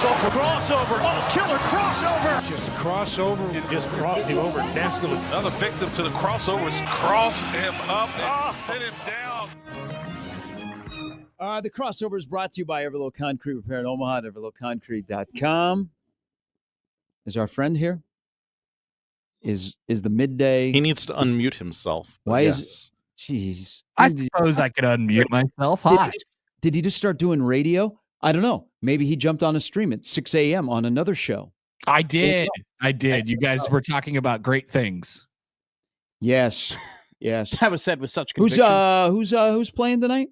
Soto. Crossover. Oh, killer crossover. Just crossover. It just crossed him over nastily. Another victim to the crossovers. Cross him up and sit him down. The crossover is brought to you by Everlow Concrete Repair in Omaha at everlowconcrete.com. Is our friend here? Is the midday? He needs to unmute himself. Why is it? Jeez. I suppose I could unmute myself. Hi. Did he just start doing radio? I don't know. Maybe he jumped on a stream at 6 a.m. on another show. I did. You guys were talking about great things. Yes. Yes. That was said with such conviction. Who's playing tonight?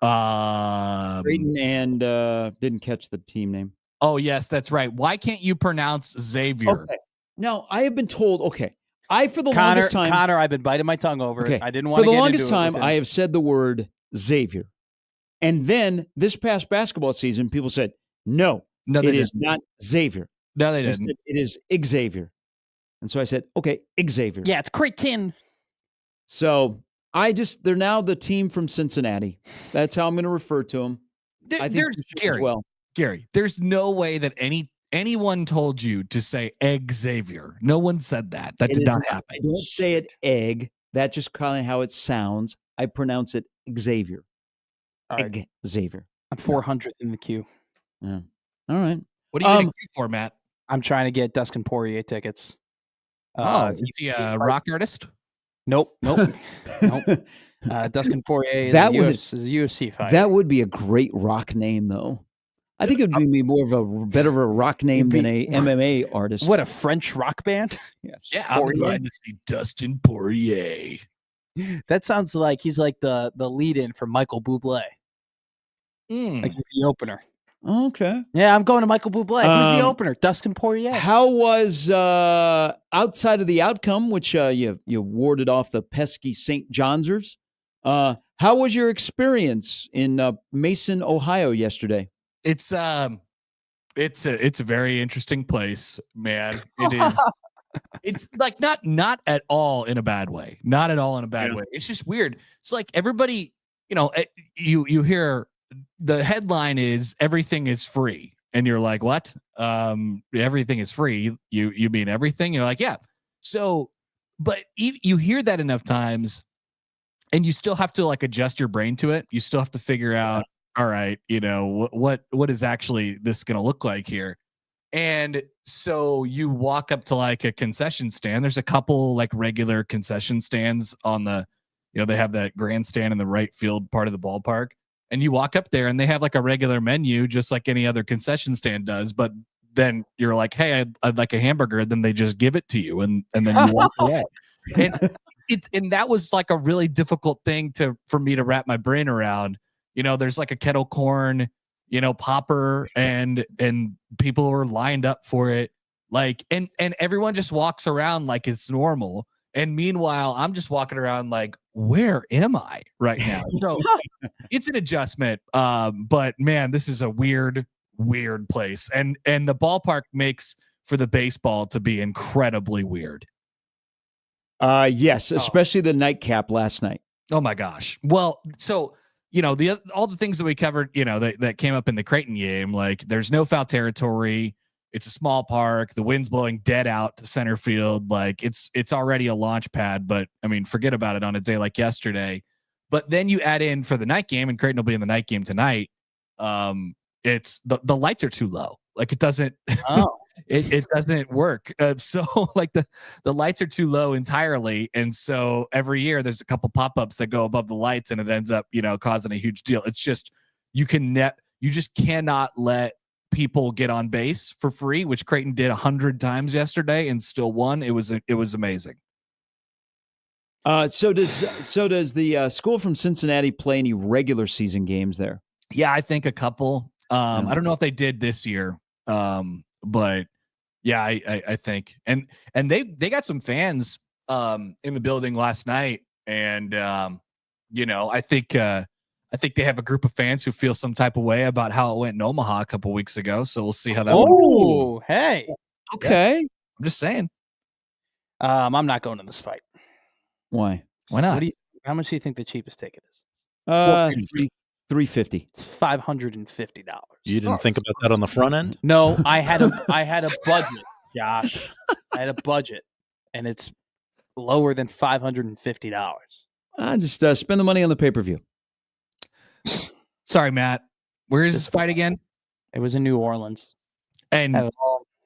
Creighton and didn't catch the team name. Oh, yes, that's right. Why can't you pronounce Xavier? Okay. Now, I have been told, for the Connor, longest time. Connor, I've been biting my tongue over it. I didn't want to For the get longest into time, it I have said the word Xavier. And then this past basketball season, people said, no, it is not Xavier. No, they didn't. It is Xavier. And so I said, okay, Xavier. Yeah, it's Creighton. So they're now the team from Cincinnati. That's how I'm going to refer to them. I think Gary, as well. Gary, there's no way that anyone told you to say Xavier. No one said that. That did not happen. I don't say it egg. That's just kind of how it sounds. I pronounce it Xavier. All right. Xavier. I'm 400th in the queue. Yeah. All right. What are you getting queue for, Matt? I'm trying to get Dustin Poirier tickets. Is he a rock artist? Nope. Dustin Poirier is a UFC fighter. That would be a great rock name, though. I think it would be better of a rock name than a MMA artist. What, a French rock band? Yes. Yeah, I'm glad to see Dustin Poirier. That sounds like he's like the lead-in for Michael Bublé. Like he's the opener. Okay. Yeah, I'm going to Michael Bublé. Who's the opener? Dustin Poirier. How was outside of the outcome, which you warded off the pesky St. Johnsers? How was your experience in Mason, Ohio yesterday? It's a very interesting place, man. It is. It's like not at all in a bad way. Not at all in a bad way. It's just weird. It's like everybody, you hear the headline is everything is free, and you're like, what? Everything is free. You mean everything? You're like, yeah. So, but you hear that enough times, and you still have to like adjust your brain to it. You still have to figure out, all right, what is actually this going to look like here? And so you walk up to like a concession stand. There's a couple like regular concession stands on the, they have that grandstand in the right field part of the ballpark. And you walk up there and they have like a regular menu, just like any other concession stand does. But then you're like, hey, I'd like a hamburger. And then they just give it to you. And then you walk away. And that was like a really difficult thing for me to wrap my brain around. There's like a kettle corn, popper and people were lined up for it. Like, and everyone just walks around like it's normal. And meanwhile, I'm just walking around like, where am I right now? So it's an adjustment. But man, this is a weird place. And the ballpark makes for the baseball to be incredibly weird. Yes, especially the nightcap last night. Oh my gosh. Well, so all the things that we covered, that came up in the Creighton game, like there's no foul territory. It's a small park. The wind's blowing dead out to center field. Like it's already a launch pad, but I mean, forget about it on a day like yesterday. But then you add in for the night game, and Creighton will be in the night game tonight. It's the lights are too low. Like it doesn't, it doesn't work. So like the lights are too low entirely. And so every year there's a couple pop-ups that go above the lights and it ends up, causing a huge deal. It's just, you just cannot let people get on base for free, which Creighton did 100 times yesterday and still won. It was amazing. So does the school from Cincinnati play any regular season games there? Yeah, I think a couple. I don't know if they did this year. But yeah, I think, and they got some fans, in the building last night. And, I think they have a group of fans who feel some type of way about how it went in Omaha a couple weeks ago. So we'll see how that. Oh, hey. Okay. Yeah, I'm just saying. I'm not going to this fight. Why? Why not? How much do you think the cheapest ticket is? $350. It's $550. You didn't think about that on the front end? No, I had a budget, Josh. I had a budget, and it's lower than $550. Just spend the money on the pay-per-view. Sorry, Matt. Where is this fight again? It was in New Orleans. And Had it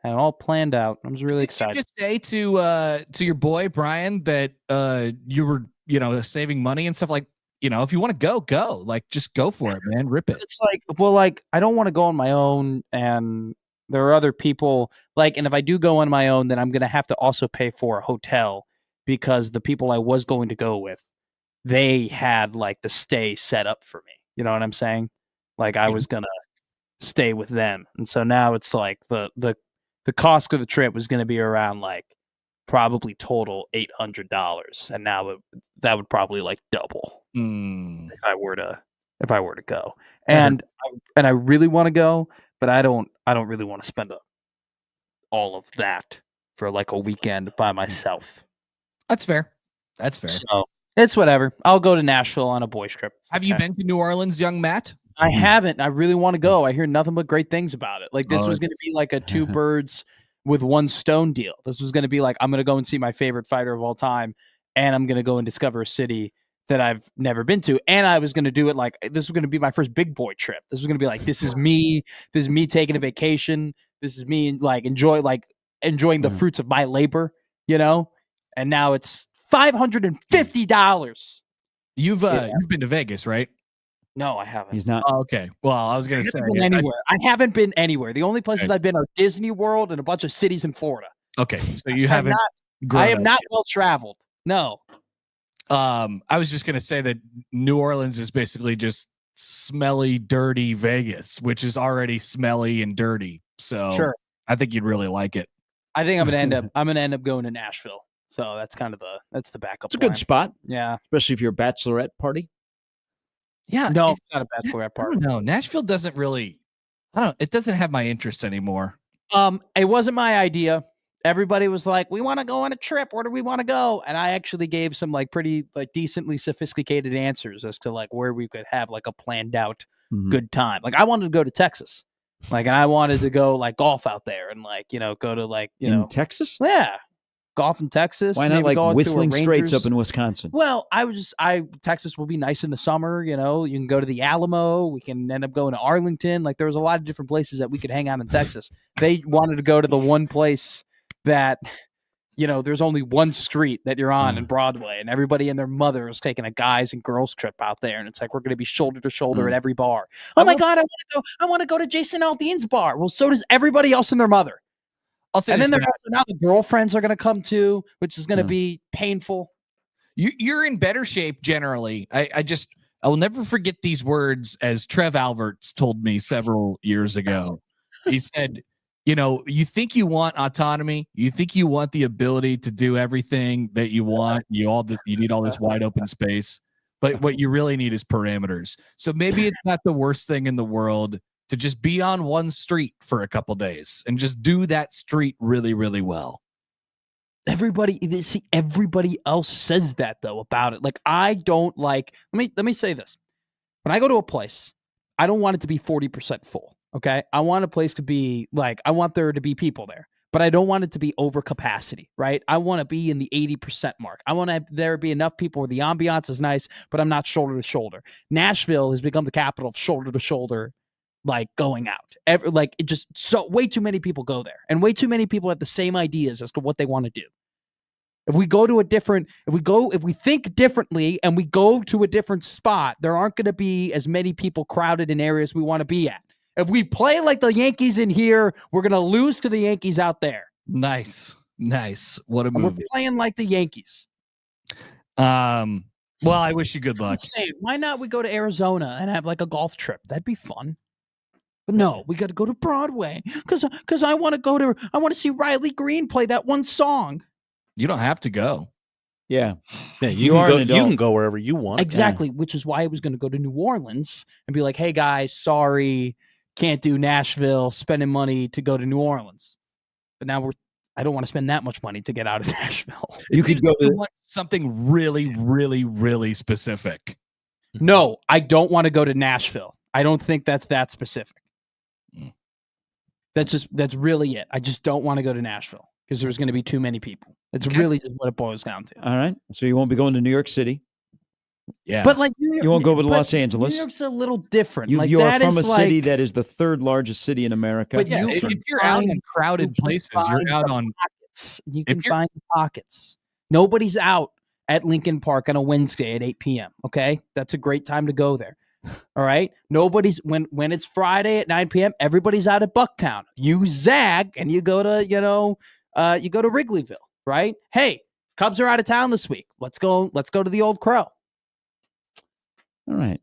all planned out. I was really excited. Did you just say to your boy Brian that you were saving money and stuff, like, if you want to go, like, just go for it, man. Rip it. It's like, well, like, I don't want to go on my own, and there are other people, like, and if I do go on my own, then I'm gonna have to also pay for a hotel, because the people I was going to go with, they had like the stay set up for me. You know what I'm saying? Like, I was gonna stay with them, and so now it's like the cost of the trip was gonna be around, like, probably total $800, and now that would probably like double if I were to go. And I really want to go, but I don't really want to spend all of that for like a weekend by myself. That's fair. So it's whatever. I'll go to Nashville on a boys trip. Have you been to New Orleans, young Matt? I haven't. I really want to go. I hear nothing but great things about it. Like, this was going to be like a two birds with one stone deal. This was going to be like, I'm going to go and see my favorite fighter of all time, and I'm going to go and discover a city that I've never been to. And I was going to do it like, this was going to be my first big boy trip. This was going to be like, this is me taking a vacation. This is me like enjoying the fruits of my labor, And now it's $550. You've been to Vegas, right? No, I haven't. He's not. Oh, okay. Well, I was going to say I haven't been anywhere. The only places I've been are Disney World and a bunch of cities in Florida. Okay, so you haven't. I am not well traveled. No. I was just going to say that New Orleans is basically just smelly, dirty Vegas, which is already smelly and dirty. So sure. I think you'd really like it. I think I'm gonna end up going to Nashville. So that's the backup. It's a good spot. Yeah, especially if you're a bachelorette party. Yeah, no, it's not a bachelorette party. No, Nashville doesn't really. It doesn't have my interest anymore. It wasn't my idea. Everybody was like, "We want to go on a trip. Where do we want to go?" And I actually gave some like pretty like decently sophisticated answers as to like where we could have like a planned out good time. Like, I wanted to go to Texas, like, and I wanted to go like golf out there and like go to like in Texas. Yeah, golf in Texas. Why not like Whistling Straits up in Wisconsin? Well, Texas will be nice in the summer. You can go to the Alamo. We can end up going to Arlington. Like, there was a lot of different places that we could hang out in Texas. They wanted to go to the one place that, there's only one street that you're on in Broadway, and everybody and their mother is taking a guys and girls trip out there. And it's like, we're going to be shoulder to shoulder at every bar. Oh my God, I want to go to Jason Aldean's bar. Well, so does everybody else and their mother. And then now the girlfriends are going to come too, which is going to be painful. You're in better shape generally. I will never forget these words, as Trev Alberts told me several years ago. He said, you think you want autonomy, you think you want the ability to do everything that you want. You need all this wide open space, but what you really need is parameters. So maybe it's not the worst thing in the world to just be on one street for a couple days and just do that street really, really well. Everybody else says that though about it. Like, I don't like. Let me say this: when I go to a place, I don't want it to be 40% full. Okay, I want a place to be like, I want there to be people there, but I don't want it to be over capacity. Right? I want to be in the 80% mark. I want there be enough people where the ambiance is nice, but I'm not shoulder to shoulder. Nashville has become the capital of shoulder to shoulder. Like, going out, way too many people go there, and way too many people have the same ideas as to what they want to do. If we think differently and we go to a different spot, there aren't going to be as many people crowded in areas we want to be at. If we play like the Yankees in here, we're going to lose to the Yankees out there. Nice. What a move. We're playing like the Yankees. Well, I wish you good luck. Why not we go to Arizona and have like a golf trip? That'd be fun. But no, we got to go to Broadway because I want to see Riley Green play that one song. You don't have to go. Yeah, you can go wherever you want. Exactly, which is why I was going to go to New Orleans and be like, "Hey guys, sorry, can't do Nashville. Spending money to go to New Orleans." But now I don't want to spend that much money to get out of Nashville. You could go to something really, really, really specific. No, I don't want to go to Nashville. I don't think that's that specific. That's really it. I just don't want to go to Nashville because there's going to be too many people. It's really just what it boils down to. All right. So you won't be going to New York City. Yeah. But like you won't go to Los Angeles. New York's a little different. You are from a city that is the third largest city in America. But if you're out in crowded places, you're out on pockets. You can find pockets. Nobody's out at Lincoln Park on a Wednesday at 8 p.m. Okay, that's a great time to go there. All right, nobody's when it's Friday at 9 p.m. Everybody's out at Bucktown. You zag and you go to you go to Wrigleyville. Right? Hey, Cubs are out of town this week. Let's go to the Old Crow. All right.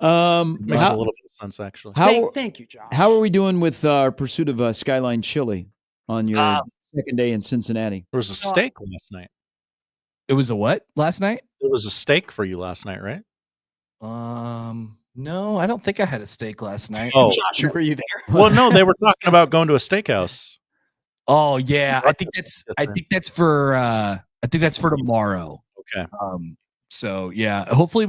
Makes a little bit of sense, actually. Thank you, Josh. How are we doing with our pursuit of Skyline Chili on your second day in Cincinnati? There was a steak last night. It was a what last night? It was a steak for you last night, right? No, I don't think I had a steak last night. Oh, Josh, were you there? Well, no, they were talking about going to a steakhouse. Oh yeah, I think that's for tomorrow. Okay. So yeah, hopefully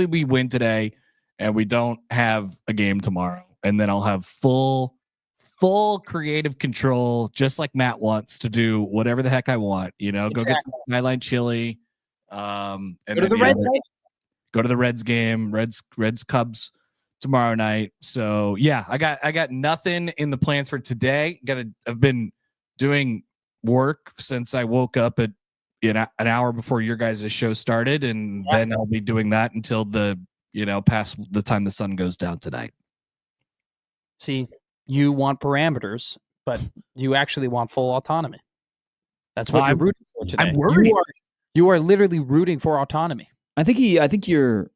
we win today and we don't have a game tomorrow, and then I'll have full creative control, just like Matt wants, to do whatever the heck I want. Go get some Skyline Chili. And go to the Reds. Go to the Reds game. Reds Cubs tomorrow night. So yeah, I got nothing in the plans for today. I've been doing work since I woke up at an hour before your guys' show started, and then I'll be doing that until past the time the sun goes down tonight. See, you want parameters, but you actually want full autonomy. That's what you're rooting for today. I'm worried. You are literally rooting for autonomy. I think you're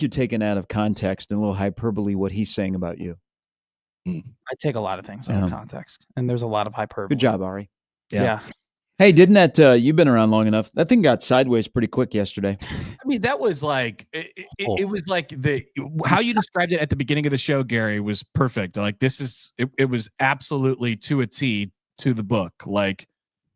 taking out of context and a little hyperbole what he's saying about you. I take a lot of things out of context, and there's a lot of hyperbole. Good job, Ari. Yeah. Hey, didn't that you've been around long enough? That thing got sideways pretty quick yesterday. I mean, that was like it was like how you described it at the beginning of the show, Gary, was perfect. Like it was absolutely to a T to the book. Like,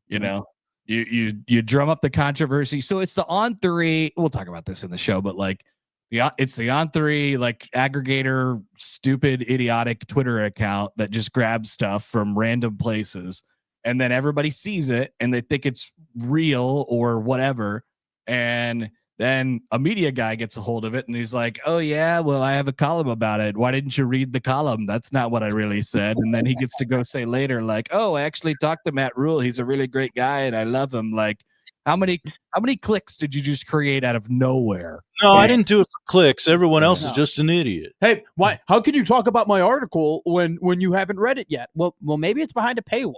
you drum up the controversy. So it's the On Three. We'll talk about this in the show, but like it's the On Three like aggregator, stupid, idiotic Twitter account that just grabs stuff from random places. And then everybody sees it and they think it's real or whatever. And then a media guy gets a hold of it and he's like, oh yeah, well, I have a column about it. Why didn't you read the column? That's not what I really said. And then he gets to go say later, like, oh, I actually talked to Matt Rhule. He's a really great guy and I love him. Like, how many clicks did you just create out of nowhere? No, I didn't do it for clicks. Everyone else is just an idiot. Hey, why? How can you talk about my article when you haven't read it yet? Well, maybe it's behind a paywall.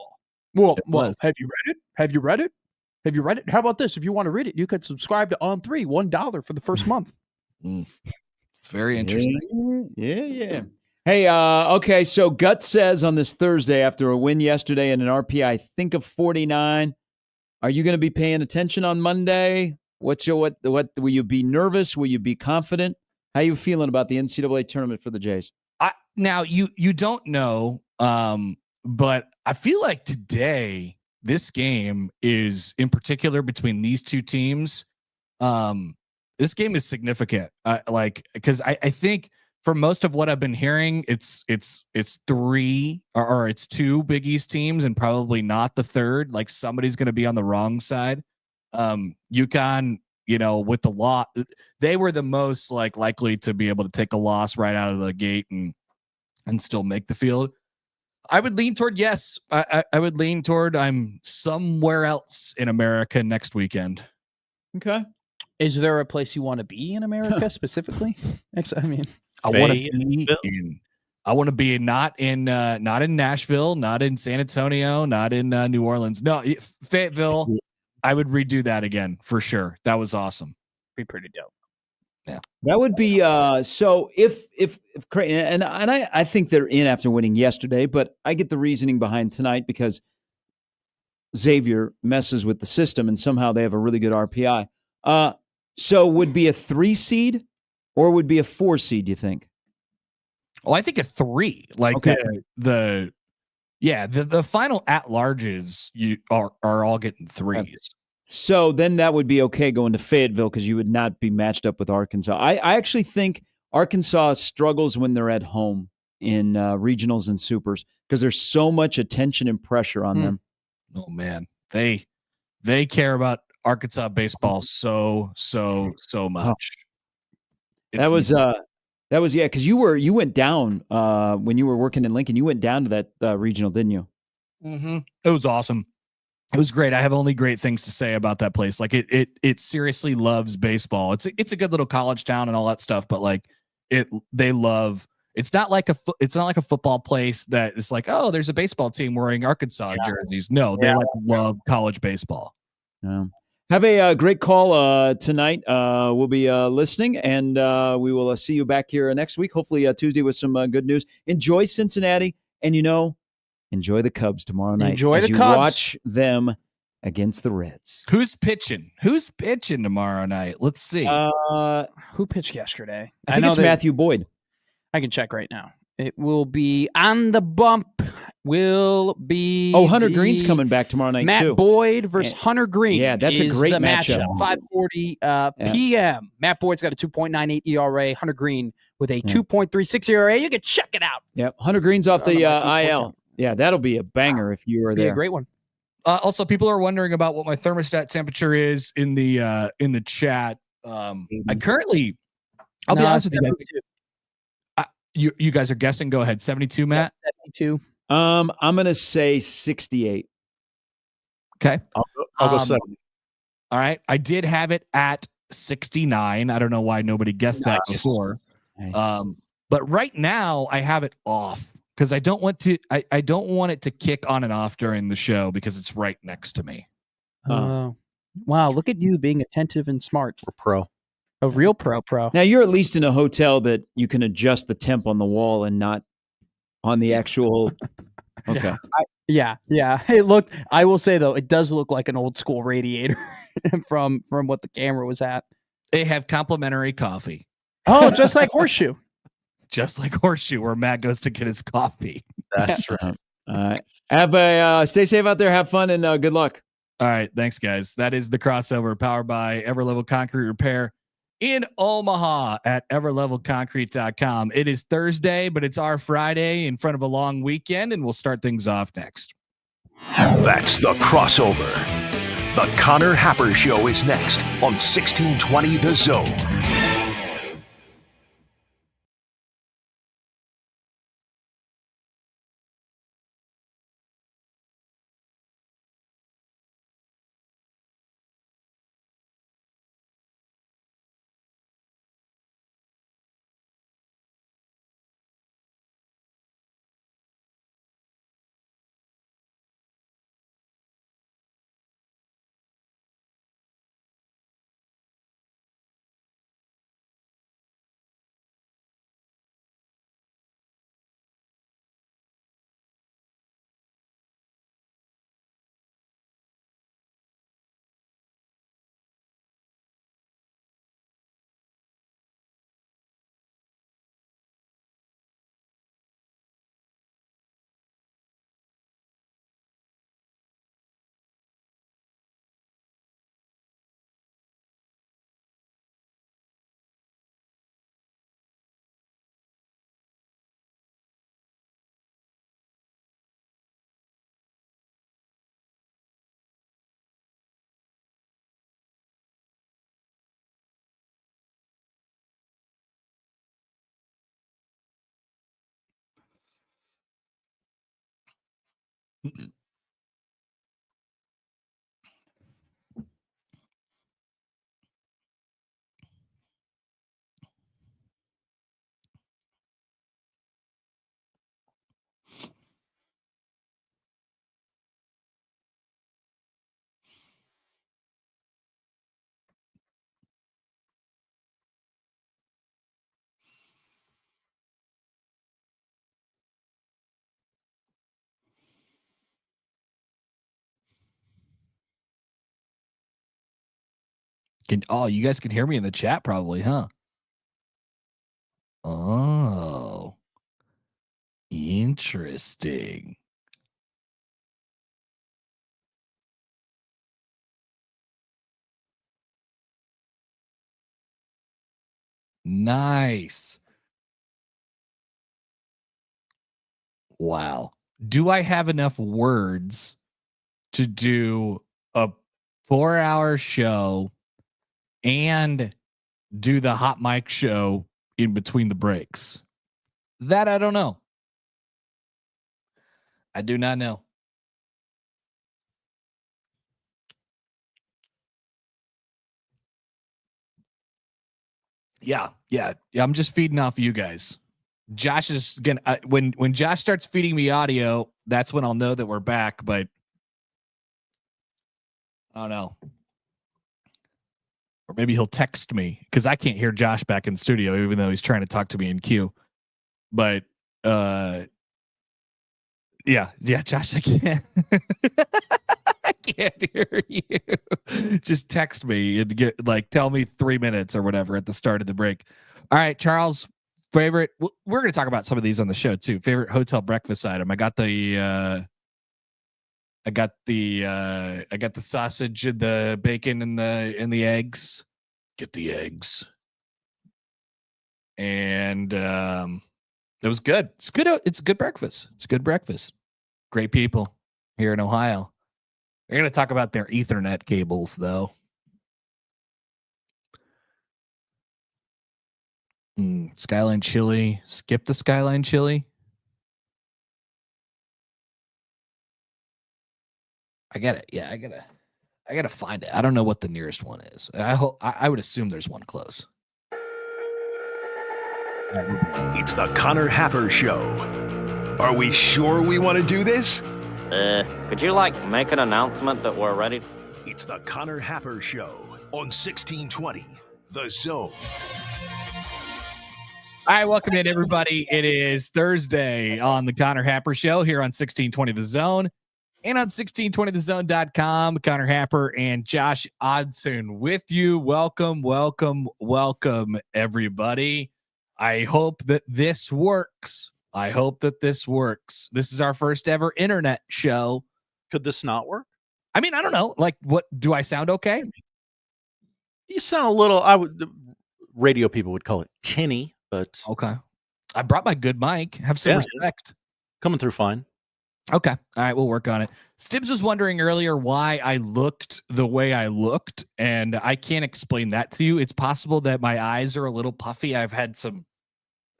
Well, have you read it? Have you read it? How about this? If you want to read it, you could subscribe to On Three, $1 for the first month. It's very interesting. Yeah. Hey, okay. So Gut says on this Thursday, after a win yesterday and an RPI, I think of 49, are you going to be paying attention on Monday? What will you be nervous? Will you be confident? How are you feeling about the NCAA tournament for the Jays? Now you don't know, but I feel like today, this game is in particular between these two teams. This game is significant. Because I think for most of what I've been hearing, it's three or it's two Big East teams and probably not the third. Like somebody's going to be on the wrong side. UConn, with the loss, they were the most likely to be able to take a loss right out of the gate and still make the field. I would lean toward yes. I would lean toward I'm somewhere else in America next weekend. Okay. Is there a place you want to be in America specifically? I mean, I want to be not in Nashville, not in San Antonio, not in New Orleans. No, Fayetteville. I would redo that again for sure. That was awesome. Be pretty dope. Yeah, that would be so. If Creighton, and I think they're in after winning yesterday, but I get the reasoning behind tonight because Xavier messes with the system and somehow they have a really good RPI. So would be a 3 seed or would be a 4 seed? Do you think? Oh, I think a 3. Like okay. the final at larges you are all getting 3s. So then that would be okay going to Fayetteville because you would not be matched up with Arkansas. I actually think Arkansas struggles when they're at home in regionals and supers because there's so much attention and pressure on them. Oh man, they care about Arkansas baseball so much. That was because you went down when you were working in Lincoln. You went down to that regional, didn't you? Mm-hmm. It was awesome. It was great. I have only great things to say about that place. Like it seriously loves baseball. It's a good little college town and all that stuff, but like they love. It's not like a football place that is like, oh, there's a baseball team wearing Arkansas jerseys. No, they love college baseball. Have a great call tonight. We'll be listening, and we will see you back here next week, hopefully Tuesday with some good news. Enjoy Cincinnati, and enjoy the Cubs tomorrow night. Enjoy as the you Cubs. Watch them against the Reds. Who's pitching tomorrow night? Let's see. Who pitched yesterday? I think it's Matthew Boyd. I can check right now. It will be on the bump. Will be Hunter Green's coming back tomorrow night Matt too. Boyd versus Hunter Green. Yeah, that's a great the matchup. 5:40 p.m. Matt Boyd's got a 2.98 ERA. Hunter Green with a 2.36 ERA. You can check it out. Yep, Hunter Green's off the IL. Yeah, that'll be a banger if you were there. Be a great one. Also, people are wondering about what my thermostat temperature is in the chat. I currently, I'll be honest with you guys. You guys are guessing. Go ahead. 72, Matt. 72. I'm gonna say 68. Okay. I'll go 70. All right. I did have it at 69. I don't know why nobody guessed that before. Nice. But right now I have it off because I don't want to. I don't want it to kick on and off during the show because it's right next to me. Wow! Look at you being attentive and smart. We're pro. A real pro. Now you're at least in a hotel that you can adjust the temp on the wall and not on the actual. Okay. Yeah. I will say though, it does look like an old school radiator from what the camera was at. They have complimentary coffee. Oh, just like Horseshoe. Just like Horseshoe, where Matt goes to get his coffee. That's right. Have a stay safe out there. Have fun and good luck. All right. Thanks, guys. That is the crossover powered by Everlevel Concrete Repair in Omaha at everlevelconcrete.com. It is Thursday, but it's our Friday in front of a long weekend, and we'll start things off next. That's the crossover. The Connor Happer Show is next on 1620 The Zone. You guys can hear me in the chat probably, huh? Oh, interesting. Nice. Wow. Do I have enough words to do a 4-hour show and do the hot mic show in between the breaks? That I don't know. I do not know. Yeah. I'm just feeding off you guys. Josh is gonna when Josh starts feeding me audio, that's when I'll know that we're back. But I don't know, or maybe he'll text me because I can't hear Josh back in the studio, even though he's trying to talk to me in queue. But yeah, Josh, I can't. I can't hear you. Just text me and tell me 3 minutes or whatever at the start of the break. All right, Charles. Favorite. We're going to talk about some of these on the show too. Favorite hotel breakfast item. I got the sausage and the bacon and the eggs. Get the eggs. And it was good. It's good. It's a good breakfast. It's a good breakfast. Great people here in Ohio. We're going to talk about their Ethernet cables though. Skyline chili. Skip the Skyline chili. I got it. Yeah, I gotta find it. I don't know what the nearest one is. I would assume there's one close. It's the Connor Happer Show. Are we sure we want to do this? Could you make an announcement that we're ready? It's the Connor Happer Show on 1620 The Zone. All right, welcome in, everybody. It is Thursday on the Connor Happer Show here on 1620 The Zone and on 1620thezone.com. Connor Happer and Josh Odson with you. Welcome, everybody. I hope that this works. This is our first ever internet show. Could this not work? I mean, I don't know. What do I sound okay? You sound a little. Radio people would call it tinny. But okay, I brought my good mic. Have some respect. Coming through fine. Okay. All right. We'll work on it. Stibbs was wondering earlier why I looked the way I looked, and I can't explain that to you. It's possible that my eyes are a little puffy. I've had some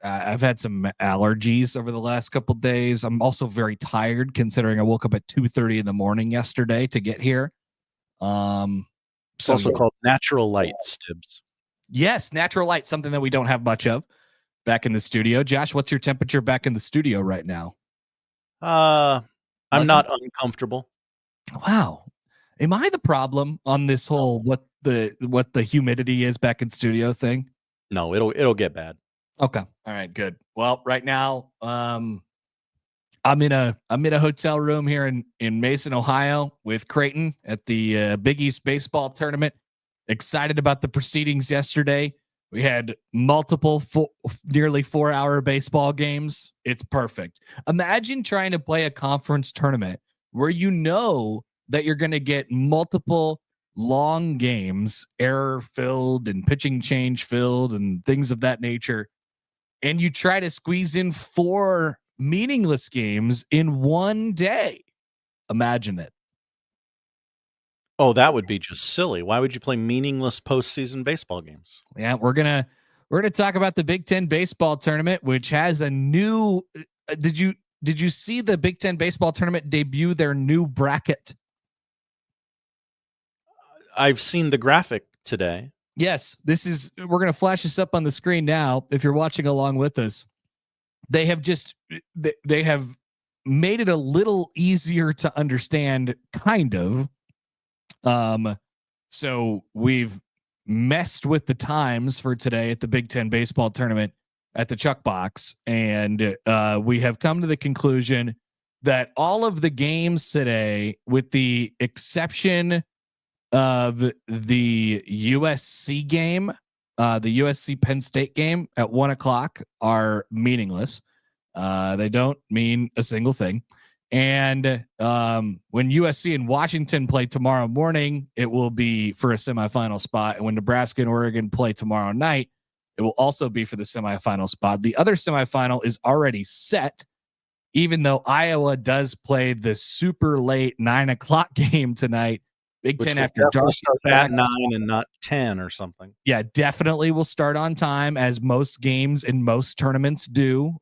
allergies over the last couple of days. I'm also very tired considering I woke up at 2:30 in the morning yesterday to get here. It's also called natural light, Stibbs. Yes, natural light, something that we don't have much of back in the studio. Josh, what's your temperature back in the studio right now? I'm not uncomfortable. Wow. Am I the problem on this whole what the humidity is back in studio thing? No, it'll get bad. Okay. All right, good. Well, right now, I'm in a hotel room here in Mason, Ohio with Creighton at the Big East baseball tournament. Excited about the proceedings yesterday. We had multiple nearly 4-hour baseball games. It's perfect. Imagine trying to play a conference tournament where you know that you're going to get multiple long games, error filled and pitching change filled and things of that nature. And you try to squeeze in 4 meaningless games in one day. Imagine it. Oh, that would be just silly. Why would you play meaningless postseason baseball games? Yeah, we're gonna talk about the Big Ten baseball tournament, which has a new. Did you see the Big Ten baseball tournament debut their new bracket? I've seen the graphic today. Yes, we're gonna flash this up on the screen now. If you're watching along with us, they have made it a little easier to understand, kind of. So we've messed with the times for today at the Big Ten baseball tournament at the Chuck Box. And, we have come to the conclusion that all of the games today, with the exception of the USC game, the USC Penn State game at 1:00 are meaningless. They don't mean a single thing. And when USC and Washington play tomorrow morning, it will be for a semifinal spot. And when Nebraska and Oregon play tomorrow night, It will also be for the semifinal spot. The other semifinal is already set, even though Iowa does play the super late 9:00 game tonight. Big Which Ten will after dark. definitely start at 9 and not 10 or something. Yeah, definitely will start on time, as most games in most tournaments do.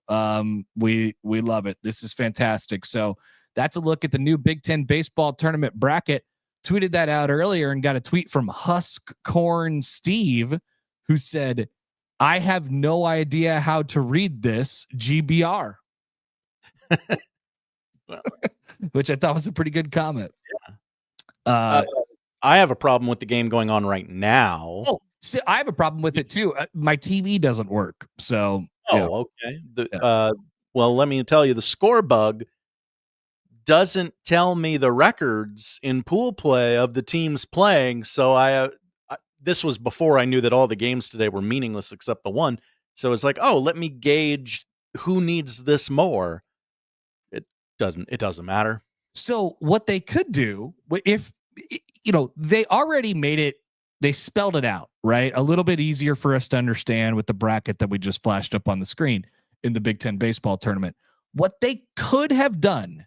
We love it. This is fantastic. So that's a look at the new Big Ten baseball tournament bracket. Tweeted that out earlier and got a tweet from Husk Corn Steve, who said, "I have no idea how to read this GBR," which I thought was a pretty good comment. I have a problem with the game going on right now. Oh, see, I have a problem with it too. My TV doesn't work. So, okay. Well, let me tell you, the score bug doesn't tell me the records in pool play of the teams playing. So this was before I knew that all the games today were meaningless except the one. So it's like, oh, let me gauge who needs this more. It doesn't matter. So what they could do, if they already made it, they spelled it out, right? A little bit easier for us to understand with the bracket that we just flashed up on the screen in the Big Ten baseball tournament. What they could have done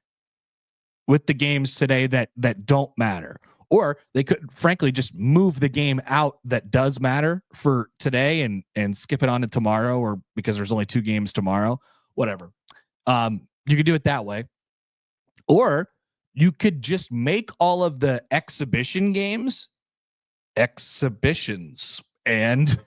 with the games today that don't matter, or they could frankly just move the game out that does matter for today and skip it on to tomorrow, or because there's only 2 games tomorrow, whatever. You could do it that way, or you could just make all of the exhibition games exhibitions and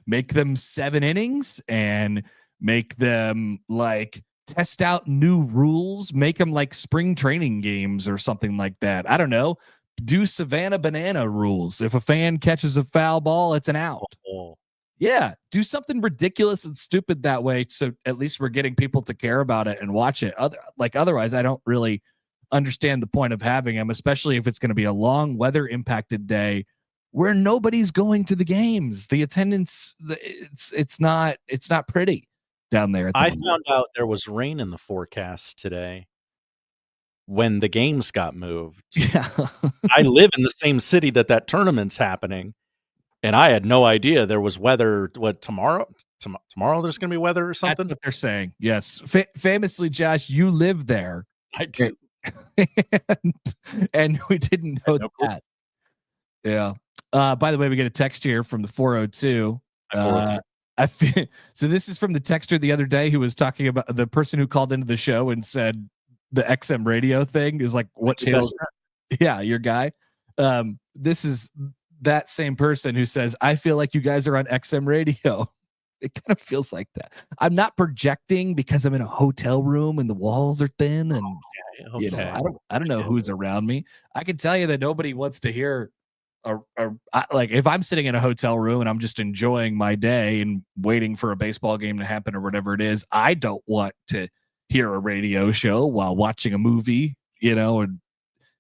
make them 7 innings and make them like test out new rules, make them like spring training games or something like that. I don't know. Do Savannah Banana rules. If a fan catches a foul ball, it's an out. Yeah, do something ridiculous and stupid that way, so at least we're getting people to care about it and watch it. Otherwise, I don't really understand the point of having them, especially if it's going to be a long weather impacted day where nobody's going to the games. The attendance, it's not pretty down there. I found out there was rain in the forecast today when the games got moved. Yeah. I live in the same city that tournament's happening, and I had no idea there was weather. What, tomorrow? Tomorrow there's going to be weather or something? That's what they're saying. Yes. Famously, Josh, you live there. I do. and we didn't know that. Yeah. By the way, we get a text here from the 402. So this is from the texter the other day who was talking about the person who called into the show and said the XM radio thing is like, what channel? Yeah, your guy. This is that same person who says, I feel like you guys are on XM radio. It kind of feels like that. I'm not projecting because I'm in a hotel room and the walls are thin and I don't know who's around me. I can tell you that nobody wants to hear like if I'm sitting in a hotel room and I'm just enjoying my day and waiting for a baseball game to happen or whatever it is, I don't want to hear a radio show while watching a movie, and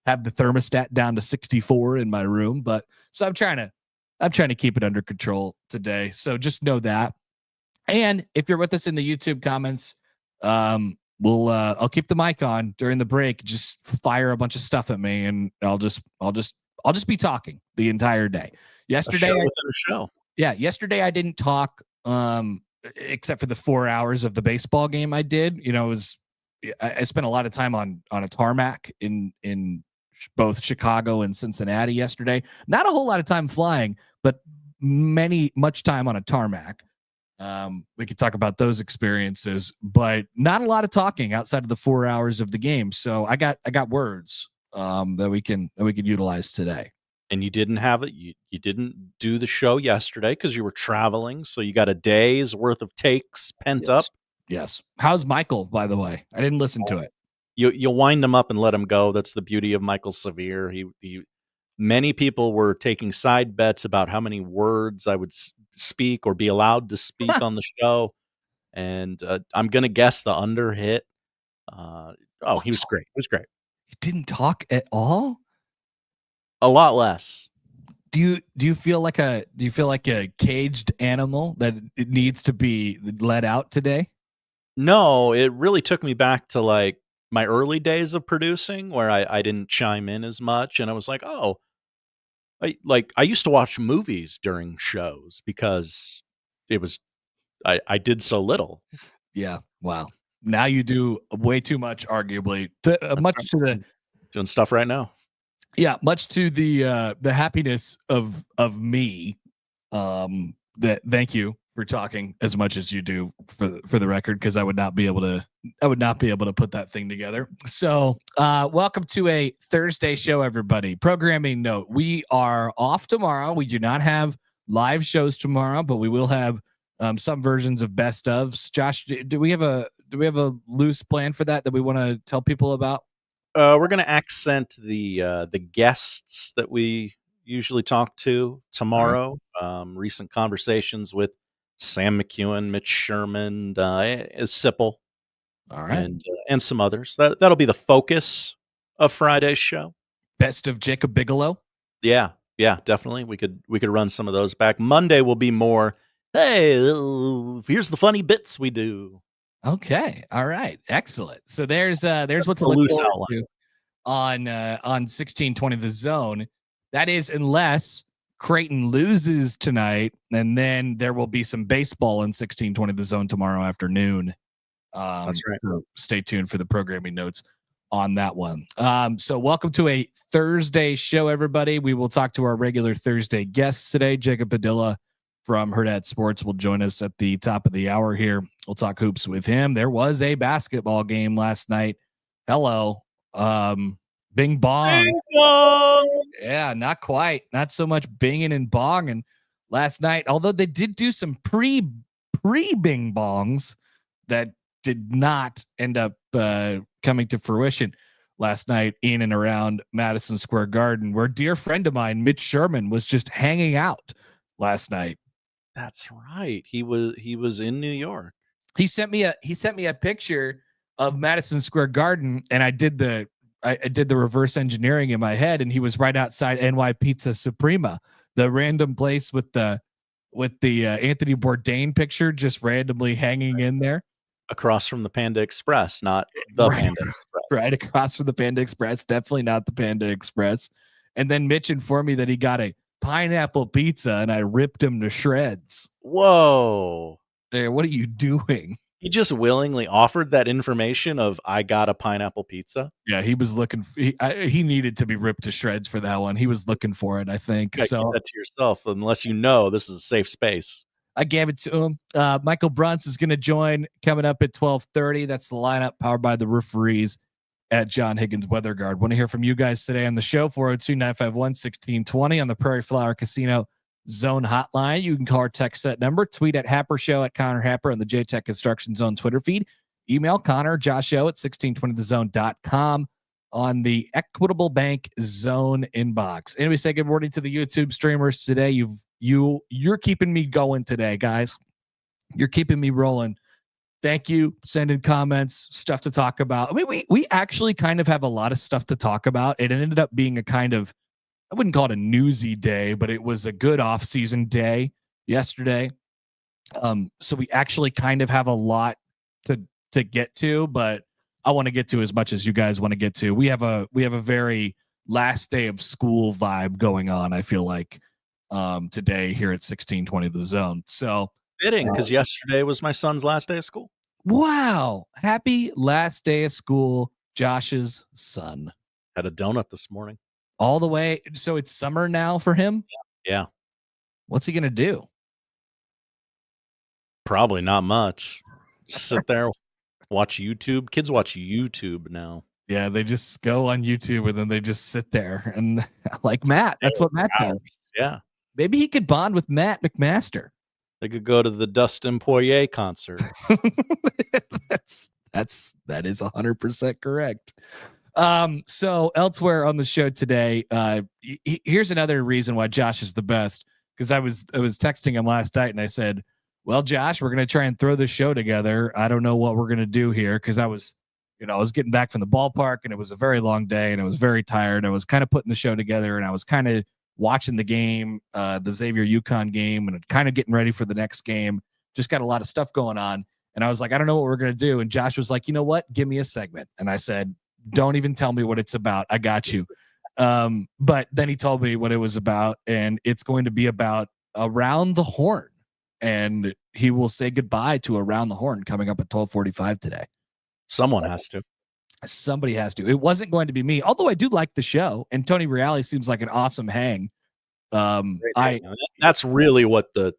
have the thermostat down to 64 in my room. But so I'm trying to keep it under control today. So just know that. And if you're with us in the YouTube comments, I'll keep the mic on during the break. Just fire a bunch of stuff at me, and I'll just be talking the entire day. Yesterday, yesterday I didn't talk, except for the 4 hours of the baseball game I did. I spent a lot of time on a tarmac in both Chicago and Cincinnati yesterday. Not a whole lot of time flying, but much time on a tarmac. We could talk about those experiences, but not a lot of talking outside of the 4 hours of the game. So I got words that we can utilize today. And you didn't have it. You didn't do the show yesterday because you were traveling. So you got a day's worth of takes pent up. Yes. How's Michael, by the way? I didn't listen to it. You wind him up and let him go. That's the beauty of Michael Severe. Many people were taking side bets about how many words I would speak or be allowed to speak on the show. And I'm going to guess the under hit. He was great. It was great. He didn't talk at all? A lot less. Do you feel like a caged animal that it needs to be let out today? No, it really took me back to like my early days of producing where I didn't chime in as much. And I was like, I used to watch movies during shows because it was I did so little. Yeah. Wow. Now you do way too much, arguably. Much right. to the Doing stuff right now. Yeah, much to the happiness of me. That thank you for talking as much as you do for the record, because I would not be able to put that thing together. So welcome to a Thursday show, everybody. Programming note: we are off tomorrow. We do not have live shows tomorrow, but we will have some versions of best ofs. Josh, do we have a loose plan for that we want to tell people about? We're going to accent the guests that we usually talk to tomorrow. Recent conversations with Sam McEwen, Mitch Sherman, Sipple, All right. and some others. That'll be the focus of Friday's show. Best of Jacob Bigelow. Yeah, definitely. We could run some of those back. Monday will be more, hey, here's the funny bits we do. Okay. All right. Excellent. So there's That's what to the look loose forward outline. to on 1620 The Zone. That is, unless Creighton loses tonight, and then there will be some baseball in 1620 The Zone tomorrow afternoon. That's right. So stay tuned for the programming notes on that one. So welcome to a Thursday show, everybody. We will talk to our regular Thursday guests today. Jacob Padilla from Herd at Sports will join us at the top of the hour here. We'll talk hoops with him. There was a basketball game last night. Hello. Bing bong. Bing bong. Yeah, not quite. Not so much binging and bonging last night. Although they did do some pre bing bongs that did not end up coming to fruition last night in and around Madison Square Garden, where a dear friend of mine, Mitch Sherman, was just hanging out last night. That's right. He was in New York. He sent me a picture of Madison Square Garden, and I did the reverse engineering in my head, and he was right outside NY Pizza Suprema, the random place with the Anthony Bourdain picture just randomly hanging in there. Across from the Panda Express, not the Panda Express. Right across from the Panda Express, definitely not the Panda Express. And then Mitch informed me that he got a pineapple pizza, and I ripped him to shreds. Whoa. Hey, what are you doing? He just willingly offered that information of, I got a pineapple pizza. Yeah, he was looking. He needed to be ripped to shreds for that one. He was looking for it, I think. You So keep that to yourself, unless you know this is a safe space. I gave it to him. Michael Bruntz is going to join coming up at 12:30. That's the lineup powered by the referees at John Higgins Weather Guard. Want to hear from you guys today on the show? 402-951-1620 on the Prairie Flower Casino Zone hotline. You can call our text set number, tweet at Happer Show at Connor Happer on the JTech Construction Zone Twitter feed. Email Connor, Josh Show at 1620thezone.com on the Equitable Bank Zone inbox. And we say good morning to the YouTube streamers today. You're keeping me going today, guys. You're keeping me rolling. Thank you. Sending comments, stuff to talk about. I mean, we actually kind of have a lot of stuff to talk about. It ended up being a kind of, I wouldn't call it a newsy day, but it was a good off-season day yesterday. So we actually kind of have a lot to get to, but I want to get to as much as you guys want to get to. We have a very last day of school vibe going on, I feel like, today here at 1620 The Zone. So Fitting, because yesterday was my son's last day of school. wow. Happy last day of school, Josh's son. Had a donut this morning. All the way. So it's summer now for him? Yeah. What's he going to do? Probably not much. Sit there, watch YouTube. Kids watch YouTube now. Yeah, they just go on YouTube and then they just sit there and like Matt. That's what Matt does. Yeah. Maybe he could bond with Matt McMaster. They could go to the Dustin Poirier concert. That is 100% correct. So elsewhere on the show today, here's another reason why Josh is the best, because I was texting him last night and I said, well, Josh, we're going to try and throw this show together. I don't know what we're going to do here, because I was getting back from the ballpark and it was a very long day and I was very tired. I was kind of putting the show together and I was kind of watching the game, the Xavier UConn game, and kind of getting ready for the next game. Just got a lot of stuff going on. And I was like, I don't know what we're going to do. And Josh was like, you know what? Give me a segment. And I said, don't even tell me what it's about. I got you. But then he told me what it was about, and it's going to be about Around the Horn. and he will say goodbye to Around the Horn coming up at 12:45 today. Someone has to. Somebody has to. It wasn't going to be me, although I do like the show, and Tony Reale seems like an awesome hang. That's really what the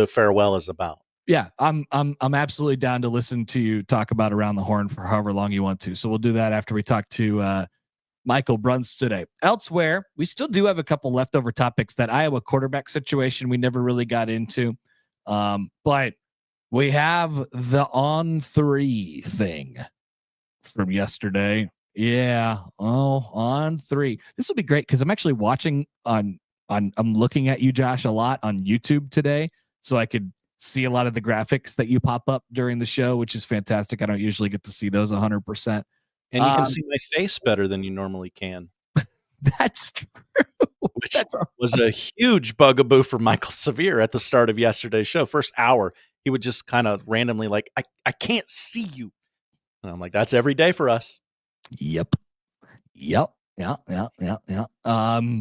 farewell is about. Yeah, I'm absolutely down to listen to you talk about Around the Horn for however long you want to. So we'll do that after we talk to Michael Bruntz today. Elsewhere, we still do have a couple leftover topics. That Iowa quarterback situation we never really got into, but we have the On3 thing from yesterday. Yeah. Oh, On3. This will be great because I'm actually watching I'm looking at you, Josh, a lot on YouTube today, so I could see a lot of the graphics that you pop up during the show, which is fantastic. I don't usually get to see those 100%. And you can see my face better than you normally can. That's true. Which was a huge bugaboo for Michael Severe at the start of yesterday's show. First hour, he would just kind of randomly like, I can't see you. And I'm like, that's every day for us. Yep. Yeah.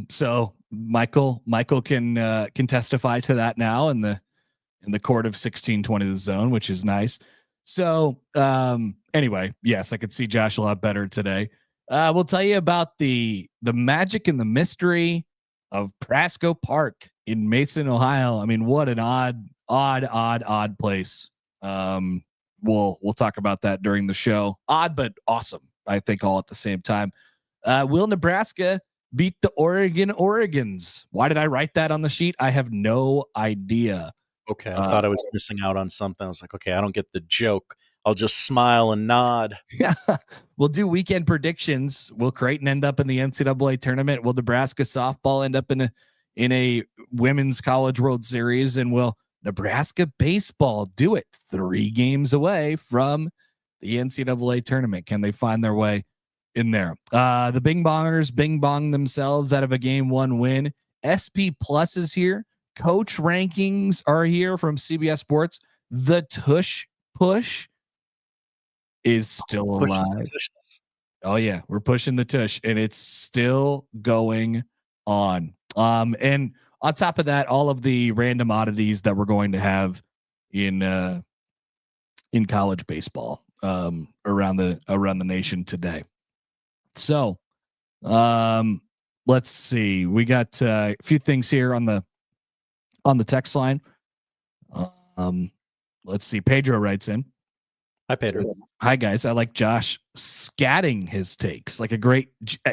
So Michael can testify to that now in the court of 1620 the zone, which is nice. So anyway, yes, I could see Josh a lot better today. We'll tell you about the magic and the mystery of Prasco Park in Mason, Ohio. I mean, what an odd place. We'll talk about that during the show. Odd but awesome, I think, all at the same time. Will Nebraska beat the Oregons? Why did I write that on the sheet? I have no idea. Okay, I thought I was missing out on something. I was like, okay, I don't get the joke. I'll just smile and nod. Yeah, we'll do weekend predictions. Will Creighton end up in the NCAA tournament? Will Nebraska softball end up in a women's college World Series? And will Nebraska baseball do it 3 games away from the NCAA tournament? Can they find their way in there? The Bing Bongers Bing Bong themselves out of a Game 1 win. SP Plus is here. Coach rankings are here from CBS Sports. The Tush Push is still alive. Oh yeah, we're pushing the tush, and it's still going on. And on top of that, all of the random oddities that we're going to have in college baseball around the nation today. So, let's see. We got a few things here on the text line. Let's see. Pedro writes in. Hi, Pedro. Hi, guys. I like Josh scatting his takes like a great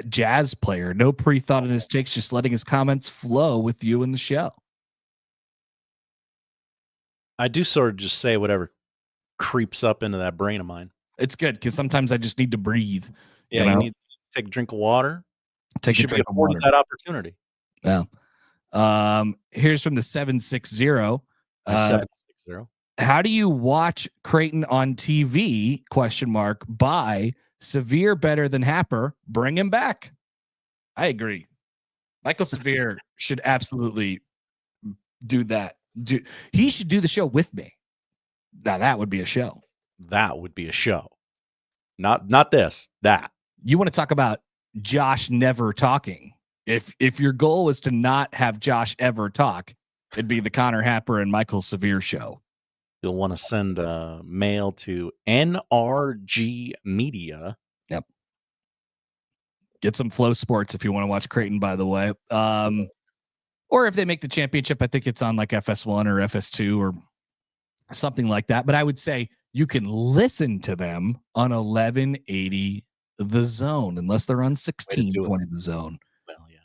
jazz player. No pre-thought in his takes, just letting his comments flow with you in the show. I do sort of just say whatever creeps up into that brain of mine. It's good because sometimes I just need to breathe. Yeah, you need to take a drink of water. Take a drink of water. That opportunity. Yeah. Here's from the 760. 760. How do you watch Creighton on TV? ? By Severe better than Happer. Bring him back. I agree. Michael Severe should absolutely do that. He should do the show with me. Now that would be a show. That would be a show. Not this. That. You want to talk about Josh never talking? If your goal was to not have Josh ever talk, it'd be the Connor Happer and Michael Severe show. You'll want to send a mail to NRG Media. Yep. Get some Flow Sports if you want to watch Creighton, by the way. Or if they make the championship, I think it's on like FS1 or FS2 or something like that. But I would say you can listen to them on 1180 The Zone, unless they're on 1620 The Zone. Well, yeah.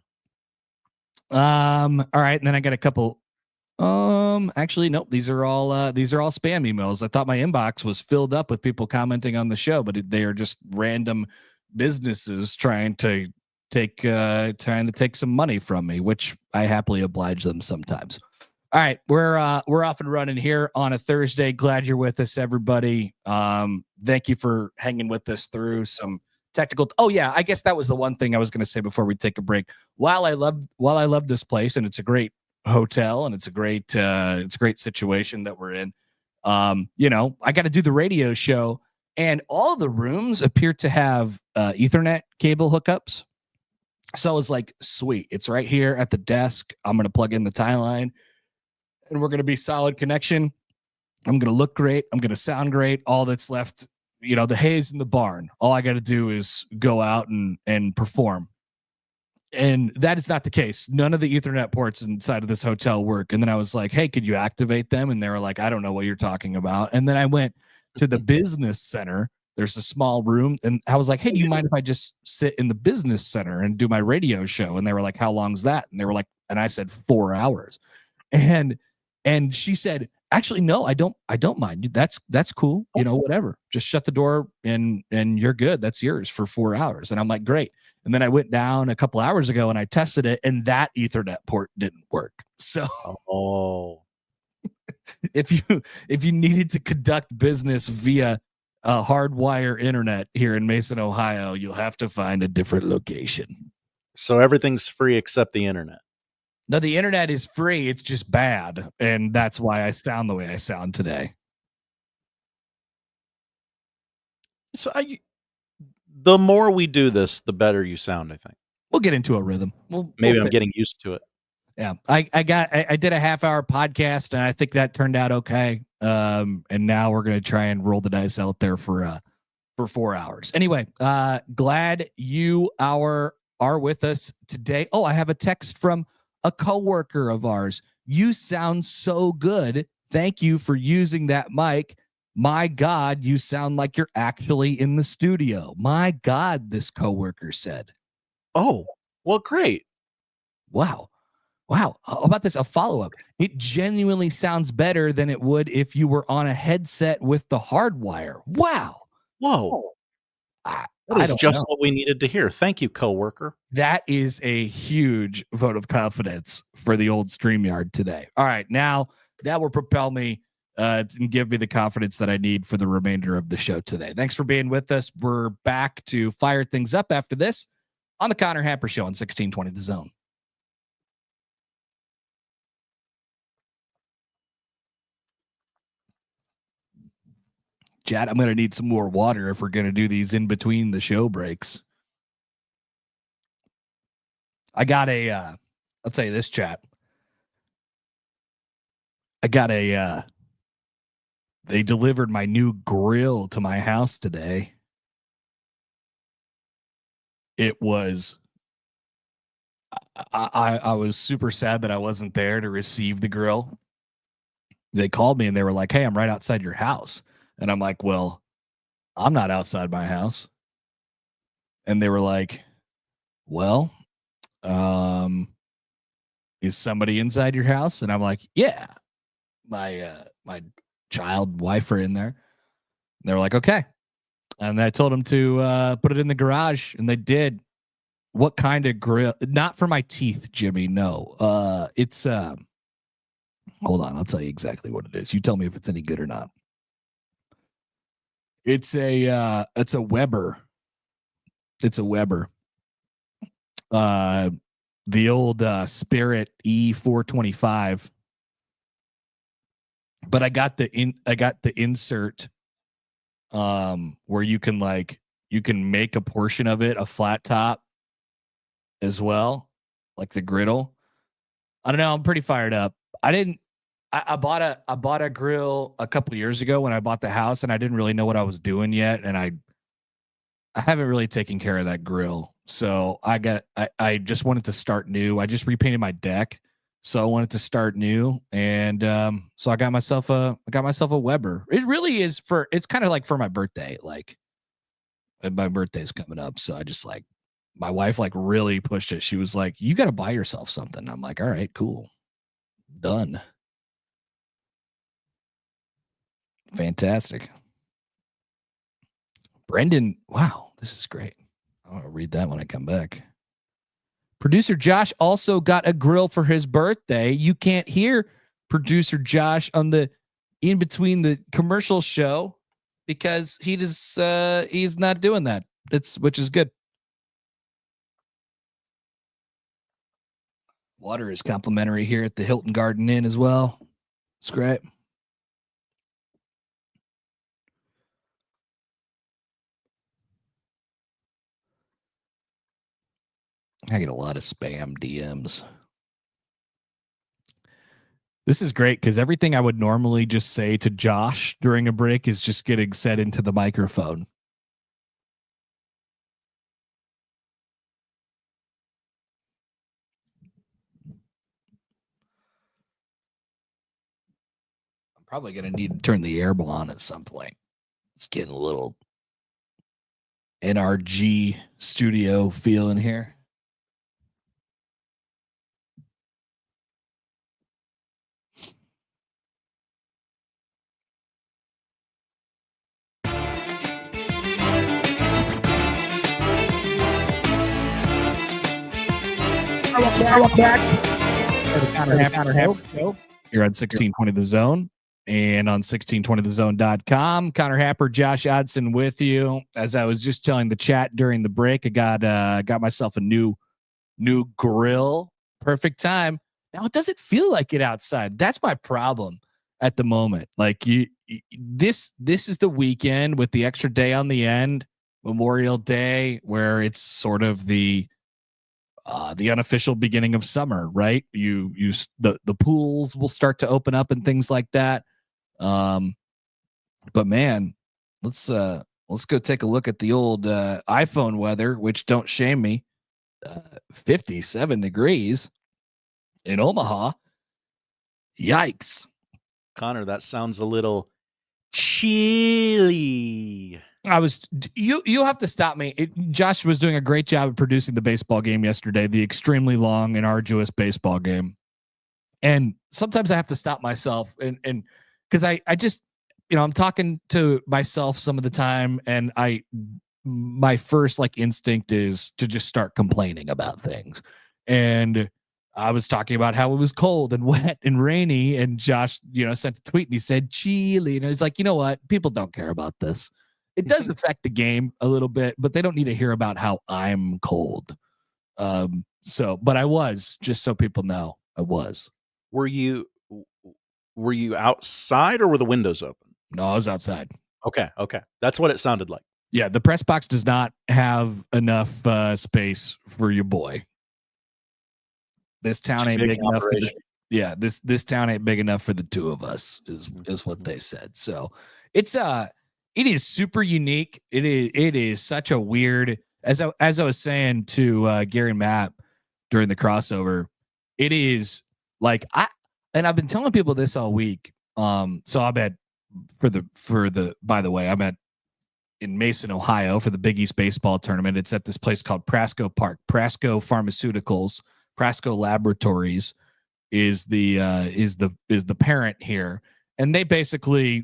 All right, and then I got a couple. Actually, nope. These are all spam emails. I thought my inbox was filled up with people commenting on the show, but they are just random businesses trying to take some money from me, which I happily oblige them sometimes. All right, we're off and running here on a Thursday. Glad you're with us, everybody. Thank you for hanging with us through some technical. Oh yeah, I guess that was the one thing I was going to say before we take a break. While I love this place and it's a great hotel and it's a great situation that we're in. I got to do the radio show, and all the rooms appear to have Ethernet cable hookups. So I was like, sweet, it's right here at the desk. I'm going to plug in the tie line. and we're going to be solid connection. I'm going to look great. I'm going to sound great. All that's left, the hay's in the barn. All I got to do is go out and perform. And that is not the case. None of the Ethernet ports inside of this hotel work. And then I was like, hey, could you activate them? And they were like, I don't know what you're talking about. And then I went to the business center. There's a small room. And I was like, hey, do you mind if I just sit in the business center and do my radio show? And they were like, how long's that? And they were like, and I said 4 hours. And she said, actually, no, I don't mind. That's cool. Whatever. Just shut the door and you're good. That's yours for 4 hours. And I'm like, great. And then I went down a couple hours ago and I tested it, and that Ethernet port didn't work. So if you needed to conduct business via hardwire internet here in Mason, Ohio, you'll have to find a different location. So everything's free except the internet. No, the internet is free. It's just bad. And that's why I sound the way I sound today. So the more we do this, the better you sound, I think. We'll get into a rhythm. Maybe I'm getting used to it. Yeah. I did a half-hour podcast, and I think that turned out okay. And now we're going to try and roll the dice out there for 4 hours. Anyway, glad you are with us today. Oh, I have a text from a coworker of ours. You sound so good. Thank you for using that mic. My God, you sound like you're actually in the studio. My God, this coworker said. Oh, well, great. Wow. How about this? A follow-up. It genuinely sounds better than it would if you were on a headset with the hardwire. Wow. Whoa. That is just what we needed to hear. Thank you, coworker. That is a huge vote of confidence for the old StreamYard today. All right, now that will propel me and give me the confidence that I need for the remainder of the show today. Thanks for being with us. We're back to fire things up after this on the Connor Happer Show on 1620 The Zone. Chad, I'm going to need some more water if we're going to do these in between the show breaks. I got I'll tell you this, chat. I got they delivered my new grill to my house today. It was, I was super sad that I wasn't there to receive the grill. They called me and they were like, hey, I'm right outside your house. And I'm like, well, I'm not outside my house. And they were like, well, is somebody inside your house? And I'm like, yeah, my child, wife are in there. And they were like, okay. And I told them to put it in the garage, and they did. What kind of grill? Not for my teeth, Jimmy. No. It's hold on, I'll tell you exactly what it is. You tell me if it's any good or not. It's a Weber. It's a Weber. The old Spirit E425. But I got the insert where you can make a portion of it a flat top as well, like the griddle. I don't know, I'm pretty fired up. I bought a grill a couple of years ago when I bought the house, and I didn't really know what I was doing yet, and I haven't really taken care of that grill. So I just wanted to start new. I just repainted my deck, so I wanted to start new, and so I got myself a Weber. It really is it's kind of like for my birthday. Like my birthday's coming up, so I just my wife really pushed it. She was like, "You got to buy yourself something." I'm like, "All right, cool, done." Fantastic. Brendan, wow, this is great. I'll read that when I come back. Producer Josh also got a grill for his birthday. You can't hear producer Josh on the in between the commercial show because he's not doing that. Which is good. Water is complimentary here at the Hilton Garden Inn as well. It's great. I get a lot of spam DMs. This is great because everything I would normally just say to Josh during a break is just getting said into the microphone. I'm probably going to need to turn the airball on at some point. It's getting a little NRG studio feel in here. You're on 1620 The Zone and on 1620thezone.com. Connor Happer, Josh Odson with you. As I was just telling the chat during the break, I got myself a new grill. Perfect time. Now it doesn't feel like it outside. That's my problem at the moment. Like this is the weekend with the extra day on the end, Memorial Day, where it's sort of the unofficial beginning of summer, right? The pools will start to open up and things like that. But man, let's go take a look at the old iPhone weather, which don't shame me. 57 degrees in Omaha. Yikes. Connor, that sounds a little chilly. You have to stop me. Josh was doing a great job of producing the baseball game yesterday, the extremely long and arduous baseball game. And sometimes I have to stop myself and because I just, I'm talking to myself some of the time, and my first instinct is to just start complaining about things. And I was talking about how it was cold and wet and rainy, and Josh, sent a tweet and he said chilly, and I was like, you know what? People don't care about this. It does affect the game a little bit, but they don't need to hear about how I'm cold. But I was, just so people know, I was. Were you outside or were the windows open? No, I was outside. Okay. That's what it sounded like. Yeah, the press box does not have enough space for your boy. This town ain't big enough. This town ain't big enough for the two of us. Is what they said. So it is super unique. It is such a weird. As I was saying to Gary and Matt during the crossover, it is like I've been telling people this all week. So I'm at by the way, I'm at in Mason, Ohio for the Big East baseball tournament. It's at this place called Prasco Park. Prasco Pharmaceuticals, Prasco Laboratories is the parent here, and they basically,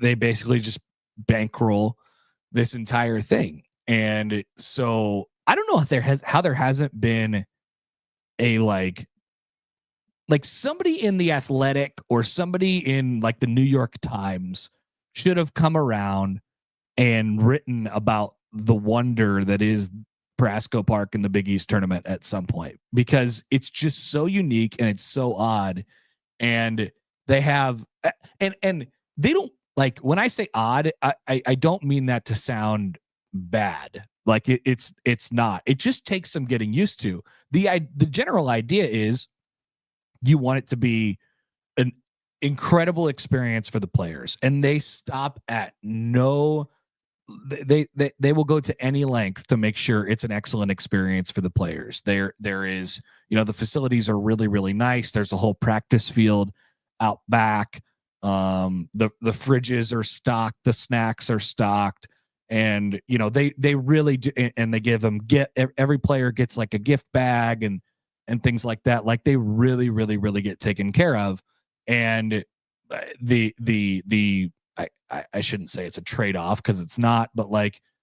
they basically just bankroll this entire thing. And so I don't know if how there hasn't been a like somebody in the Athletic or somebody in the New York Times should have come around and written about the wonder that is Prasco Park in the Big East tournament at some point, because it's just so unique and it's so odd. And they have, and they don't, when I say odd, I don't mean that to sound bad. It's not. It just takes some getting used to. The general idea is you want it to be an incredible experience for the players, and they stop at no. They will go to any length to make sure it's an excellent experience for the players. There is, the facilities are really, really nice. There's a whole practice field out back. The fridges are stocked, the snacks are stocked, and they really do, and they give them every player gets a gift bag and things like that. They really, really, really get taken care of. And I shouldn't say it's a trade-off, because it's not, but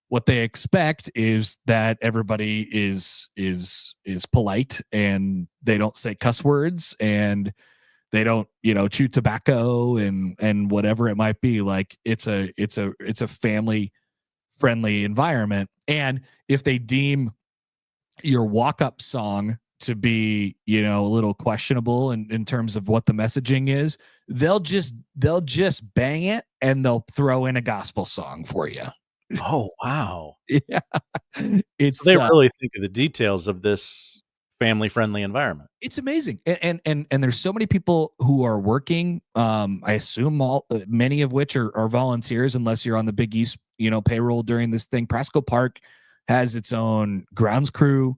what they expect is that everybody is polite, and they don't say cuss words, and they don't chew tobacco and whatever it might be. It's a family friendly environment. And if they deem your walk-up song to be a little questionable in terms of what the messaging is, they'll just bang it, and they'll throw in a gospel song for you. Oh wow. Yeah. It's so they really think of the details of this family friendly environment. It's amazing. And there's so many people who are working. I assume many of which are volunteers, unless you're on the Big East, payroll during this thing. Prasco Park has its own grounds crew.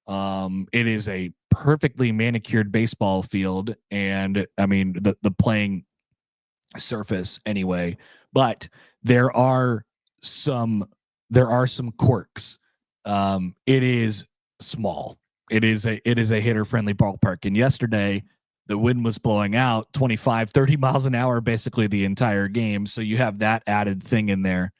It is a perfectly manicured baseball field, and I mean the playing surface anyway. But there are some quirks. It is small. It is a hitter friendly ballpark. And yesterday the wind was blowing out 25, 30 miles an hour, basically the entire game. So you have that added thing in there,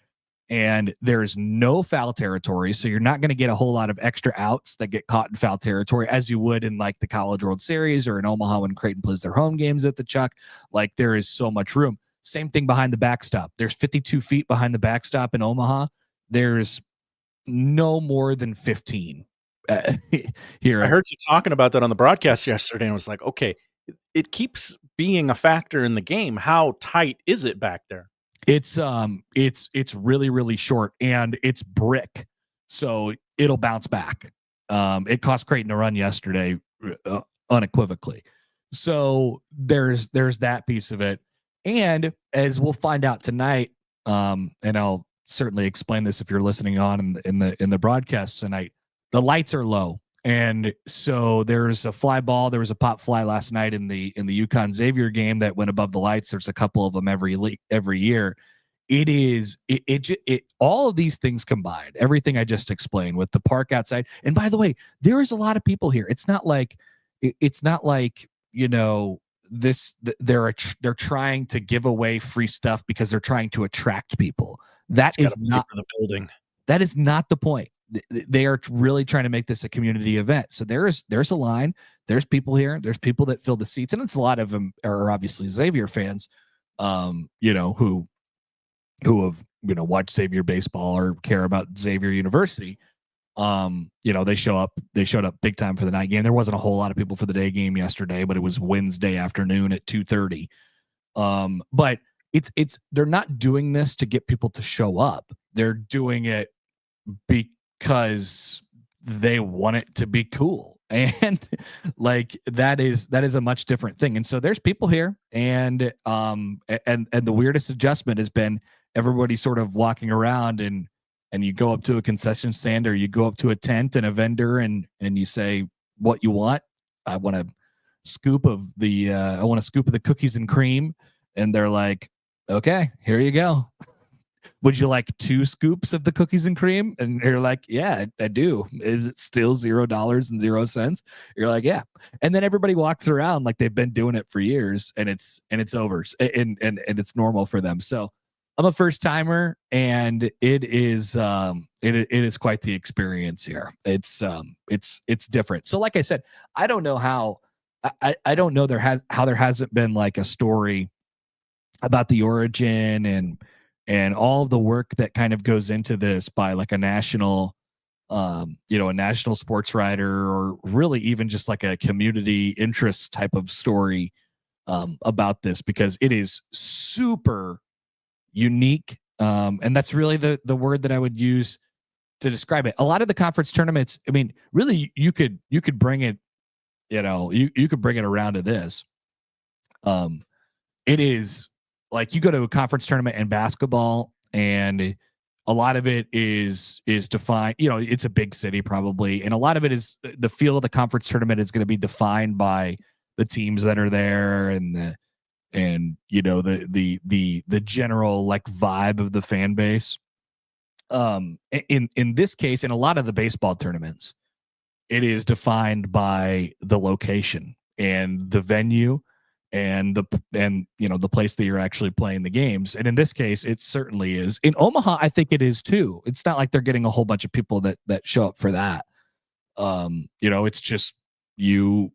and there's no foul territory. So you're not going to get a whole lot of extra outs that get caught in foul territory as you would in like the College World Series or in Omaha when Creighton plays their home games at the Chuck. Like there is so much room. Same thing behind the backstop. There's 52 feet behind the backstop in Omaha. There's no more than 15 here. I heard you talking about that on the broadcast yesterday, and I was like, okay, it keeps being a factor in the game. How tight is it back there? It's really, really short, and it's brick, so it'll bounce back. It cost Creighton a run yesterday, unequivocally. So there's that piece of it. And as we'll find out tonight, and I'll certainly explain this if you're listening on in the broadcast tonight, the lights are low. And so there's a fly ball. There was a pop fly last night in the UConn Xavier game that went above the lights. There's a couple of them every year. It all of these things combined, everything I just explained with the park outside. And by the way, there is a lot of people here. It's not like they're trying to give away free stuff because they're trying to attract people. That is not the building. That is not the point. They are really trying to make this a community event. So there's a line. There's people here. There's people that fill the seats, and it's a lot of them are obviously Xavier fans, who have watched Xavier baseball or care about Xavier University. They showed up big time for the night game. There wasn't a whole lot of people for the day game yesterday, but it was Wednesday afternoon at 2:30. But they're not doing this to get people to show up. They're doing it because they want it to be cool. And like that is a much different thing. And so there's people here, and the weirdest adjustment has been everybody sort of walking around, and you go up to a concession stand or you go up to a tent and a vendor and you say what you want. I want a scoop of the cookies and cream. And they're like, okay, here you go. Would you like 2 scoops of the cookies and cream? And you're like, yeah, I do. Is it still $0.00? You're like, yeah. And then everybody walks around like they've been doing it for years, and it's over, and it's normal for them. So I'm a first timer, and it is quite the experience here. It's different. So like I said, I don't know how there hasn't been like a story about the origin and all of the work that kind of goes into this by like a national sports writer, or really even just like a community interest type of story about this, because it is super unique. And that's really the word that I would use to describe it. A lot of the conference tournaments, I mean, really you could bring it, you could bring it around to this. It is like you go to a conference tournament in basketball, and a lot of it is defined, it's a big city probably. And a lot of it is the feel of the conference tournament is going to be defined by the teams that are there and the general like vibe of the fan base. In this case, in a lot of the baseball tournaments, it is defined by the location and the venue and the place that you're actually playing the games. And in this case, it certainly is. In Omaha, I think it is too. It's not like they're getting a whole bunch of people that show up for that. It's just you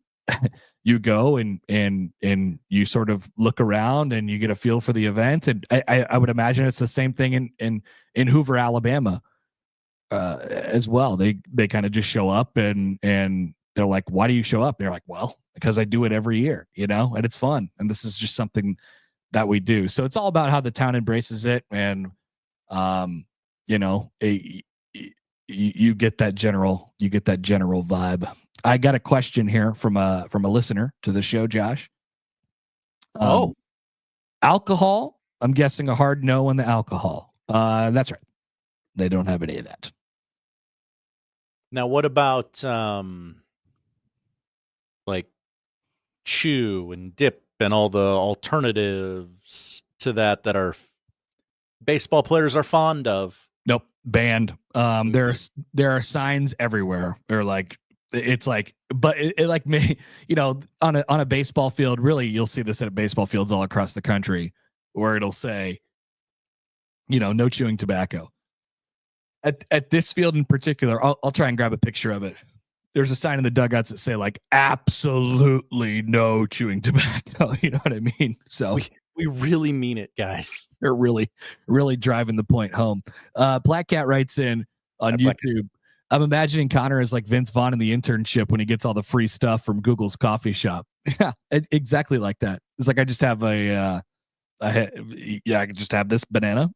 go and you sort of look around and you get a feel for the event. And I would imagine it's the same thing in Hoover, Alabama, as well. They kind of just show up and they're like, why do you show up? And they're like, well, because I do it every year, and it's fun. And this is just something that we do. So it's all about how the town embraces it. And, you get that general vibe I got a question here from a listener to the show, Josh. Alcohol. I'm guessing a hard no on the alcohol. That's right. They don't have any of that. Now, what about like chew and dip and all the alternatives to that are baseball players are fond of? Nope, banned. There are signs everywhere. Or like it's like, but it like me, on a baseball field. Really, you'll see this at baseball fields all across the country, where it'll say, no chewing tobacco. At this field in particular, I'll try and grab a picture of it. There's a sign in the dugouts that say like absolutely no chewing tobacco. You know what I mean? So we really mean it, guys. They're really, really driving the point home. Black Cat writes in on YouTube. I'm imagining Connor as like Vince Vaughn in The Internship when he gets all the free stuff from Google's coffee shop. Yeah, exactly like that. It's like I just have I can just have this banana.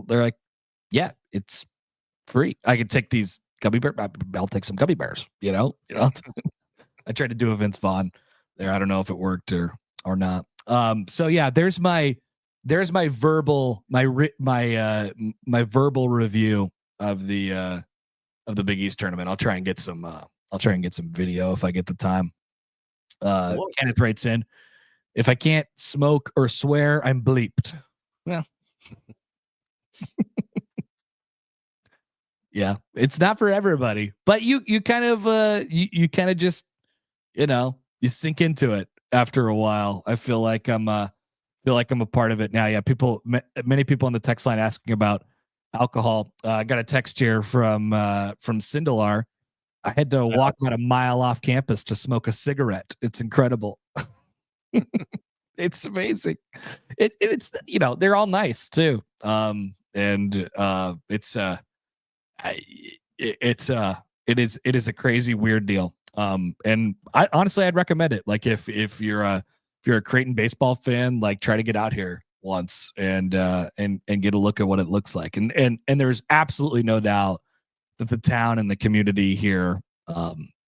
They're like, yeah, it's free. I could take these gummy bears. I'll take some gummy bears. I tried to do a Vince Vaughn there. I don't know if it worked or not. So yeah, there's my verbal my verbal review of the Big East tournament. I'll try and get some video if I get the time. Kenneth writes in, if I can't smoke or swear, I'm bleeped. Well, yeah, it's not for everybody, but you kind of you kind of just you sink into it after a while. I feel like I'm a part of it now. Yeah, many people on the text line asking about alcohol. I got a text here from Sindelar. I had to walk about a mile off campus to smoke a cigarette. It's incredible. It's amazing. It's they're all nice too. It is a crazy weird deal. And I honestly I'd recommend it. Like if you're a Creighton baseball fan, like try to get out here once and get a look at what it looks like. And there's absolutely no doubt that the town and the community here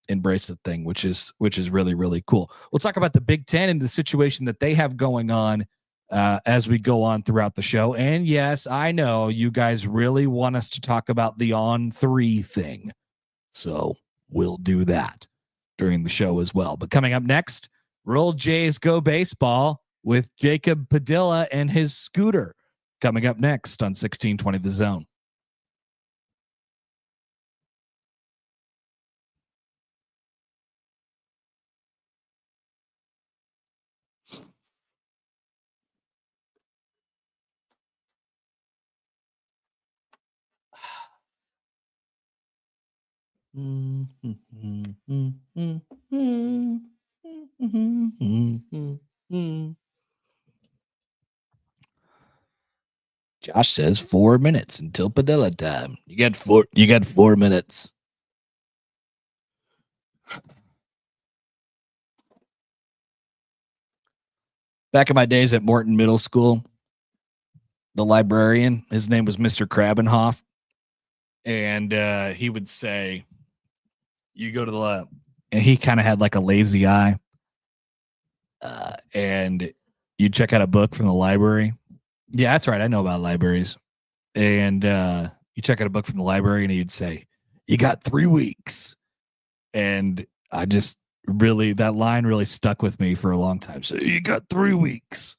embrace the thing, which is really, really cool. We'll talk about the Big Ten and the situation that they have going on as we go on throughout the show. And yes, I know you guys really want us to talk about the On3 thing. So we'll do that during the show as well. But coming up next, Roll Jays Go Baseball with Jacob Padilla and his scooter. Coming up next on 1620 The Zone. Josh says 4 minutes until Padilla time. You got 4 minutes. Back in my days at Morton Middle School, the librarian, his name was Mr. Krabenhoff, and he would say, you go to the lab, and he kind of had like a lazy eye, and you check out a book from the library. Yeah, that's right. I know about libraries. And you check out a book from the library, and he'd say, you got 3 weeks. And I just that line really stuck with me for a long time. So you got 3 weeks.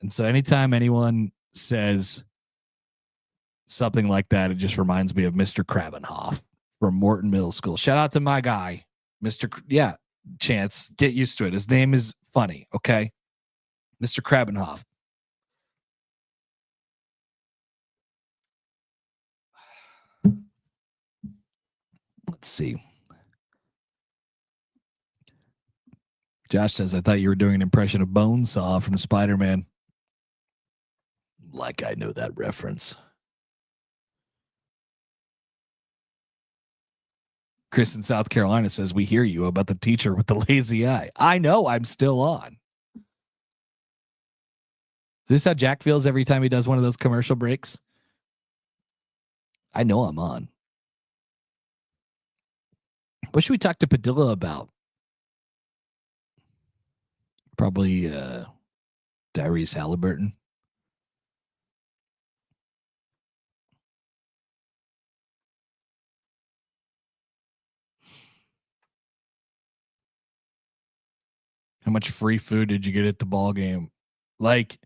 And so anytime anyone says something like that, it just reminds me of Mr. Krabenhoff from Morton Middle School. Shout out to my guy, Chance. Get used to it. His name is funny, okay? Mr. Krabenhoff. Let's see. Josh says, I thought you were doing an impression of Bonesaw from Spider-Man. Like I know that reference. Chris in South Carolina says, we hear you about the teacher with the lazy eye. I know, I'm still on. Is this how Jack feels every time he does one of those commercial breaks? I know I'm on. What should we talk to Padilla about? Probably Tyrese Halliburton. How much free food did you get at the ball game? Like,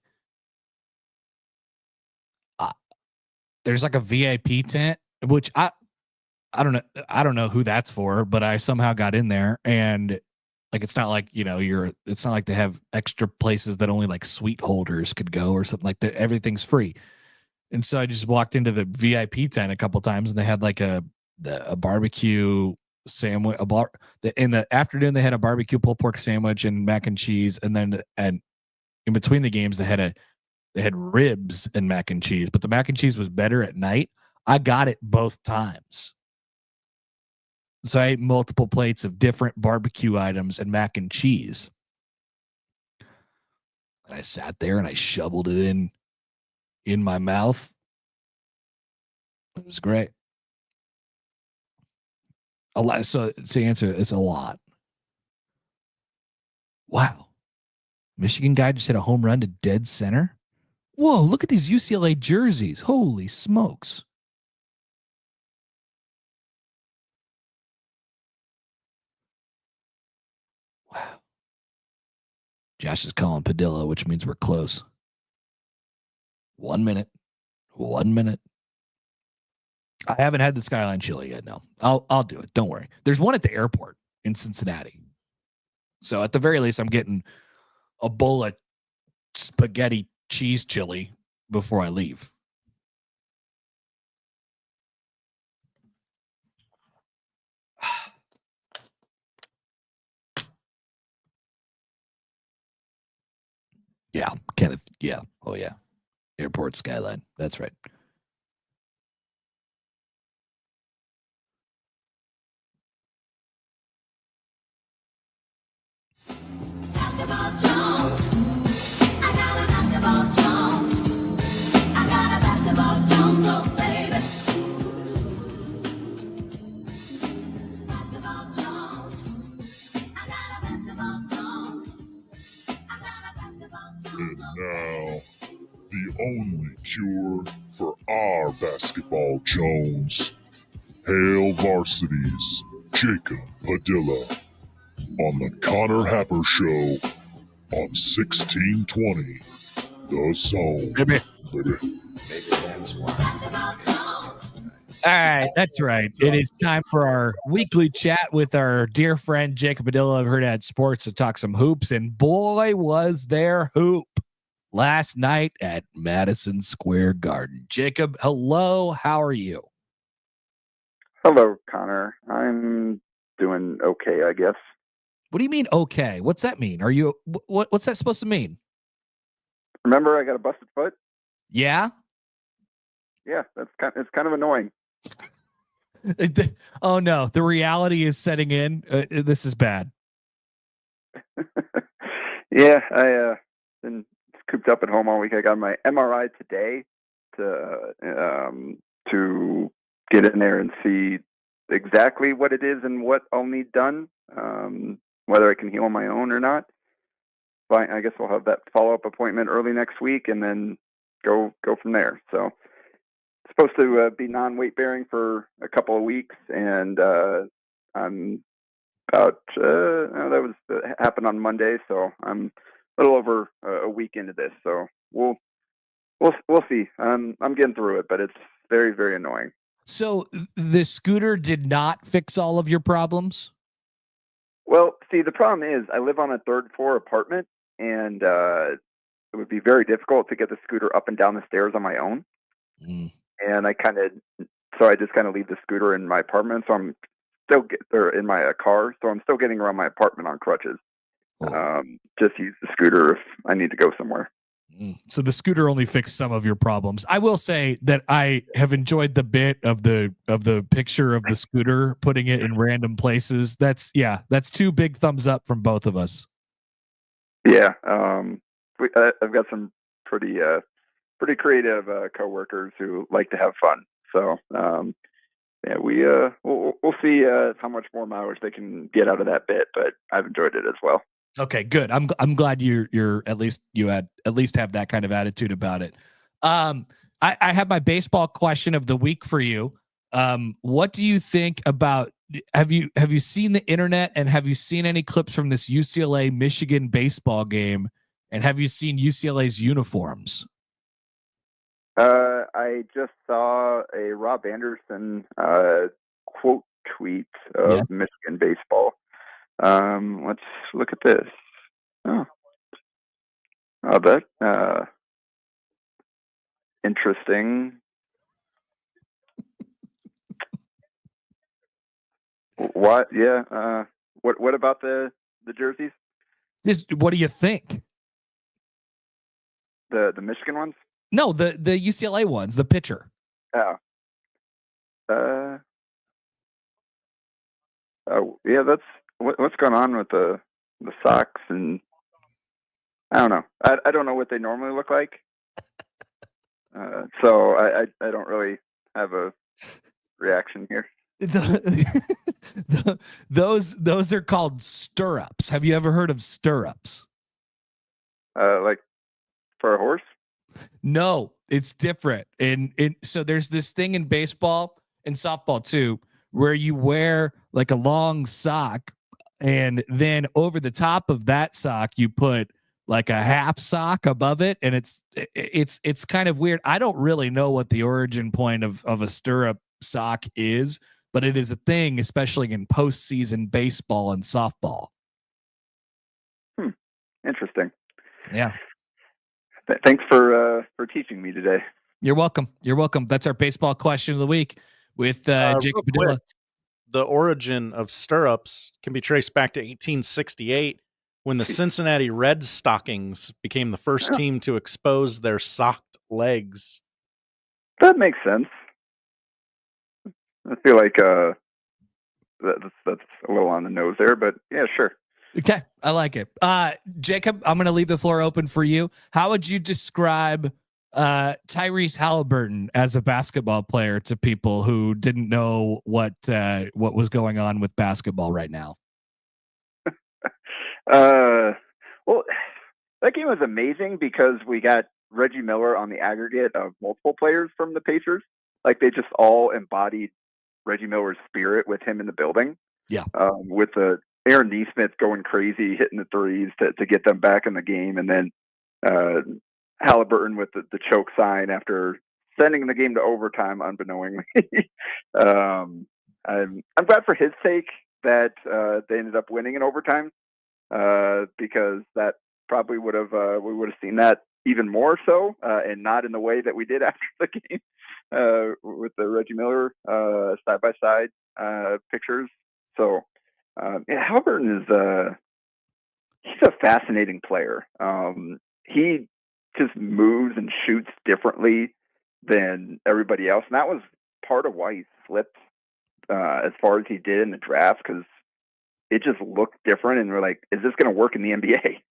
there's like a VIP tent, which I don't know who that's for, but I somehow got in there, and like it's not like it's not like they have extra places that only like suite holders could go or something like that. Everything's free, and so I just walked into the VIP tent a couple times, and they had like a barbecue sandwich. In the afternoon they had a barbecue pulled pork sandwich and mac and cheese, and then in between the games they had ribs and mac and cheese, but the mac and cheese was better at night. I got it both times. So I ate multiple plates of different barbecue items and mac and cheese. And I sat there and I shoveled it in my mouth. It was great. A lot. So to answer, it's a lot. Wow. Michigan guy just hit a home run to dead center. Whoa, look at these UCLA jerseys. Holy smokes. Wow. Josh is calling Padilla, which means we're close. 1 minute. 1 minute. I haven't had the Skyline chili yet. No, I'll do it. Don't worry. There's one at the airport in Cincinnati. So at the very least, I'm getting a bowl of spaghetti cheese chili before I leave. Yeah, Kenneth. Yeah. Oh, yeah. Airport Skyline. That's right. Basketball Jones. I got a basketball Jones. I got a basketball Jones, oh baby. Basketball Jones. I got a basketball Jones. I got a basketball Jones. And now, the only cure for our basketball Jones. Hail Varsity's Jacob Padilla on the Connor Happer Show on 1620 The Zone. Baby. All right, that's right. It is time for our weekly chat with our dear friend Jacob Padilla of Herd Sports to talk some hoops. And boy, was there hoop last night at Madison Square Garden. Jacob, hello. How are you? Hello, Connor. I'm doing okay, I guess. What do you mean, okay? What's that mean? Are you what's that supposed to mean? Remember, I got a busted foot. Yeah. Yeah, it's kind of annoying. Oh no, the reality is setting in. This is bad. Yeah, I been cooped up at home all week. I got my MRI today to get in there and see exactly what it is and what I'll need done. Whether I can heal on my own or not. But I guess we'll have that follow-up appointment early next week and then go from there. So it's supposed to be non-weight bearing for a couple of weeks, and I'm about that happened on Monday, so I'm a little over a week into this. So we'll see. I'm getting through it, but it's very, very annoying. So the scooter did not fix all of your problems? Well, see, the problem is I live on a third floor apartment, and it would be very difficult to get the scooter up and down the stairs on my own. Mm. And I just kind of leave the scooter in my apartment. So I'm still in my car. So I'm still getting around my apartment on crutches. Oh. Just use the scooter if I need to go somewhere. So the scooter only fixed some of your problems. I will say that I have enjoyed the bit of the picture of the scooter, putting it in random places. That's two big thumbs up from both of us. Yeah. I've got some pretty creative coworkers who like to have fun. So yeah, we'll see how much more mileage they can get out of that bit, but I've enjoyed it as well. Okay, good. I'm glad you're at least have that kind of attitude about it. I have my baseball question of the week for you. What do you think about? Have you seen the internet, and have you seen any clips from this UCLA Michigan baseball game? And have you seen UCLA's uniforms? I just saw a Rob Anderson quote tweet of Yes. Michigan baseball. Let's look at this. Oh, that interesting. What? Yeah. What about the jerseys? What do you think? The Michigan ones? No, the UCLA ones, the pitcher. Oh. Yeah. That's what's going on with the socks, and I don't know. I don't know what they normally look like. So I don't really have a reaction here. Those are called stirrups. Have you ever heard of stirrups? Like for a horse? No, it's different. So there's this thing in baseball and softball too, where you wear like a long sock, and then over the top of that sock you put like a half sock above it, and it's kind of weird. I don't really know what the origin point of a stirrup sock is, but it is a thing, especially in postseason baseball and softball. Interesting. Yeah. Thanks for teaching me today. You're welcome. You're welcome. That's our baseball question of the week with Jacob Real Padilla. quick, the origin of stirrups can be traced back to 1868 when the Cincinnati Red Stockings became the first team to expose their socked legs. That makes sense. I feel like that's a little on the nose there, but yeah, sure. Okay, I like it. Jacob, I'm going to leave the floor open for you. How would you describe Tyrese Halliburton as a basketball player to people who didn't know what was going on with basketball right now? Well, that game was amazing because we got Reggie Miller on the aggregate of multiple players from the Pacers. Like they just all embodied Reggie Miller's spirit with him in the building. Yeah. With the Aaron Nesmith going crazy, hitting the threes to get them back in the game, and then Halliburton with the choke sign after sending the game to overtime unbeknowingly. I'm glad for his sake that they ended up winning in overtime, because that probably we would have seen that even more so, and not in the way that we did after the game with the Reggie Miller side by side pictures. So Halliburton is he's a fascinating player. He just moves and shoots differently than everybody else, and that was part of why he slipped as far as he did in the draft, because it just looked different, and we're like, is this going to work in the NBA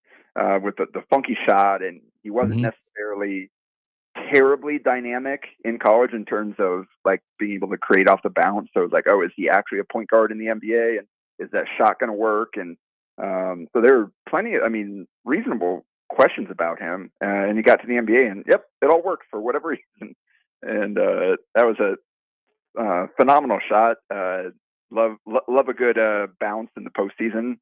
with the funky shot? And he wasn't necessarily terribly dynamic in college in terms of like being able to create off the bounce. So it's like, oh, is he actually a point guard in the NBA? And is that shot going to work? And so there were plenty of, reasonable questions about him. And he got to the NBA, and yep, it all worked for whatever reason. And that was a phenomenal shot. Love a good bounce in the postseason.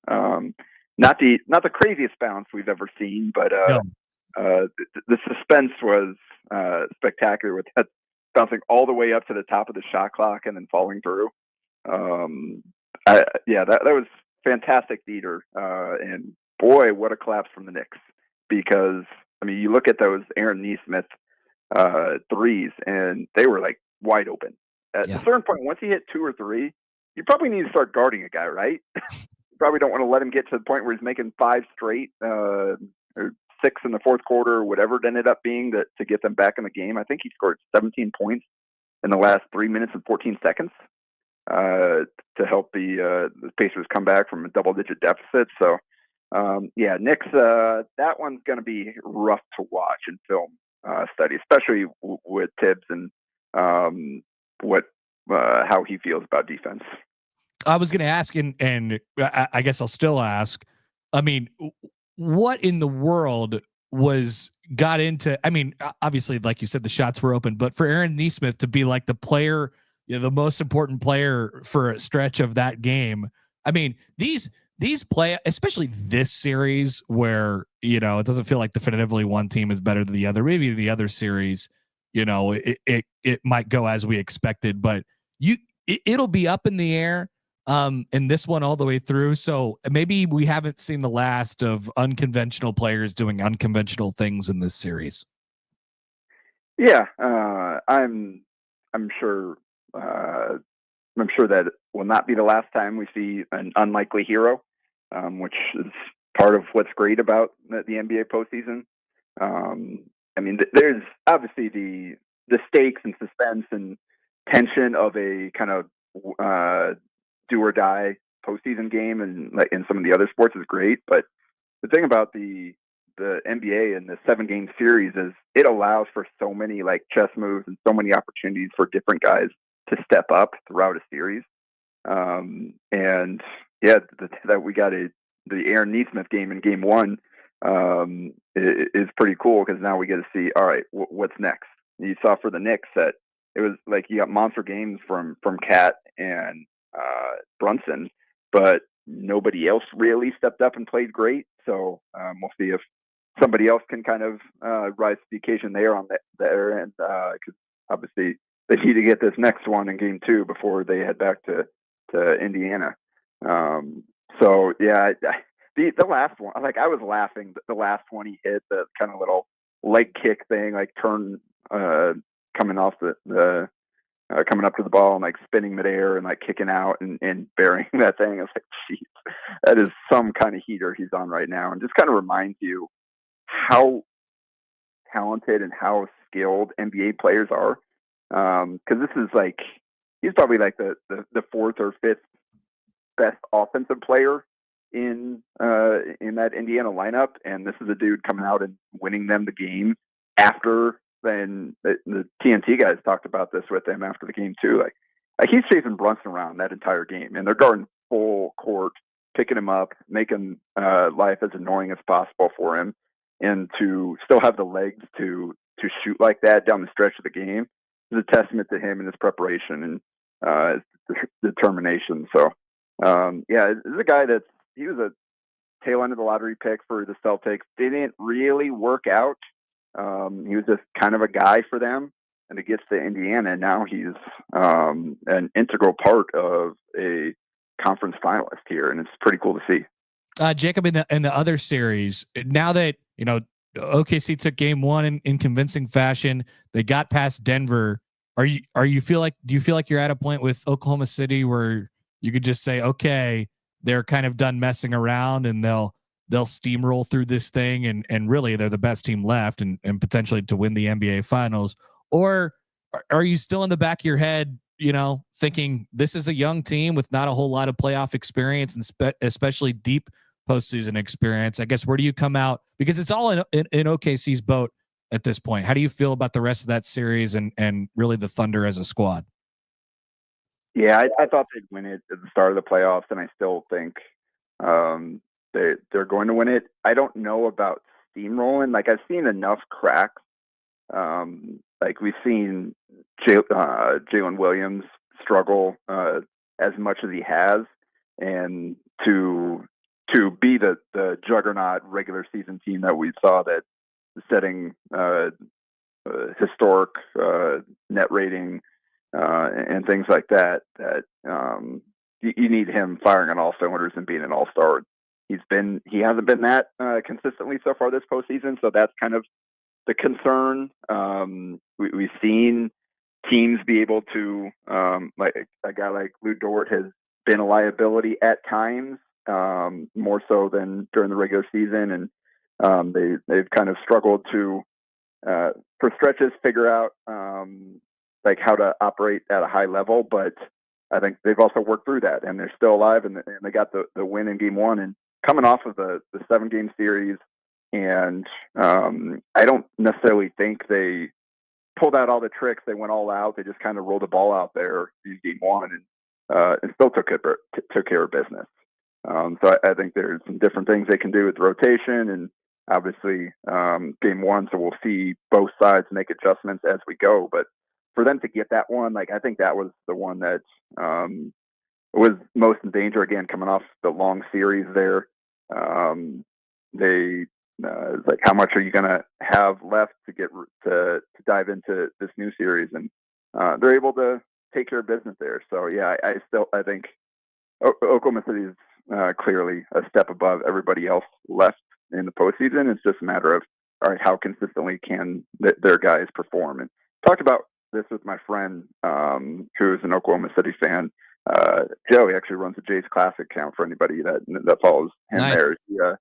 Not the craziest bounce we've ever seen, but the suspense was spectacular with that bouncing all the way up to the top of the shot clock and then falling through. That was fantastic theater. And boy, what a collapse from the Knicks, because you look at those Aaron Nesmith threes, and they were like wide open. At a certain point, once he hit 2 or 3, you probably need to start guarding a guy, right? You probably don't want to let him get to the point where he's making 5 straight or 6 in the fourth quarter or whatever it ended up being to get them back in the game. I think he scored 17 points in the last 3 minutes and 14 seconds to help the Pacers come back from a double-digit deficit. So, Knicks, that one's going to be rough to watch in film study, especially with Tibbs and what how he feels about defense. I was going to ask, and I guess I'll still ask. I mean, what in the world got into? I mean, obviously, like you said, the shots were open, but for Aaron Nesmith to be like the player, the most important player for a stretch of that game. I mean, these play, especially this series where it doesn't feel like definitively one team is better than the other. Maybe the other series, it might go as we expected, but it'll be up in the air. And this one all the way through. So maybe we haven't seen the last of unconventional players doing unconventional things in this series. Yeah, I'm sure. I'm sure that will not be the last time we see an unlikely hero, which is part of what's great about the NBA postseason. I mean, there's obviously the stakes and suspense and tension of a kind of do or die postseason game, and like in some of the other sports is great. But the thing about the NBA and the 7-game series is it allows for so many like chess moves and so many opportunities for different guys to step up throughout a series. And yeah, that we got the Aaron Nesmith game in game 1 is pretty cool because now we get to see, all right, what's next? You saw for the Knicks that it was like you got monster games from Cat and Brunson, but nobody else really stepped up and played great. So we'll see if somebody else can kind of rise to the occasion there on there, and because obviously they need to get this next one in game 2 before they head back to Indiana. So yeah, the last one, like I was laughing the last one he hit, the kind of little leg kick thing, like turn coming off the coming up to the ball and like spinning midair and like kicking out and burying that thing. I was like, geez, that is some kind of heater he's on right now, and just kind of reminds you how talented and how skilled NBA players are. Because this is like, he's probably like the 4th or 5th best offensive player in that Indiana lineup, and this is a dude coming out and winning them the game after. Then the TNT guys talked about this with him after the game too. Like he's chasing Brunson around that entire game, and they're guarding full court, picking him up, making life as annoying as possible for him, and to still have the legs to shoot like that down the stretch of the game is a testament to him and his preparation and his determination. So yeah, this is a guy he was a tail end of the lottery pick for the Celtics. Didn't really work out. He was just kind of a guy for them, and it gets to Indiana, and now he's an integral part of a conference finalist here, and it's pretty cool to see. Jacob, in the other series, now that OKC took game 1 in convincing fashion, they got past Denver. Do you feel like you're at a point with Oklahoma City where you could just say, okay, they're kind of done messing around and they'll steamroll through this thing and really they're the best team left and potentially to win the NBA finals? Or are you still in the back of your head, thinking this is a young team with not a whole lot of playoff experience and especially deep postseason experience? I guess, where do you come out? Because it's all in OKC's boat at this point. How do you feel about the rest of that series and really the Thunder as a squad? Yeah, I thought they'd win it at the start of the playoffs, and I still think they're going to win it. I don't know about steamrolling. Like, I've seen enough cracks. Like, we've seen Jalen Williams struggle as much as he has, and to be the juggernaut regular season team that we saw, that setting historic net rating and things like that, you need him firing on all cylinders and being an all-star. He hasn't been that consistently so far this postseason, so that's kind of the concern. We've seen teams be able to, like a guy like Lou Dort has been a liability at times, more so than during the regular season, and they've kind of struggled to, for stretches, figure out like how to operate at a high level. But I think they've also worked through that, and they're still alive, and they got the win in game 1 and coming off of the 7-game series. And I don't necessarily think they pulled out all the tricks. They went all out. They just kind of rolled the ball out there in game one and still took care of business. So I think there's some different things they can do with rotation and obviously game one. So we'll see both sides make adjustments as we go. But for them to get that one, like I think that was the one that was most in danger again, coming off the long series there. They like, how much are you going to have left to get to dive into this new series? And they're able to take care of business there. So yeah, I think Oklahoma City is clearly a step above everybody else left in the postseason. It's just a matter of, all right, how consistently can their guys perform? And talked about this with my friend who's an Oklahoma City fan. Joe, he actually runs the Jays Classic account for anybody that follows him. Nice. There.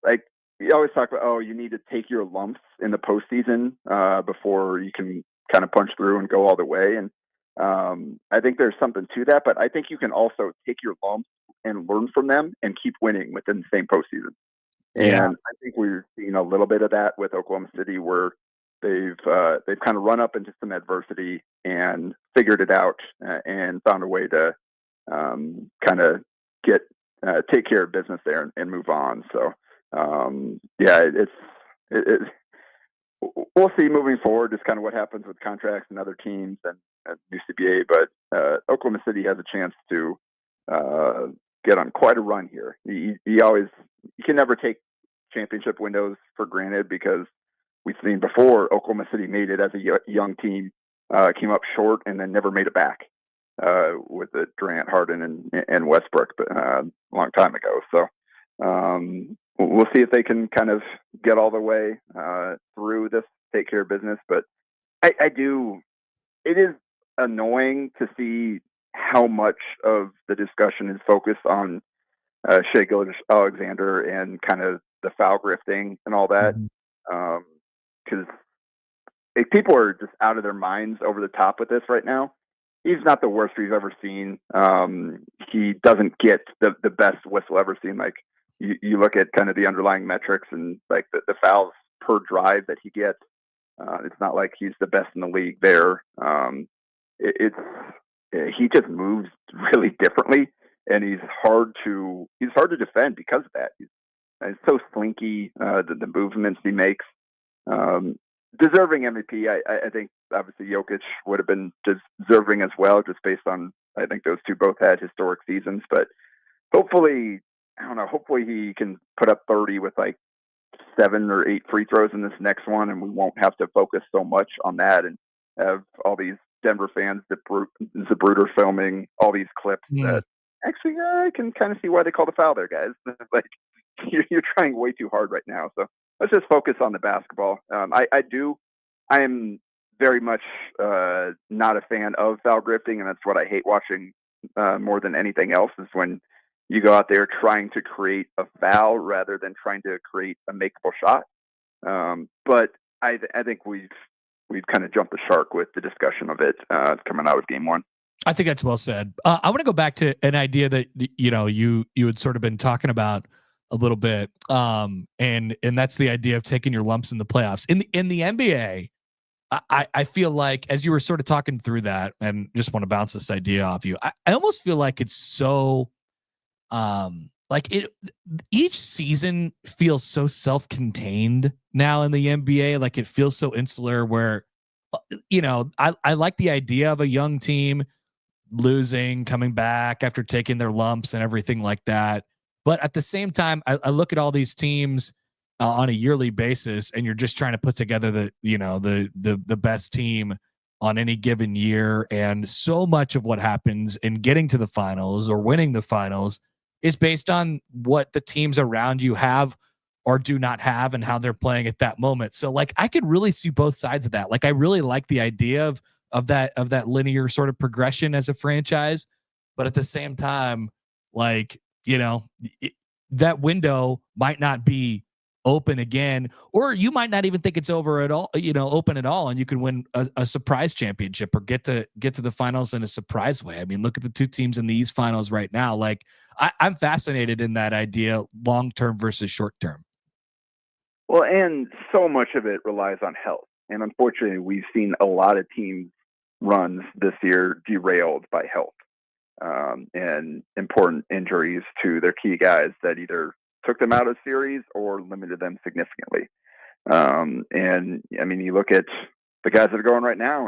Like, you always talk about, oh, you need to take your lumps in the postseason before you can kind of punch through and go all the way. And I think there's something to that, but I think you can also take your lumps and learn from them and keep winning within the same postseason. Yeah. And I think we're seeing a little bit of that with Oklahoma City, where they've kind of run up into some adversity and figured it out and found a way to kind of take care of business there and move on. So yeah, we'll see moving forward just kind of what happens with contracts and other teams and new CBA. But Oklahoma City has a chance to get on quite a run here. You can never take championship windows for granted, because we've seen before Oklahoma City made it as a young team, came up short and then never made it back with the Durant, Harden, and Westbrook a long time ago. So we'll see if they can kind of get all the way through this, take care of business. But it is annoying to see how much of the discussion is focused on Shai Gilgeous-Alexander and kind of the foul grifting and all that. Because people are just out of their minds over the top with this right now. He's not the worst we've ever seen. He doesn't get the best whistle ever seen. Like, you look at kind of the underlying metrics and like the fouls per drive that he gets. It's not like he's the best in the league there. He just moves really differently, and he's hard to defend because of that. He's so slinky, the movements he makes. Deserving MVP, I think obviously Jokic would have been deserving as well, just based on, I think those two both had historic seasons. But hopefully he can put up 30 with like 7 or 8 free throws in this next one, and we won't have to focus so much on that and have all these Denver fans, Zapruder filming all these clips that actually I can kind of see why they call the foul there, guys. Like, you're trying way too hard right now. So let's just focus on the basketball. I am very much not a fan of foul grifting, and that's what I hate watching more than anything else, is when you go out there trying to create a foul rather than trying to create a makeable shot. But I think we've kind of jumped the shark with the discussion of it coming out of game one. I think that's well said. I want to go back to an idea that you had sort of been talking about a little bit, and that's the idea of taking your lumps in the playoffs. In the NBA, I feel like, as you were sort of talking through that, and just want to bounce this idea off you, I almost feel like it's so each season feels so self-contained now in the NBA. Like, it feels so insular, where I like the idea of a young team losing, coming back after taking their lumps and everything like that. But at the same time, I look at all these teams on a yearly basis, and you're just trying to put together the best team on any given year. And so much of what happens in getting to the finals or winning the finals is based on what the teams around you have or do not have and how they're playing at that moment. So, like, I could really see both sides of that. Like, I really like the idea of that linear sort of progression as a franchise, but at the same time, like, that window might not be open again, or you might not even think it's over at all, open at all, and you can win a surprise championship or get to the finals in a surprise way. I mean, look at the two teams in the East Finals right now. Like, I'm fascinated in that idea, long-term versus short-term. Well, and so much of it relies on health. And unfortunately, we've seen a lot of teams runs this year derailed by health and important injuries to their key guys that either took them out of series or limited them significantly. And I mean, you look at the guys that are going right now,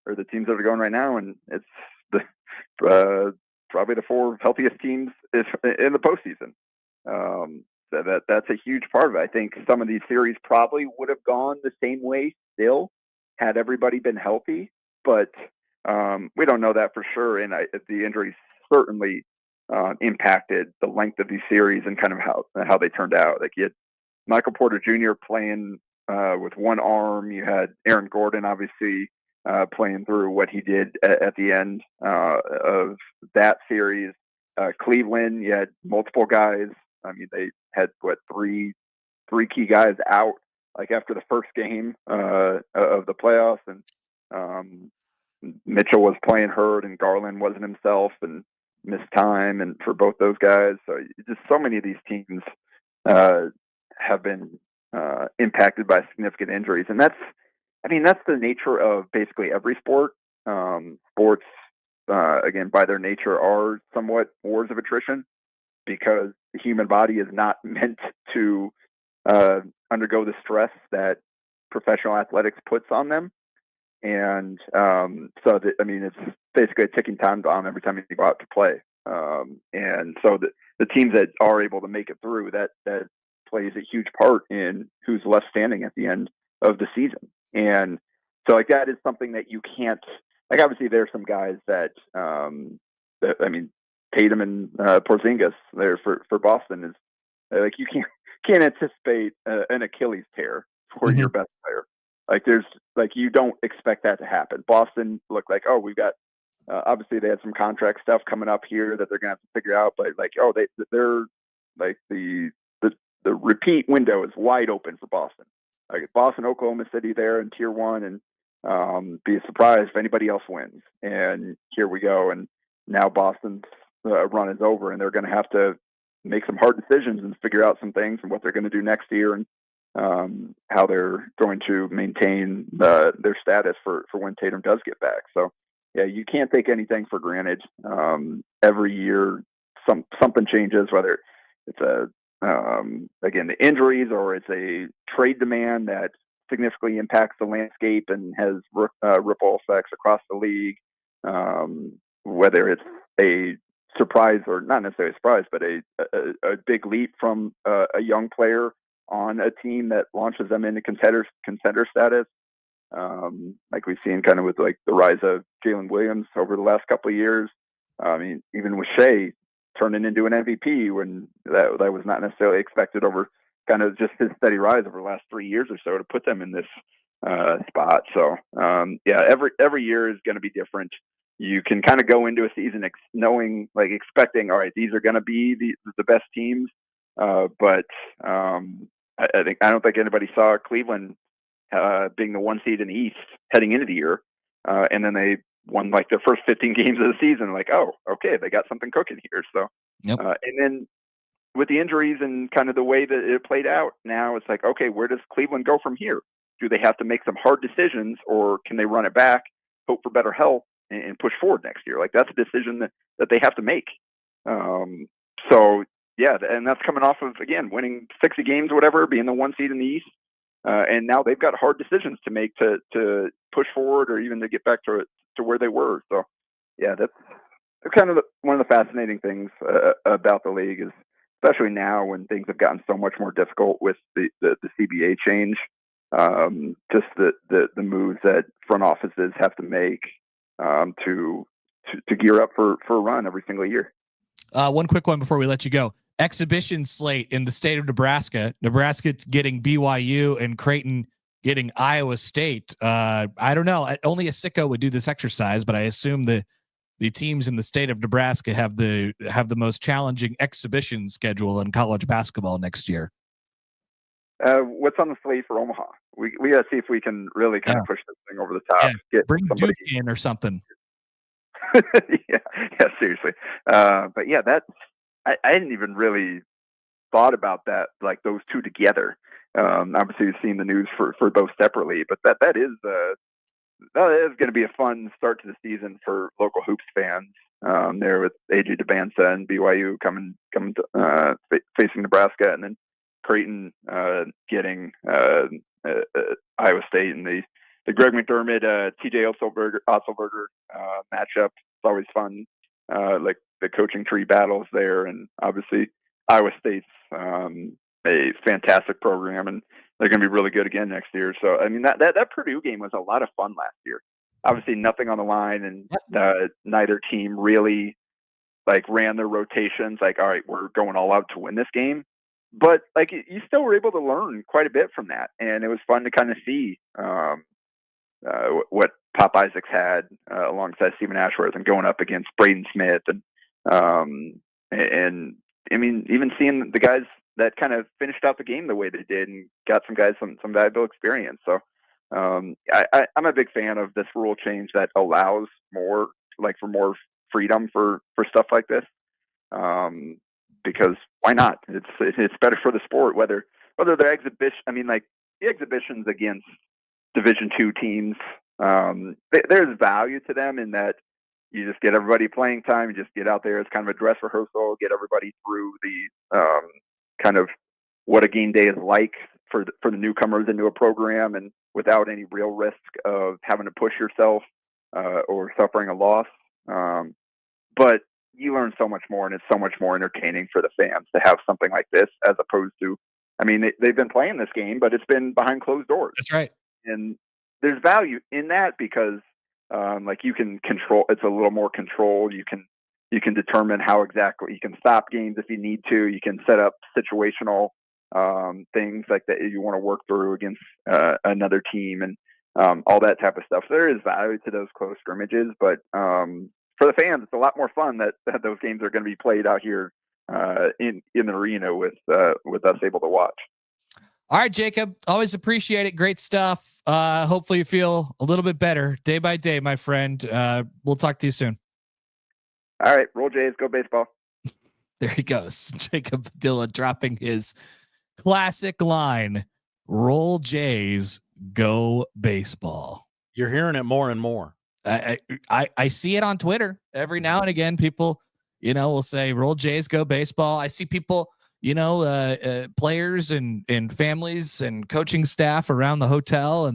or the teams that are going right now, and it's probably the 4 healthiest teams in the postseason. That's a huge part of it. I think some of these series probably would have gone the same way still had everybody been healthy, but we don't know that for sure. And the injuries certainly impacted the length of these series and kind of how they turned out. Like, you had Michael Porter Jr. playing with one arm. You had Aaron Gordon, obviously, playing through what he did at the end of that series. Cleveland, you had multiple guys. I mean, they had three key guys out, like, after the first game of the playoffs, and Mitchell was playing hurt, and Garland wasn't himself and missed time, and for both those guys. So just so many of these teams have been impacted by significant injuries, and that's the nature of basically every sport. Sports, again, by their nature, are somewhat wars of attrition, because the human body is not meant to undergo the stress that professional athletics puts on them. And it's basically a ticking time bomb every time you go out to play. And so the teams that are able to make it through, that plays a huge part in who's left standing at the end of the season. And so, like, that is something that you can't, like, obviously there's some guys that Tatum and Porzingis there for Boston is like, you can't anticipate an Achilles tear for your best player. Like, you don't expect that to happen. Boston looked like, oh, we've got obviously they had some contract stuff coming up here that they're gonna have to figure out, but like, oh, they're like the repeat window is wide open for Boston. Like, Boston, Oklahoma City there in tier 1, and be surprised if anybody else wins. And here we go, and now Boston's run is over, and they're going to have to make some hard decisions and figure out some things and what they're going to do next year, and how they're going to maintain their status for when Tatum does get back. So, yeah, you can't take anything for granted. Every year, something changes, whether it's again, the injuries, or it's a trade demand that significantly impacts the landscape and has ripple effects across the league. Whether it's a surprise, or not necessarily a surprise, but a big leap from a young player on a team that launches them into contender status. Like we've seen kind of with, like, the rise of Jalen Williams over the last couple of years. I mean, even with Shea turning into an MVP, when that was not necessarily expected, over kind of just his steady rise over the last 3 years or so to put them in this spot. So, every year is going to be different. You can kind of go into a season expecting, all right, these are going to be the best teams. But I don't think anybody saw Cleveland being the 1 seed in the East heading into the year. And then they won, like, the first 15 games of the season. Like, oh, okay, they got something cooking here. So, yep. And then with the injuries and kind of the way that it played out, now it's like, okay, where does Cleveland go from here? Do they have to make some hard decisions, or can they run it back, hope for better health, and push forward next year? Like, that's a decision that they have to make. So, yeah, and that's coming off of, again, winning 60 games or whatever, being the 1 seed in the East. And now they've got hard decisions to make to push forward, or even to get back to where they were. So, yeah, that's kind of one of the fascinating things about the league, is especially now when things have gotten so much more difficult with the CBA change. Just the moves that front offices have to make to gear up for a run every single year. One quick one before we let you go. Exhibition slate in the state of Nebraska. Nebraska getting BYU and Creighton getting Iowa State. I don't know. Only a sicko would do this exercise, but I assume the teams in the state of Nebraska have the most challenging exhibition schedule in college basketball next year. What's on the slate for Omaha? We got to see if we can really kind of push this thing over the top. Yeah. Bring Duke in or something. yeah, seriously. But yeah, I hadn't even really thought about that, like those two together. Obviously, you've seen the news for both separately, but that is going to be a fun start to the season for local hoops fans. There with AJ DeBanza and BYU coming facing Nebraska, and then Creighton getting Iowa State, and the Greg McDermott TJ Otzelberger matchup. It's always fun, like the coaching tree battles there, and obviously Iowa State's a fantastic program, and they're going to be really good again next year. So I mean that Purdue game was a lot of fun last year. Obviously nothing on the line, and neither team really like ran their rotations like, all right, we're going all out to win this game. But like you still were able to learn quite a bit from that, and it was fun to kind of see what Pop Isaacs had alongside Stephen Ashworth, and going up against Braden Smith, and I mean even seeing the guys that kind of finished out the game the way they did, and got some guys some valuable experience. So I'm a big fan of this rule change that allows more freedom for stuff like this. Because why not? It's better for the sport, whether they're exhibition. I mean, like the exhibitions against Division II teams, there's value to them in that you just get everybody playing time. You just get out there. It's kind of a dress rehearsal. Get everybody through the kind of what a game day is like for the newcomers into a program, and without any real risk of having to push yourself or suffering a loss. But you learn so much more, and it's so much more entertaining for the fans to have something like this, as opposed to, I mean, they've been playing this game, but it's been behind closed doors. That's right. And there's value in that because, like, you can control. It's a little more controlled. You can determine how exactly you can stop games if you need to. You can set up situational things like that you want to work through against another team, and all that type of stuff. So there is value to those close scrimmages, but for the fans, it's a lot more fun that those games are going to be played out here in the arena with us able to watch. All right, Jacob, always appreciate it. Great stuff. Hopefully you feel a little bit better day by day, my friend. We'll talk to you soon. All right, roll Jays, go baseball. There he goes. Jacob Padilla dropping his classic line, roll Jays, go baseball. You're hearing it more and more. I see it on Twitter every now and again. People, will say roll Jays, go baseball. I see people, players and families and coaching staff around the hotel,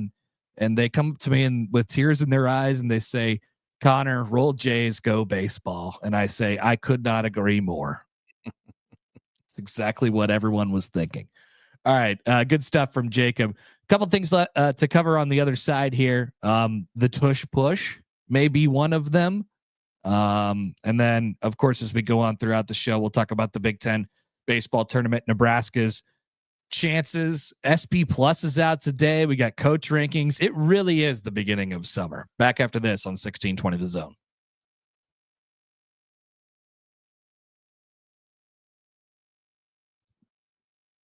and they come to me and with tears in their eyes, and they say, Connor, roll Jays, go baseball. And I say, I could not agree more. It's exactly what everyone was thinking. All right. Good stuff from Jacob. A couple things to cover on the other side here. The tush push may be one of them. And then, of course, as we go on throughout the show, we'll talk about the Big Ten baseball tournament, Nebraska's chances. SP Plus is out today. We got coach rankings. It really is the beginning of summer. Back after this on 1620 The Zone.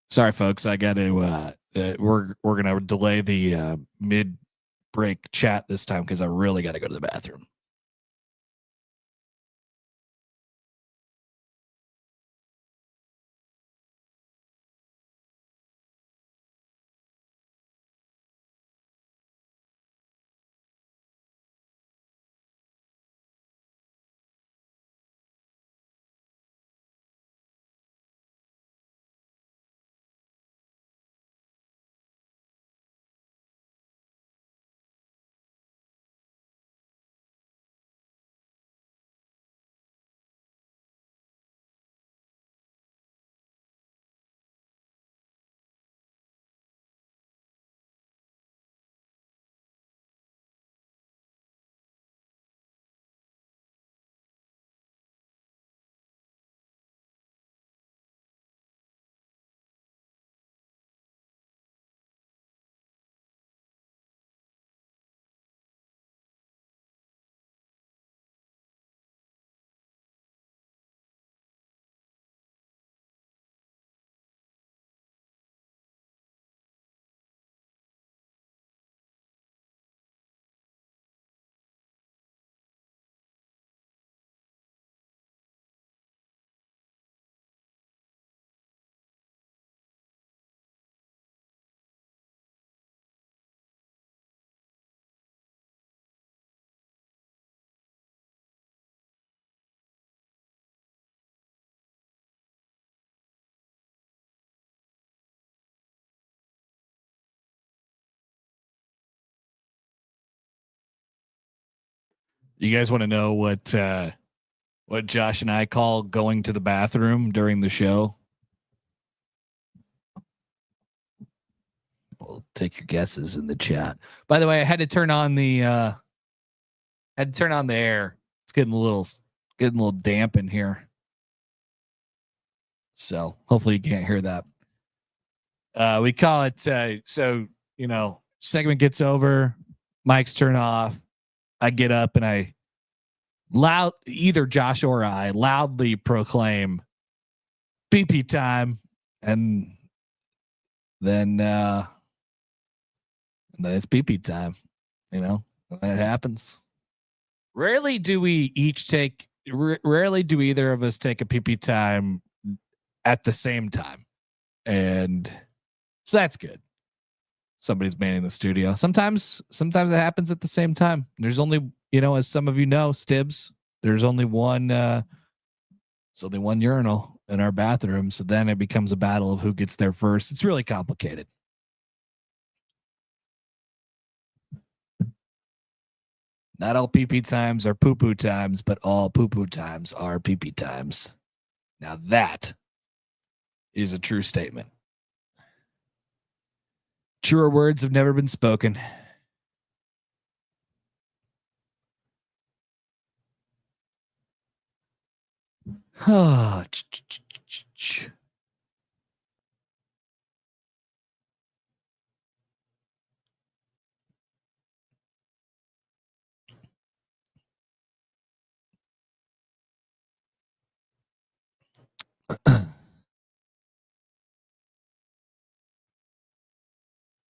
Sorry, folks. I got to. We're gonna delay the mid break chat this time because I really got to go to the bathroom. You guys want to know what Josh and I call going to the bathroom during the show? Well, take your guesses in the chat. By the way, I had to turn on the air. It's getting a little damp in here. So hopefully you can't hear that. We call it so segment gets over, mics turn off. I get up and I either Josh or I loudly proclaim PP time, and then it's PP time, and then it happens. Rarely do either of us take a PP time at the same time. And so that's good. Somebody's manning the studio. Sometimes it happens at the same time. There's only, as some of you know, Stibbs, there's only one urinal in our bathroom. So then it becomes a battle of who gets there first. It's really complicated. Not all pee-pee times are poo-poo times, but all poo-poo times are pee-pee times. Now that is a true statement. Truer words have never been spoken.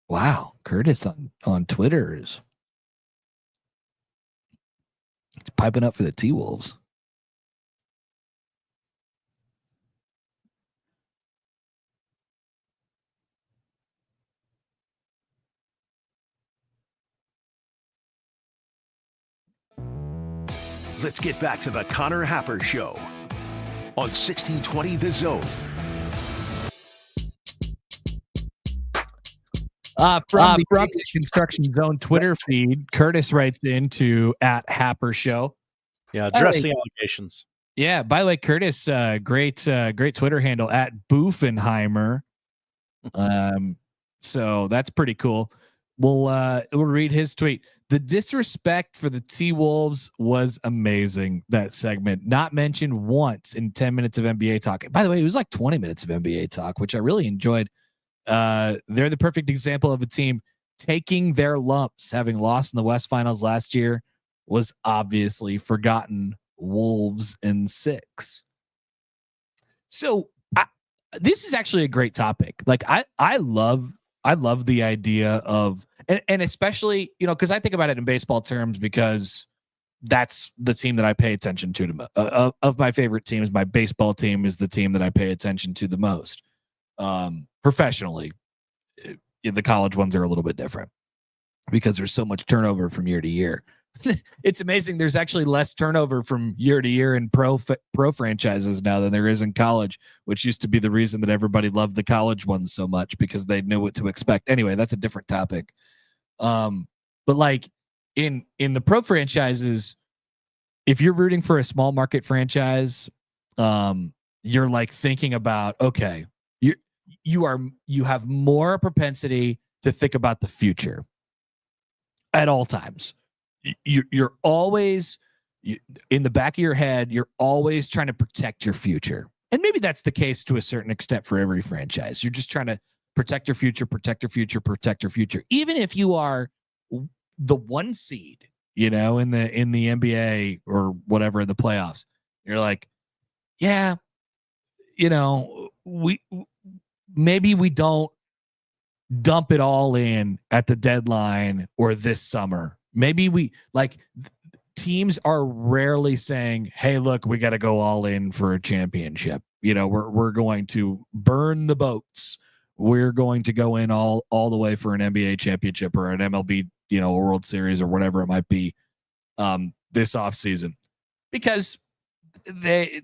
Wow, Curtis on Twitter is piping up for the T-Wolves. Let's get back to the Connor Happer Show on 1620 The Zone. From the Construction Zone Twitter feed, Curtis writes into @HapperShow. Yeah, address the allegations. Yeah, by the way, Curtis, great Twitter handle @Boofenheimer. So that's pretty cool. We'll read his tweet. The disrespect for the T-Wolves was amazing. That segment, not mentioned once in 10 minutes of NBA talk. By the way, it was like 20 minutes of NBA talk, which I really enjoyed. They're the perfect example of a team taking their lumps. Having lost in the West Finals last year was obviously forgotten. Wolves in 6. So this is actually a great topic. Like I love the idea of, and especially, because I think about it in baseball terms, because that's the team that I pay attention to. Of my favorite teams, my baseball team is the team that I pay attention to the most. Professionally, the college ones are a little bit different because there's so much turnover from year to year. It's amazing. There's actually less turnover from year to year in pro franchises now than there is in college, which used to be the reason that everybody loved the college ones so much, because they knew what to expect. Anyway, that's a different topic. But like in the pro franchises, if you're rooting for a small market franchise, you're like thinking about, okay, you have more propensity to think about the future at all times. You're always in the back of your head. You're always trying to protect your future. And maybe that's the case to a certain extent for every franchise. You're just trying to protect your future, protect your future, protect your future. Even if you are the 1 seed, in the NBA or whatever in the playoffs, you're like, yeah, maybe we don't dump it all in at the deadline or this summer. Maybe teams are rarely saying, hey, look, we got to go all in for a championship. We're going to burn the boats. We're going to go in all the way for an NBA championship or an MLB, World Series or whatever it might be this offseason. Because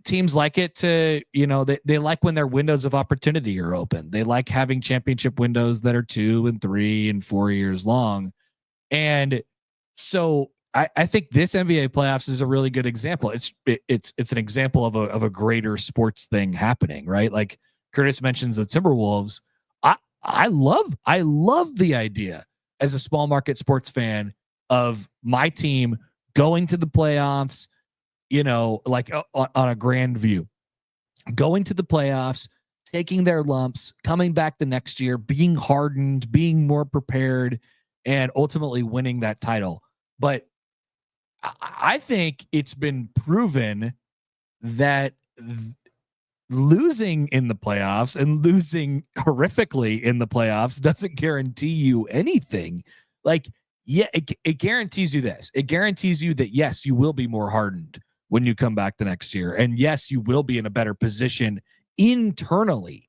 teams like it to, they like when their windows of opportunity are open. They like having championship windows that are 2 and 3 and 4 years long. And so I think this NBA playoffs is a really good example. It's an example of a greater sports thing happening, right? Like Curtis mentions the Timberwolves. I love the idea as a small market sports fan of my team going to the playoffs, like on a grand view, going to the playoffs, taking their lumps, coming back the next year, being hardened, being more prepared, and ultimately winning that title. But I think it's been proven that losing in the playoffs and losing horrifically in the playoffs doesn't guarantee you anything. Like, yeah, it guarantees you this. It guarantees you that, yes, you will be more hardened when you come back the next year. And yes, you will be in a better position internally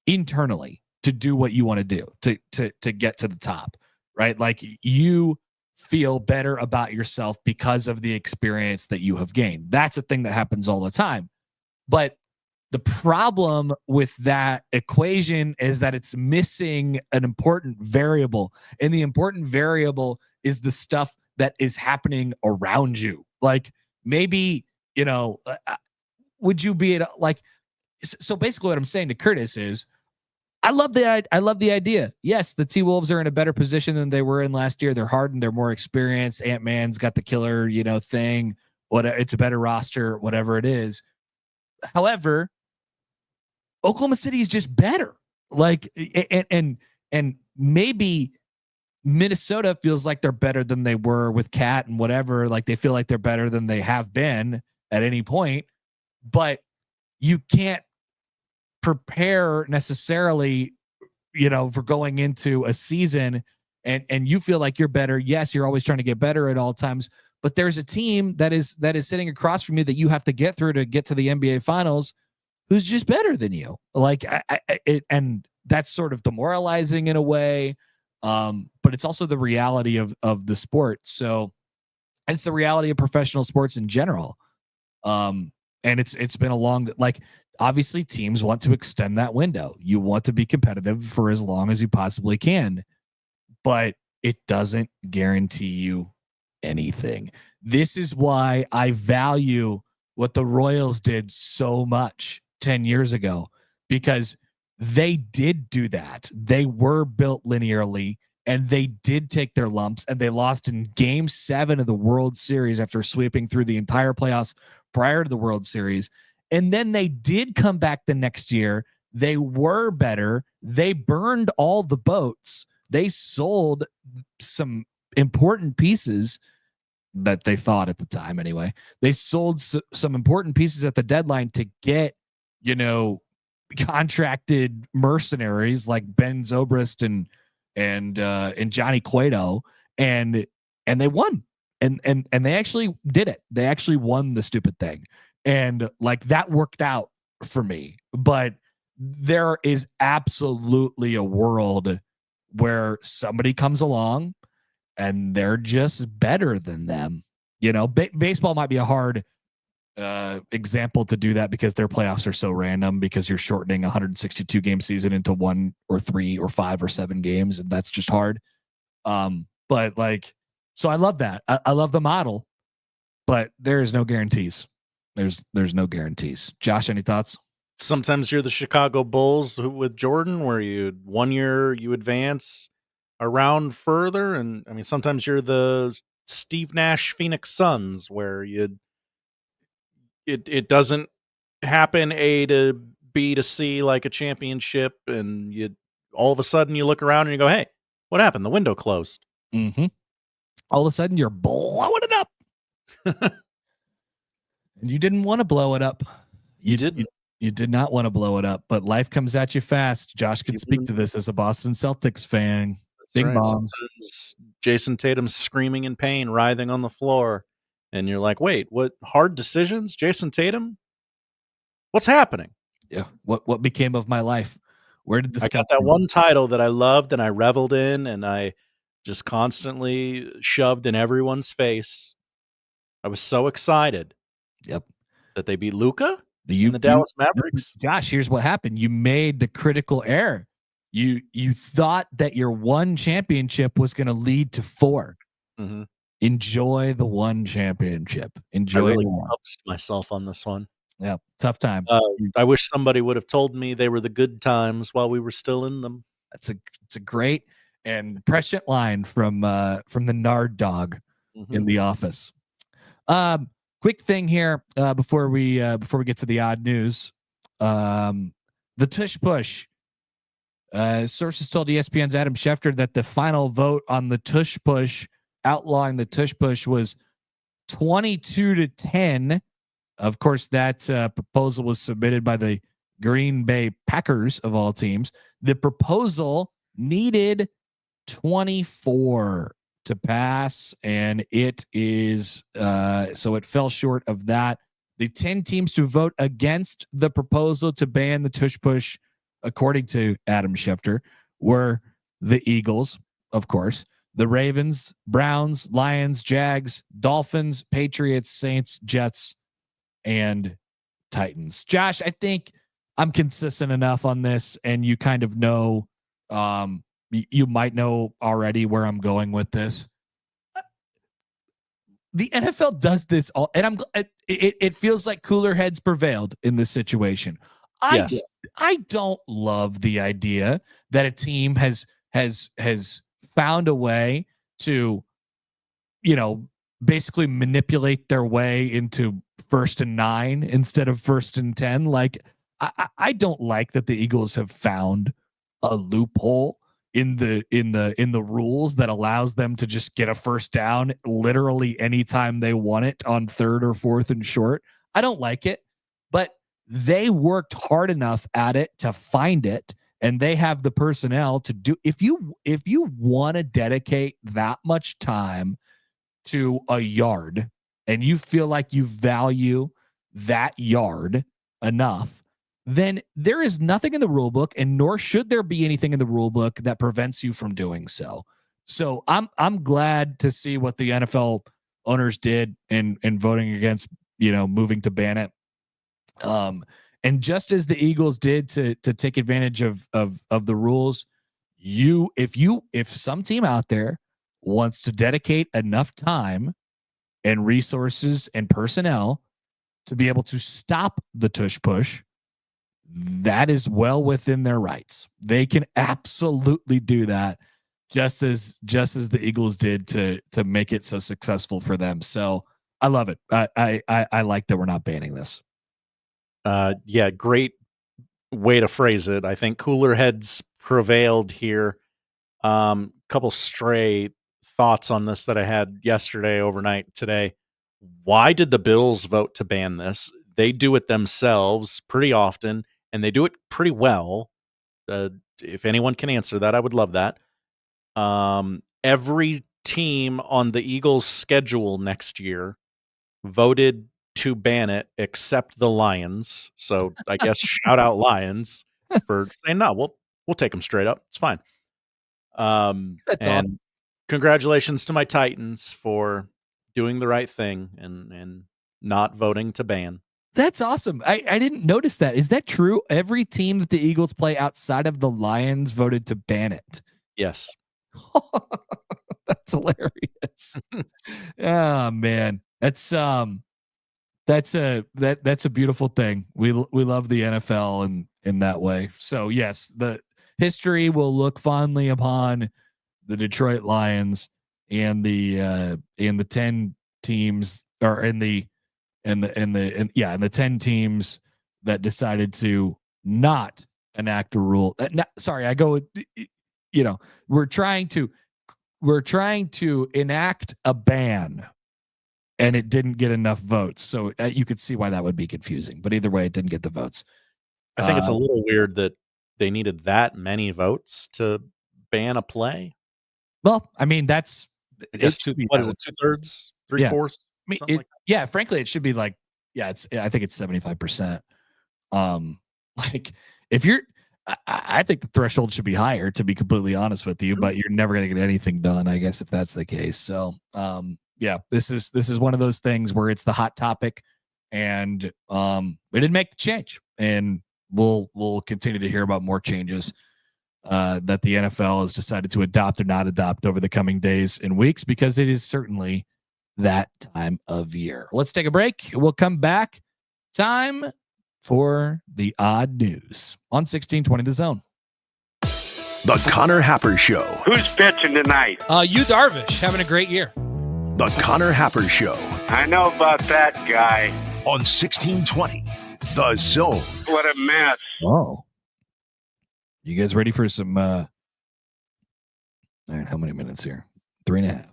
to do what you want to do, to get to the top, right? Like, you feel better about yourself because of the experience that you have gained. That's a thing that happens all the time. But the problem with that equation is that it's missing an important variable. And the important variable is the stuff that is happening around you. Like, maybe, would you be like, so basically what I'm saying to Curtis is, I love the idea. Yes, the T-Wolves are in a better position than they were in last year. They're hardened. They're more experienced. Ant-Man's got the killer, thing. It's a better roster, whatever it is. However, Oklahoma City is just better. Like, and maybe Minnesota feels like they're better than they were with Cat and whatever. Like, they feel like they're better than they have been at any point. But you can't prepare necessarily, for going into a season and you feel like you're better. Yes, you're always trying to get better at all times, but there's a team that is sitting across from you that you have to get through to get to the NBA Finals, who's just better than you. Like, and that's sort of demoralizing in a way, but it's also the reality of the sport. So it's the reality of professional sports in general. And it's been a long, like, obviously teams want to extend that window. You want to be competitive for as long as you possibly can, but it doesn't guarantee you anything. This is why I value what the Royals did so much 10 years ago, because they did do that. They were built linearly and they did take their lumps, and they lost in Game 7 of the World Series after sweeping through the entire playoffs prior to the World Series. And then they did come back the next year. They were better. They burned all the boats. They sold some important pieces that they thought at the time anyway. They sold some important pieces at the deadline to get, contracted mercenaries like Ben Zobrist and Johnny Cueto, and they won. And they actually did it. They actually won the stupid thing. And like, that worked out for me. But there is absolutely a world where somebody comes along and they're just better than them. Baseball might be a hard example to do that because their playoffs are so random, because you're shortening a 162 game season into 1 or 3 or 5 or 7 games. And that's just hard. But like, so I love that. I love the model, but there is no guarantees. There's no guarantees. Josh, any thoughts? Sometimes you're the Chicago Bulls with Jordan, where one year you advance a round further, and I mean, sometimes you're the Steve Nash Phoenix Suns, where it doesn't happen A to B to C like a championship, and all of a sudden you look around and you go, "Hey, what happened? The window closed." Mm-hmm. All of a sudden you're blowing it up. And you didn't want to blow it up. You did not want to blow it up, but life comes at you fast. Josh can speak to this as a Boston Celtics fan. That's Bing right. bong. Sometimes Jason Tatum's screaming in pain, writhing on the floor, and you're like, "Wait, what? Hard decisions, Jason Tatum? What's happening?" Yeah. What became of my life? Where did this? I got that one title that I loved and I reveled in, and I just constantly shoved in everyone's face. I was so excited. Yep. That they beat Luka and the Dallas Mavericks. Josh, here's what happened. You made the critical error. You thought that your one championship was going to lead to 4. Mm-hmm. enjoy the one championship. I Enjoy really the one. ups myself on this one. Yeah, tough time. I wish somebody would have told me they were the good times while we were still in them. It's a great and prescient line from the Nard dog in The Office. Quick thing here before we get to the odd news. The tush push. Sources told ESPN's Adam Schefter that the final vote on the tush push, outlawing the tush push, was 22-10. Of course, that proposal was submitted by the Green Bay Packers of all teams. The proposal needed 24 to pass, and it is so it fell short of that. The 10 teams to vote against the proposal to ban the tush push, according to Adam Schefter, were the Eagles, of course, the Ravens, Browns, Lions, Jags, Dolphins, Patriots, Saints, Jets, and Titans. Josh, I think I'm consistent enough on this, and you kind of know, you might know already where I'm going with this. The NFL does this all, and it feels like cooler heads prevailed in this situation. I don't love the idea that a team has found a way to, basically manipulate their way into 1st and 9 instead of 1st and 10. Like, I don't like that the Eagles have found a loophole in the rules that allows them to just get a first down literally anytime they want it on 3rd or 4th and short. I don't like it, but they worked hard enough at it to find it, and they have the personnel to do. If you want to dedicate that much time to a yard and you feel like you value that yard enough, then there is nothing in the rule book, and nor should there be anything in the rule book that prevents you from doing so. So I'm glad to see what the NFL owners did in voting against, moving to ban it. And just as the Eagles did to take advantage of the rules, if some team out there wants to dedicate enough time and resources and personnel to be able to stop the tush push, that is well within their rights. They can absolutely do that, just as the Eagles did to make it so successful for them. So I love it. I like that we're not banning this. Yeah, great way to phrase it. I think cooler heads prevailed here. Couple stray thoughts on this that I had yesterday, overnight, today. Why did the Bills vote to ban this? They do it themselves pretty often, and they do it pretty well. If anyone can answer that, I would love that. Every team on the Eagles' schedule next year voted to ban it except the Lions. So I guess shout out Lions for saying, no, we'll take them straight up. It's fine. And awesome. Congratulations to my Titans for doing the right thing and not voting to ban. That's awesome. I didn't notice that. Is that true? Every team that the Eagles play outside of the Lions voted to ban it. Yes. That's hilarious. Oh man. That's a beautiful thing. We love the NFL in that way. So yes, the history will look fondly upon the Detroit Lions and the 10 teams, or in the 10 teams that decided to not enact a rule. Sorry, I go with, we're trying to enact a ban, and it didn't get enough votes. So you could see why that would be confusing. But either way, it didn't get the votes. I think it's a little weird that they needed that many votes to ban a play. Well, I mean, that's I guess 2/3, 3/4. I mean, frankly, it should be like, I think it's 75%. Like if you're, I think the threshold should be higher, to be completely honest with you, but you're never going to get anything done, I guess, if that's the case. So, this is one of those things where it's the hot topic, and we didn't make the change, and we'll continue to hear about more changes that the NFL has decided to adopt or not adopt over the coming days and weeks, because it is certainly that time of year. Let's take a break. We'll come back. Time for the odd news on 1620 The Zone. The Connor Happer Show. Who's pitching tonight? You Darvish having a great year. The Connor Happer Show I know about that guy. on 1620 The Zone. What a mess. Oh. You guys ready for some all right, how many minutes here? 3.5.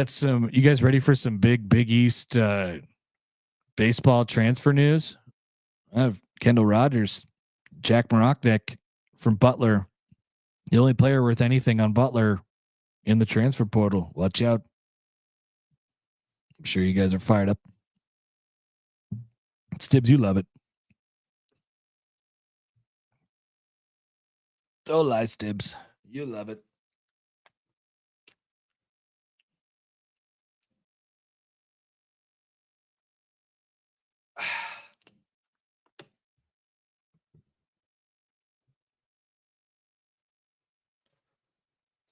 So you guys ready for some Big East baseball transfer news? I have Kendall Rogers, Jack Maroknek from Butler. The only player worth anything on Butler in the transfer portal. Watch out. I'm sure you guys are fired up. Stibbs, you love it. Don't lie, Stibbs. You love it.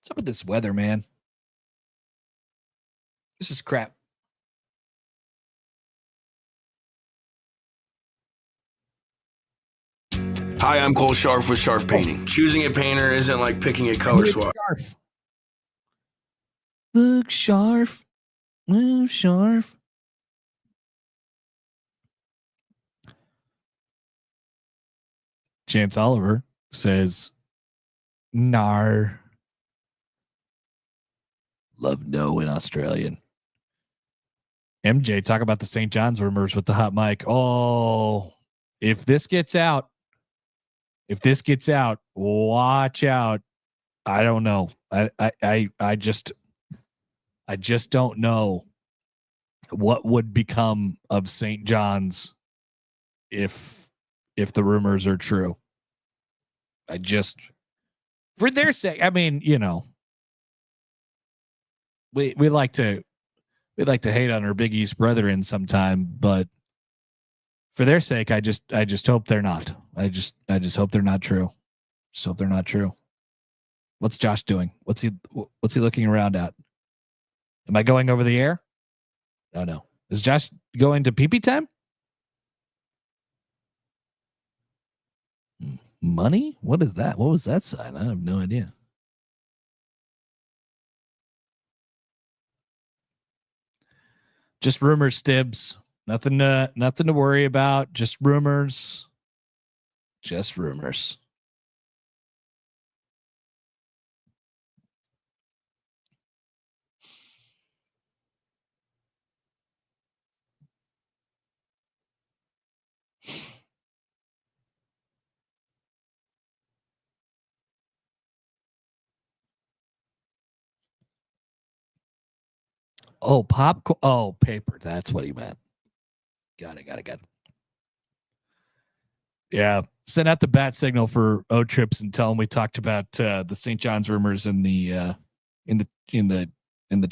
What's up with this weather, man? This is crap. Hi, I'm Cole Scharf with Scharf Painting. Choosing a painter isn't like picking a color swap. Look sharp. Move sharp. Chance Oliver says, "Nar." Love no in Australian. MJ, talk about the St. John's rumors with the hot mic. Oh, if this gets out, watch out. I don't know. I just don't know what would become of St. John's if the rumors are true. For their sake, I mean, you know, we like to hate on our Big East brethren sometime, but for their sake, I just hope they're not. I just hope they're not true. Just hope they're not true. What's Josh doing? What's he looking around at? Am I going over the air? Oh no. Is Josh going to pee-pee time? Money? What is that? What was that sign? I have no idea. Just rumors, Stibbs. Nothing to worry about. Just rumors. Just rumors. Oh, popcorn. Oh, paper. That's what he meant. Got it. Yeah. Send out the bat signal for O-Trips and tell him we talked about the St. John's rumors in the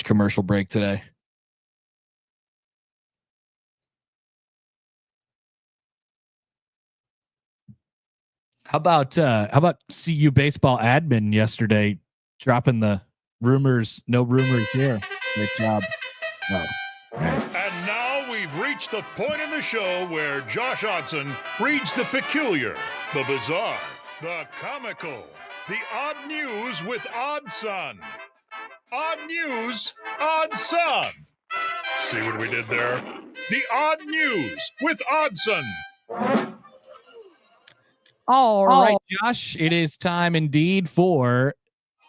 commercial break today. How about CU baseball admin yesterday dropping the rumors? No rumors here. Great job. Oh, right. And now we've reached the point in the show where Josh Odson reads the peculiar, the bizarre, the comical, the odd news with Odd Son. Odd news, Odd Son. See what we did there? The odd news with Oddson. All right, Josh, it is time indeed for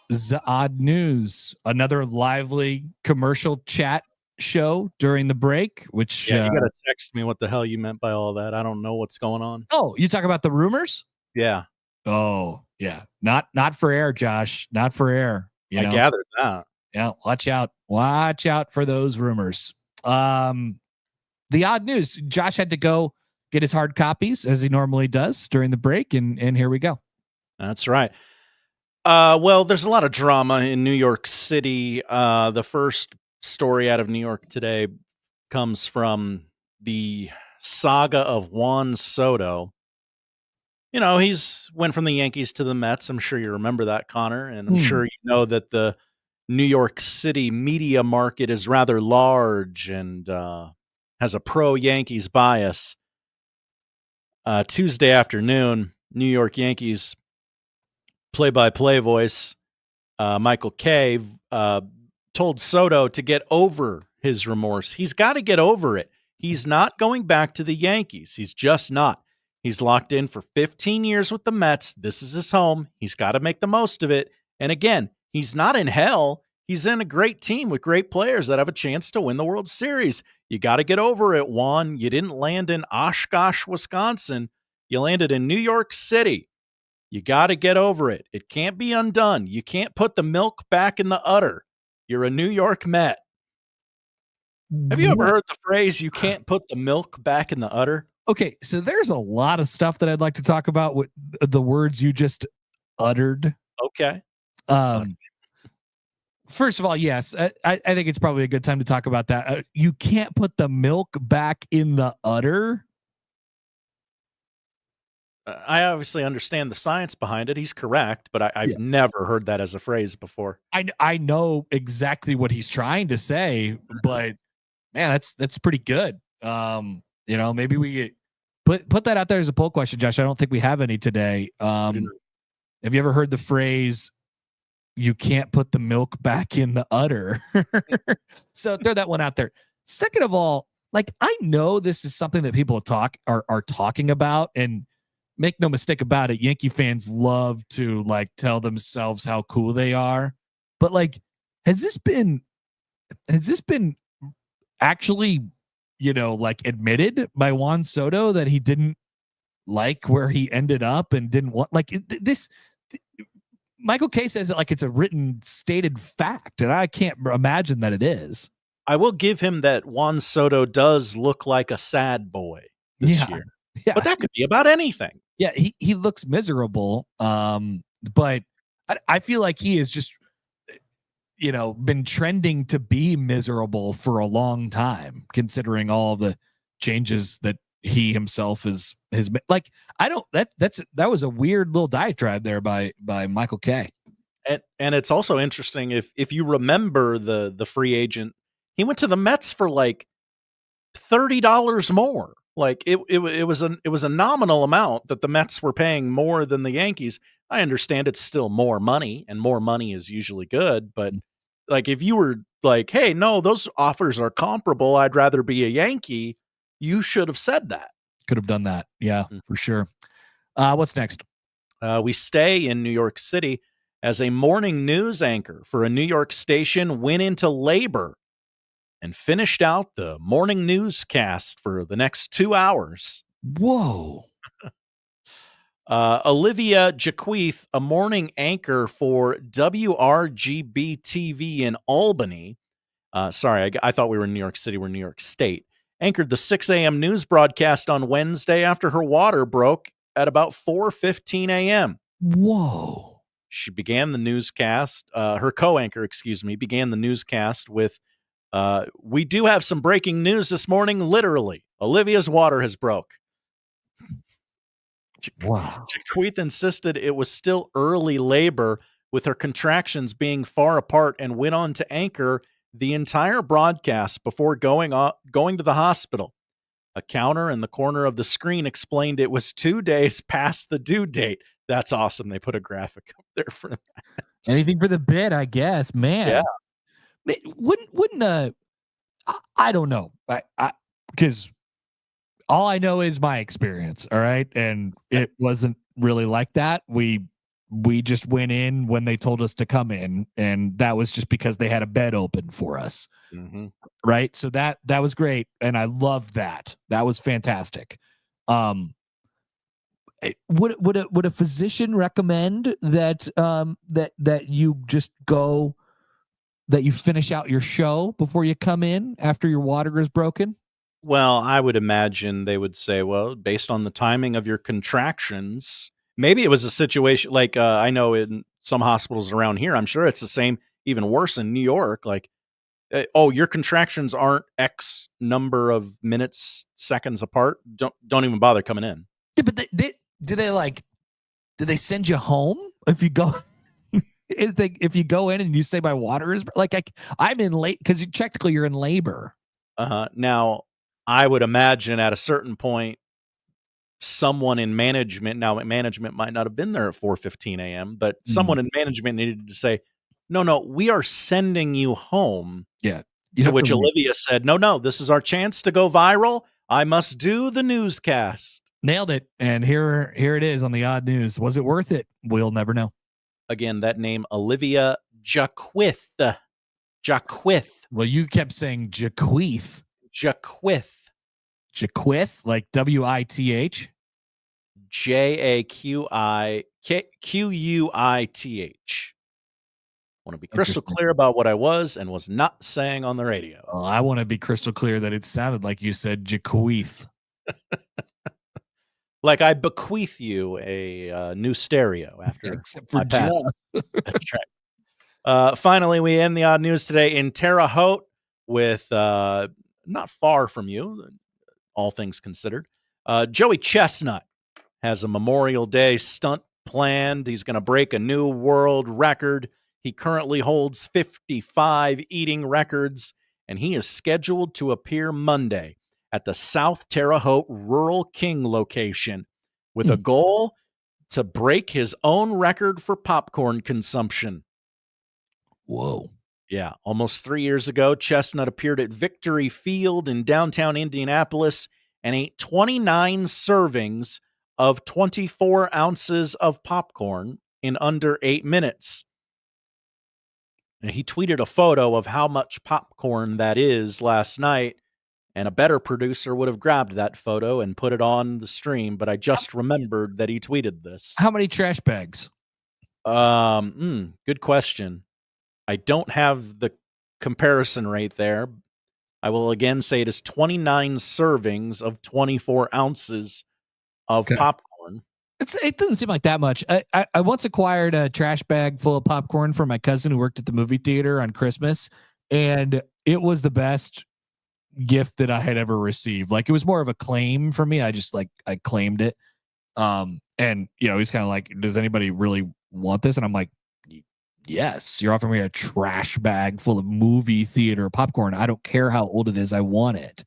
the odd news. Another lively commercial chat show during the break, which you gotta text me what the hell you meant by all that. I don't know what's going on. Oh, you talk about the rumors? Yeah. Oh, yeah. Not for air, Josh. Not for air. I gathered that. Yeah, watch out. Watch out for those rumors. The odd news. Josh had to go get his hard copies as he normally does during the break, and here we go. That's right. Well, there's a lot of drama in New York City. The first story out of New York today comes from the saga of Juan Soto. You know, he's went from the Yankees to the Mets. I'm sure you remember that, Connor, and I'm sure you know that the New York City media market is rather large and has a pro-Yankees bias. Tuesday afternoon, New York Yankees play-by-play voice Michael K. Told Soto to get over his remorse. He's got to get over it. He's not going back to the Yankees. He's just not. He's locked in for 15 years with the Mets. This is his home. He's got to make the most of it. And again, he's not in hell. He's in a great team with great players that have a chance to win the World Series. You got to get over it, Juan. You didn't land in Oshkosh, Wisconsin. You landed in New York City. You got to get over it. It can't be undone. You can't put the milk back in the udder. You're a New York Met. Have you ever heard the phrase, you can't put the milk back in the udder? Okay, so there's a lot of stuff that I'd like to talk about with the words you just uttered. Okay. First of all, yes, I think it's probably a good time to talk about that. You can't put the milk back in the udder. I obviously understand the science behind it. He's correct, but I've never heard that as a phrase before. I know exactly what he's trying to say, but man, that's pretty good. Maybe we put that out there as a poll question, Josh. I don't think we have any today. Have you ever heard the phrase, you can't put the milk back in the udder? So throw that one out there. Second of all, like, I know this is something that people are talking about, and make no mistake about it, Yankee fans love to like tell themselves how cool they are. But like, has this been actually, like admitted by Juan Soto that he didn't like where he ended up and didn't want this? Michael K says it like it's a written, stated fact, and I can't imagine that it is. I will give him that Juan Soto does look like a sad boy this year. Yeah. But that could be about anything. Yeah, he looks miserable, but I feel like he has just, been trending to be miserable for a long time, considering all the changes that he himself has like. That was a weird little diatribe there by Michael K. And it's also interesting if you remember the free agent, he went to the Mets for like $30 more. Like it was a nominal amount that the Mets were paying more than the Yankees. I understand it's still more money, and more money is usually good. But like, if you were like, hey, no, those offers are comparable, I'd rather be a Yankee, you should have said that. Could have done that. Yeah, for sure. What's next? We stay in New York City as a morning news anchor for a New York station went into labor and finished out the morning newscast for the next 2 hours. Whoa. Olivia Jaquith, a morning anchor for WRGB TV in Albany. Sorry, I thought we were in New York City. We're New York State. Anchored the 6 a.m. news broadcast on Wednesday after her water broke at about 4:15 a.m. Whoa. She began the newscast. Her co-anchor, began the newscast with, we do have some breaking news this morning. Literally, Olivia's water has broke. Wow. Jaquith insisted it was still early labor, with her contractions being far apart, and went on to anchor the entire broadcast before going to the hospital. A counter in the corner of the screen explained it was 2 days past the due date. That's awesome. They put a graphic up there for that. Anything for the bit, I guess, man. Yeah. Wouldn't I don't know. Because all I know is my experience. All right. And it wasn't really like that. We just went in when they told us to come in, and that was just because they had a bed open for us. Mm-hmm. Right. So that was great. And I loved that. That was fantastic. Would a physician recommend that that you just go, that you finish out your show before you come in after your water is broken? Well, I would imagine they would say, well, based on the timing of your contractions, maybe it was a situation like I know in some hospitals around here, I'm sure it's the same, even worse in New York. Like, oh, your contractions aren't X number of minutes, seconds apart. Don't even bother coming in. Yeah, but do they send you home if you go? if you go in and you say my water is like I'm in late because technically you're in labor. Now, I would imagine at a certain point, someone in management, now management might not have been there at 4:15 a.m., but someone in management needed to say, no, we are sending you home. Yeah. To which Olivia said, no, this is our chance to go viral. I must do the newscast. Nailed it. And here it is on the odd news. Was it worth it? We'll never know. Again, that name, Olivia Jaquith. Jaquith. Well, you kept saying Jaquith. Jaquith. Jaquith, like WITH? JAQUITH. Want to be crystal clear about what I was and was not saying on the radio. Well, I want to be crystal clear that it sounded like you said Jaquith. Like I bequeath you a new stereo after Except for my pass. That's right. Finally, we end the odd news today in Terre Haute with not far from you, all things considered. Joey Chestnut has a Memorial Day stunt planned. He's going to break a new world record. He currently holds 55 eating records, and he is scheduled to appear Monday at the South Terre Haute Rural King location with a goal to break his own record for popcorn consumption. Whoa. Yeah, almost 3 years ago, Chestnut appeared at Victory Field in downtown Indianapolis and ate 29 servings of 24 ounces of popcorn in under 8 minutes. And he tweeted a photo of how much popcorn that is last night, and a better producer would have grabbed that photo and put it on the stream, but I just remembered that he tweeted this. How many trash bags? Good question. I don't have the comparison rate there. I will again say it is 29 servings of 24 ounces of popcorn. It doesn't seem like that much. I once acquired a trash bag full of popcorn for my cousin who worked at the movie theater on Christmas, and it was the best gift that I had ever received. Like, it was more of a claim for me. I claimed it. And he's kind of like, does anybody really want this? And I'm like, yes, you're offering me a trash bag full of movie theater popcorn. I don't care how old it is. I want it.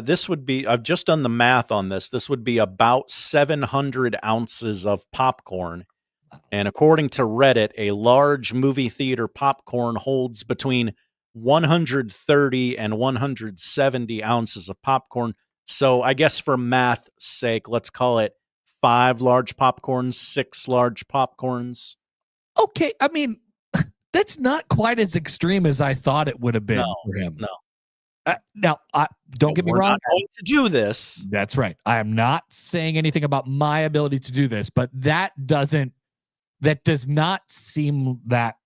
This would be, I've just done the math on this. This would be about 700 ounces of popcorn. And according to Reddit, a large movie theater popcorn holds between 130 and 170 ounces of popcorn. So I guess for math's sake, let's call it 5 large popcorns, 6 large popcorns. Okay. I mean, that's not quite as extreme as I thought it would have been for him. No. Now, don't get me wrong. Not going to do this. That's right. I am not saying anything about my ability to do this, but that does not seem that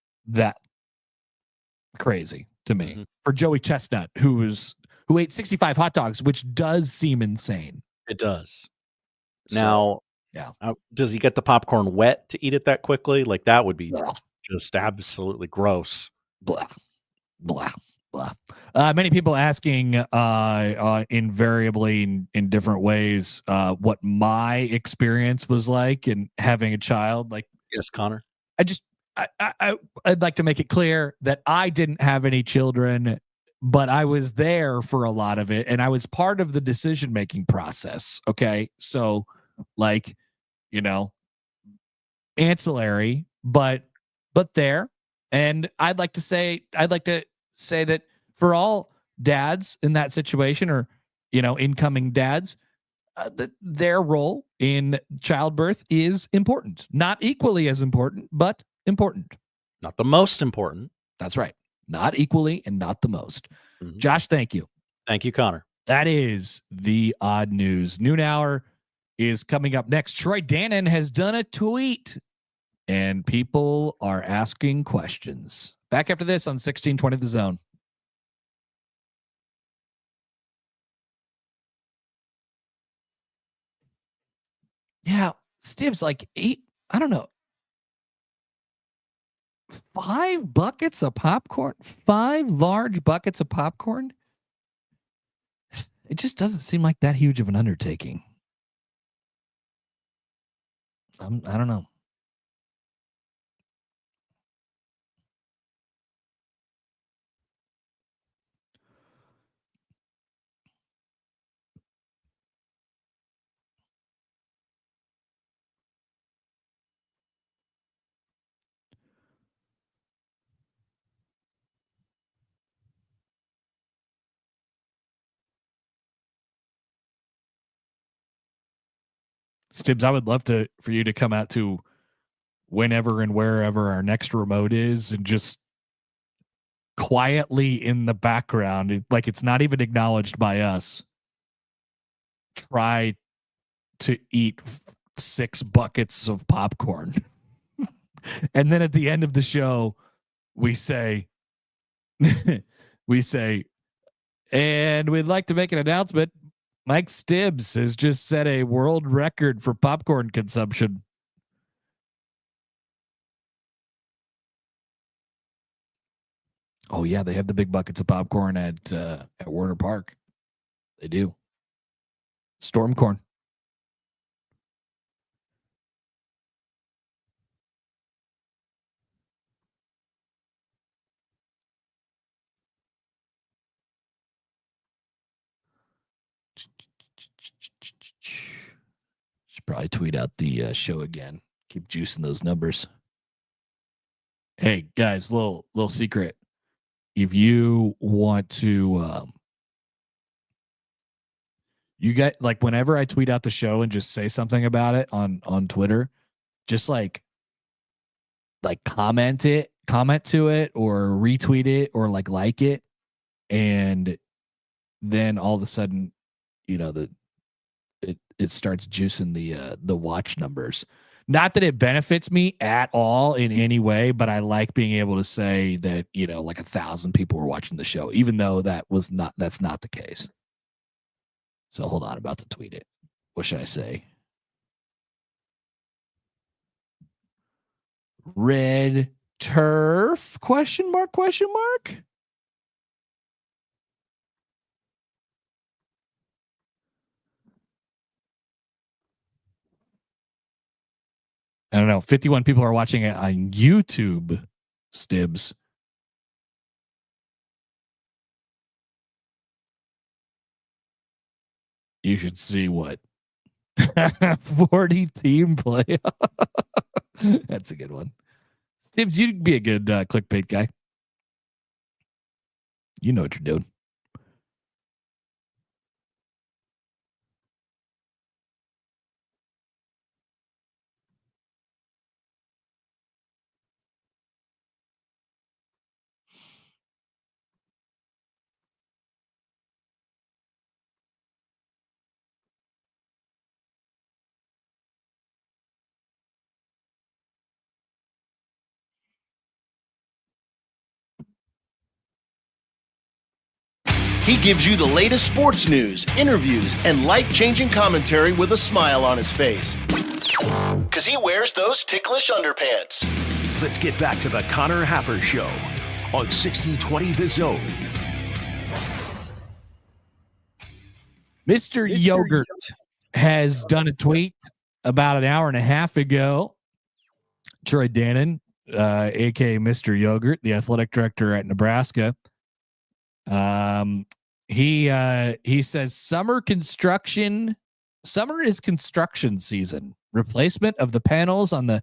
crazy to me for Joey Chestnut, who ate 65 hot dogs, which does seem insane. It does. So, now, does he get the popcorn wet to eat it that quickly? Like, that would be just absolutely gross. Blah, blah, blah. Many people asking invariably in different ways what my experience was like in having a child. Like, yes, Connor. I'd like to make it clear that I didn't have any children, but I was there for a lot of it, and I was part of the decision-making process. Okay, so ancillary, but there. And I'd like to say that for all dads in that situation, or incoming dads, that their role in childbirth is important. Not equally as important, but important. Not the most important. That's right. Not equally and not the most. Josh, thank you. Thank you, Connor. That is the odd news. Noon hour is coming up next. Troy Dannon has done a tweet, and people are asking questions. Back after this on 1620 The Zone. Yeah, Stibbs, like 8, I don't know. 5 buckets of popcorn? 5 large buckets of popcorn? It just doesn't seem like that huge of an undertaking. I don't know. Stibbs, I would love for you to come out to whenever and wherever our next remote is and just quietly in the background, like it's not even acknowledged by us, try to eat 6 buckets of popcorn. And then at the end of the show, we say, and we'd like to make an announcement. Mike Stibbs has just set a world record for popcorn consumption. Oh yeah, they have the big buckets of popcorn at Warner Park. They do. Storm corn. Should probably tweet out the show again. Keep juicing those numbers. Hey guys, little secret. If you want to, you get like whenever I tweet out the show and just say something about it on Twitter, just like comment to it or retweet it or like it, and then all of a sudden, it starts juicing the watch numbers. Not that it benefits me at all in any way, but I like being able to say that, like 1,000 people were watching the show, even though that's not the case. So hold on, I'm about to tweet it. What should I say? Red turf? Question mark? I don't know. 51 people are watching it on YouTube, Stibbs. You should see what 40 team play. That's a good one. Stibbs, you'd be a good clickbait guy. You know what you're doing. He gives you the latest sports news, interviews, and life-changing commentary with a smile on his face. Because he wears those ticklish underpants. Let's get back to the Connor Happer Show on 1620 The Zone. Mr. Yogurt has done a tweet about an hour and a half ago. Troy Dannon, aka Mr. Yogurt, the athletic director at Nebraska. He says summer is construction season. Replacement of the panels on the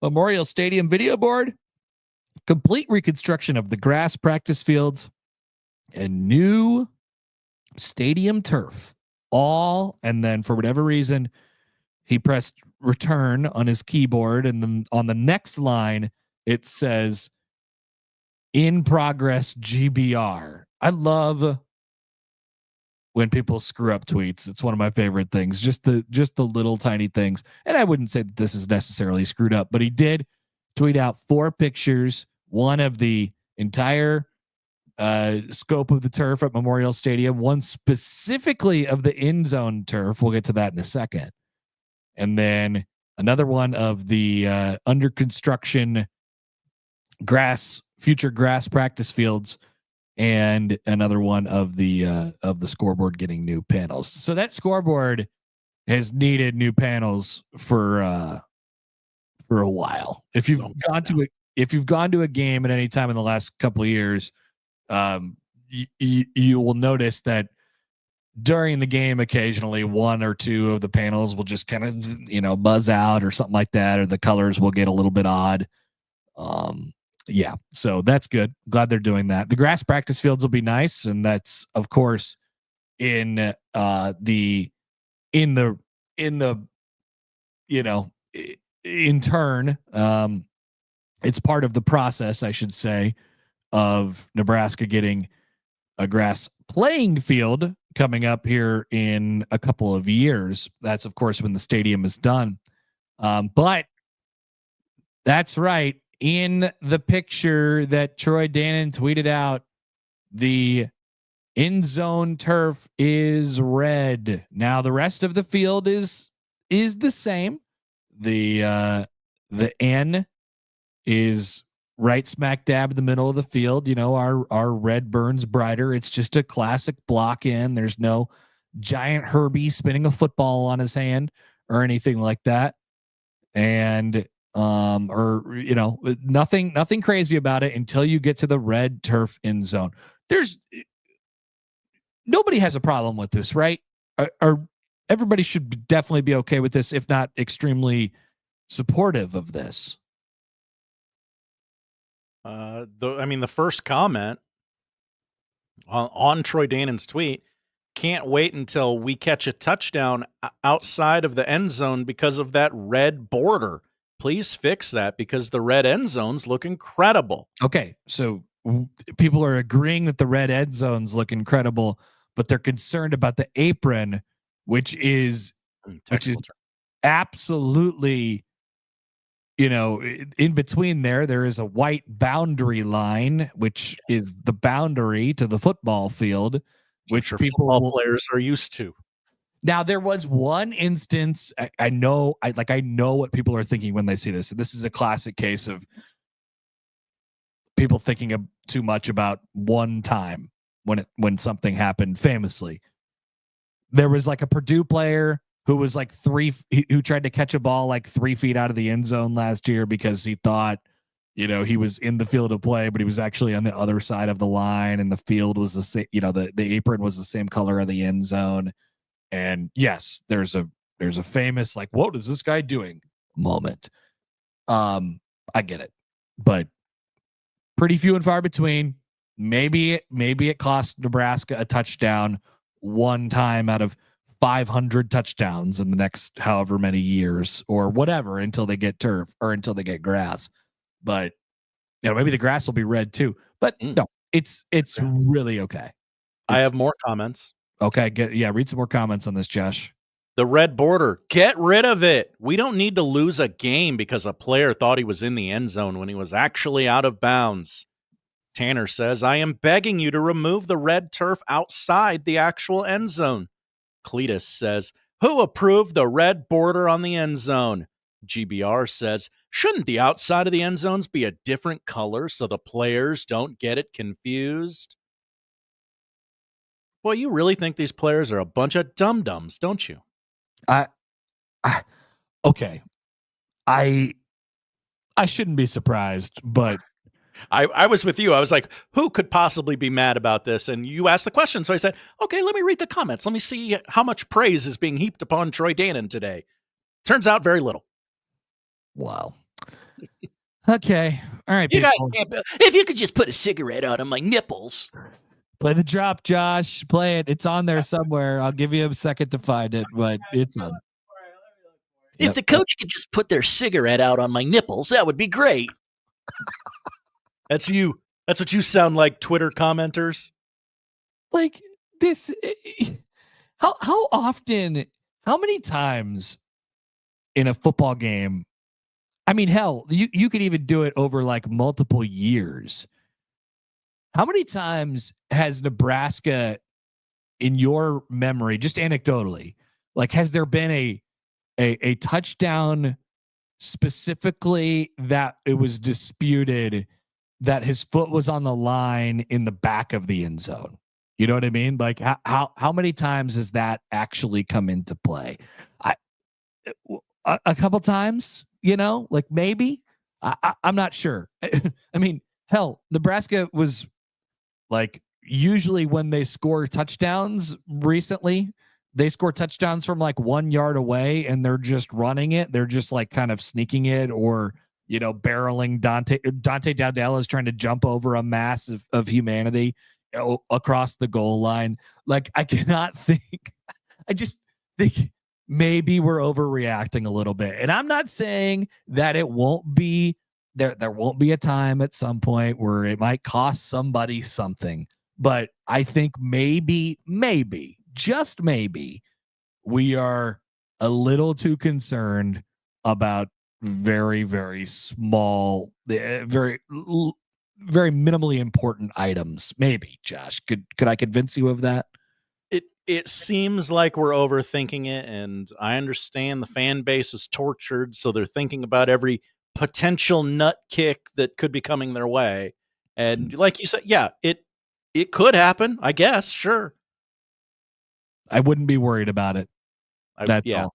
Memorial Stadium video board, complete reconstruction of the grass practice fields, and new stadium turf. And then for whatever reason, he pressed return on his keyboard, and then on the next line it says in progress GBR. I love when people screw up tweets. It's one of my favorite things. Just the little tiny things. And I wouldn't say that this is necessarily screwed up, but he did tweet out 4 pictures, one of the entire scope of the turf at Memorial Stadium, one specifically of the end zone turf. We'll get to that in a second. And then another one of the under construction future grass practice fields, and another one of the scoreboard getting new panels. So that scoreboard has needed new panels for a while. If you've gone to a game at any time in the last couple of years, you will notice that during the game, occasionally 1 or 2 of the panels will just kind of buzz out or something like that, or the colors will get a little bit odd. Yeah, so that's good. Glad they're doing that. The grass practice fields will be nice, and that's of course in the in turn, it's part of the process, I should say, of Nebraska getting a grass playing field coming up here in a couple of years. That's, of course, when the stadium is done. But that's right. In the picture that Troy Dannon tweeted out, the end zone turf is red. Now the rest of the field is the same. The N is right smack dab in the middle of the field. Our red burns brighter. It's just a classic block in. There's no giant Herbie spinning a football on his hand or anything like that. And nothing crazy about it until you get to the red turf end zone. Nobody has a problem with this, right? Everybody should definitely be okay with this, if not extremely supportive of this. The first comment on Troy Dannon's tweet, can't wait until we catch a touchdown outside of the end zone because of that red border. Please fix that because the red end zones look incredible. Okay, so people are agreeing that the red end zones look incredible, but they're concerned about the apron, which is absolutely, in between there is a white boundary line, which is the boundary to the football field, which football players are used to. Now, there was one instance, I know what people are thinking when they see this. This is a classic case of people thinking of too much about one time when something happened famously. There was like a Purdue player who was like who tried to catch a ball like 3 feet out of the end zone last year because he thought, he was in the field of play, but he was actually on the other side of the line, and the field was the same, the apron was the same color of the end zone. And yes, there's a famous like, what is this guy doing moment. I get it, but pretty few and far between. Maybe it cost Nebraska a touchdown one time out of 500 touchdowns in the next however many years or whatever until they get turf or until they get grass. But maybe the grass will be red too. But no, it's really okay. I have more comments. Okay, read some more comments on this, Josh. The red border, get rid of it. We don't need to lose a game because a player thought he was in the end zone when he was actually out of bounds. Tanner says, I am begging you to remove the red turf outside the actual end zone. Cletus says, who approved the red border on the end zone? GBR says, shouldn't the outside of the end zones be a different color so the players don't get it confused? Boy, you really think these players are a bunch of dum-dums, don't you? Okay. I shouldn't be surprised, but I was with you. I was like, who could possibly be mad about this? And you asked the question. So I said, okay, let me read the comments. Let me see how much praise is being heaped upon Troy Dannon today. Turns out very little. Wow. Okay. All right. You guys can't, if you could just put a cigarette out on my nipples. Play the drop, Josh. Play it. It's on there somewhere. I'll give you a second to find it, but it's on. If the coach could just put their cigarette out on my nipples, that would be great. That's you. That's what you sound like, Twitter commenters. Like this. How often, how many times in a football game? I mean, hell, you could even do it over like multiple years. How many times has Nebraska, in your memory, just anecdotally, like has there been a touchdown specifically that it was disputed that his foot was on the line in the back of the end zone? You know what I mean? Like how many times has that actually come into play? A couple times, like maybe. I'm not sure. I mean, hell, Nebraska was like usually when they score touchdowns recently, they score touchdowns from like 1 yard away and they're just running it. They're just like kind of sneaking it or, barreling. Dante Dowdell is trying to jump over a mass of humanity across the goal line. Like I cannot think. I just think maybe we're overreacting a little bit. And I'm not saying that it won't be there won't be a time at some point where it might cost somebody something. But I think maybe, just maybe, we are a little too concerned about very, very small, very minimally important items. Maybe, Josh, could I convince you of that? It seems like we're overthinking it, and I understand the fan base is tortured, so they're thinking about every potential nut kick that could be coming their way. And like you said, yeah, it could happen, I guess, sure. I wouldn't be worried about it. That's all.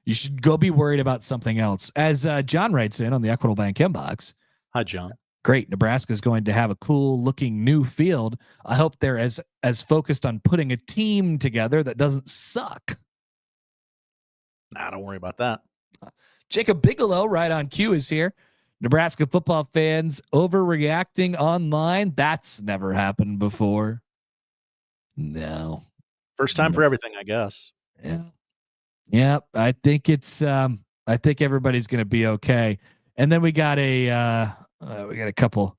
You should go be worried about something else. As John writes in on the Equitable Bank inbox. Hi, John. Great. Nebraska is going to have a cool looking new field. I hope they're as focused on putting a team together that doesn't suck. Nah, don't worry about that. Jacob Bigelow, right on cue, is here. Nebraska football fans overreacting online. That's never happened before. No. First time for everything, I guess. Yeah. Yeah. I think it's I think everybody's gonna be okay. And then we got a couple.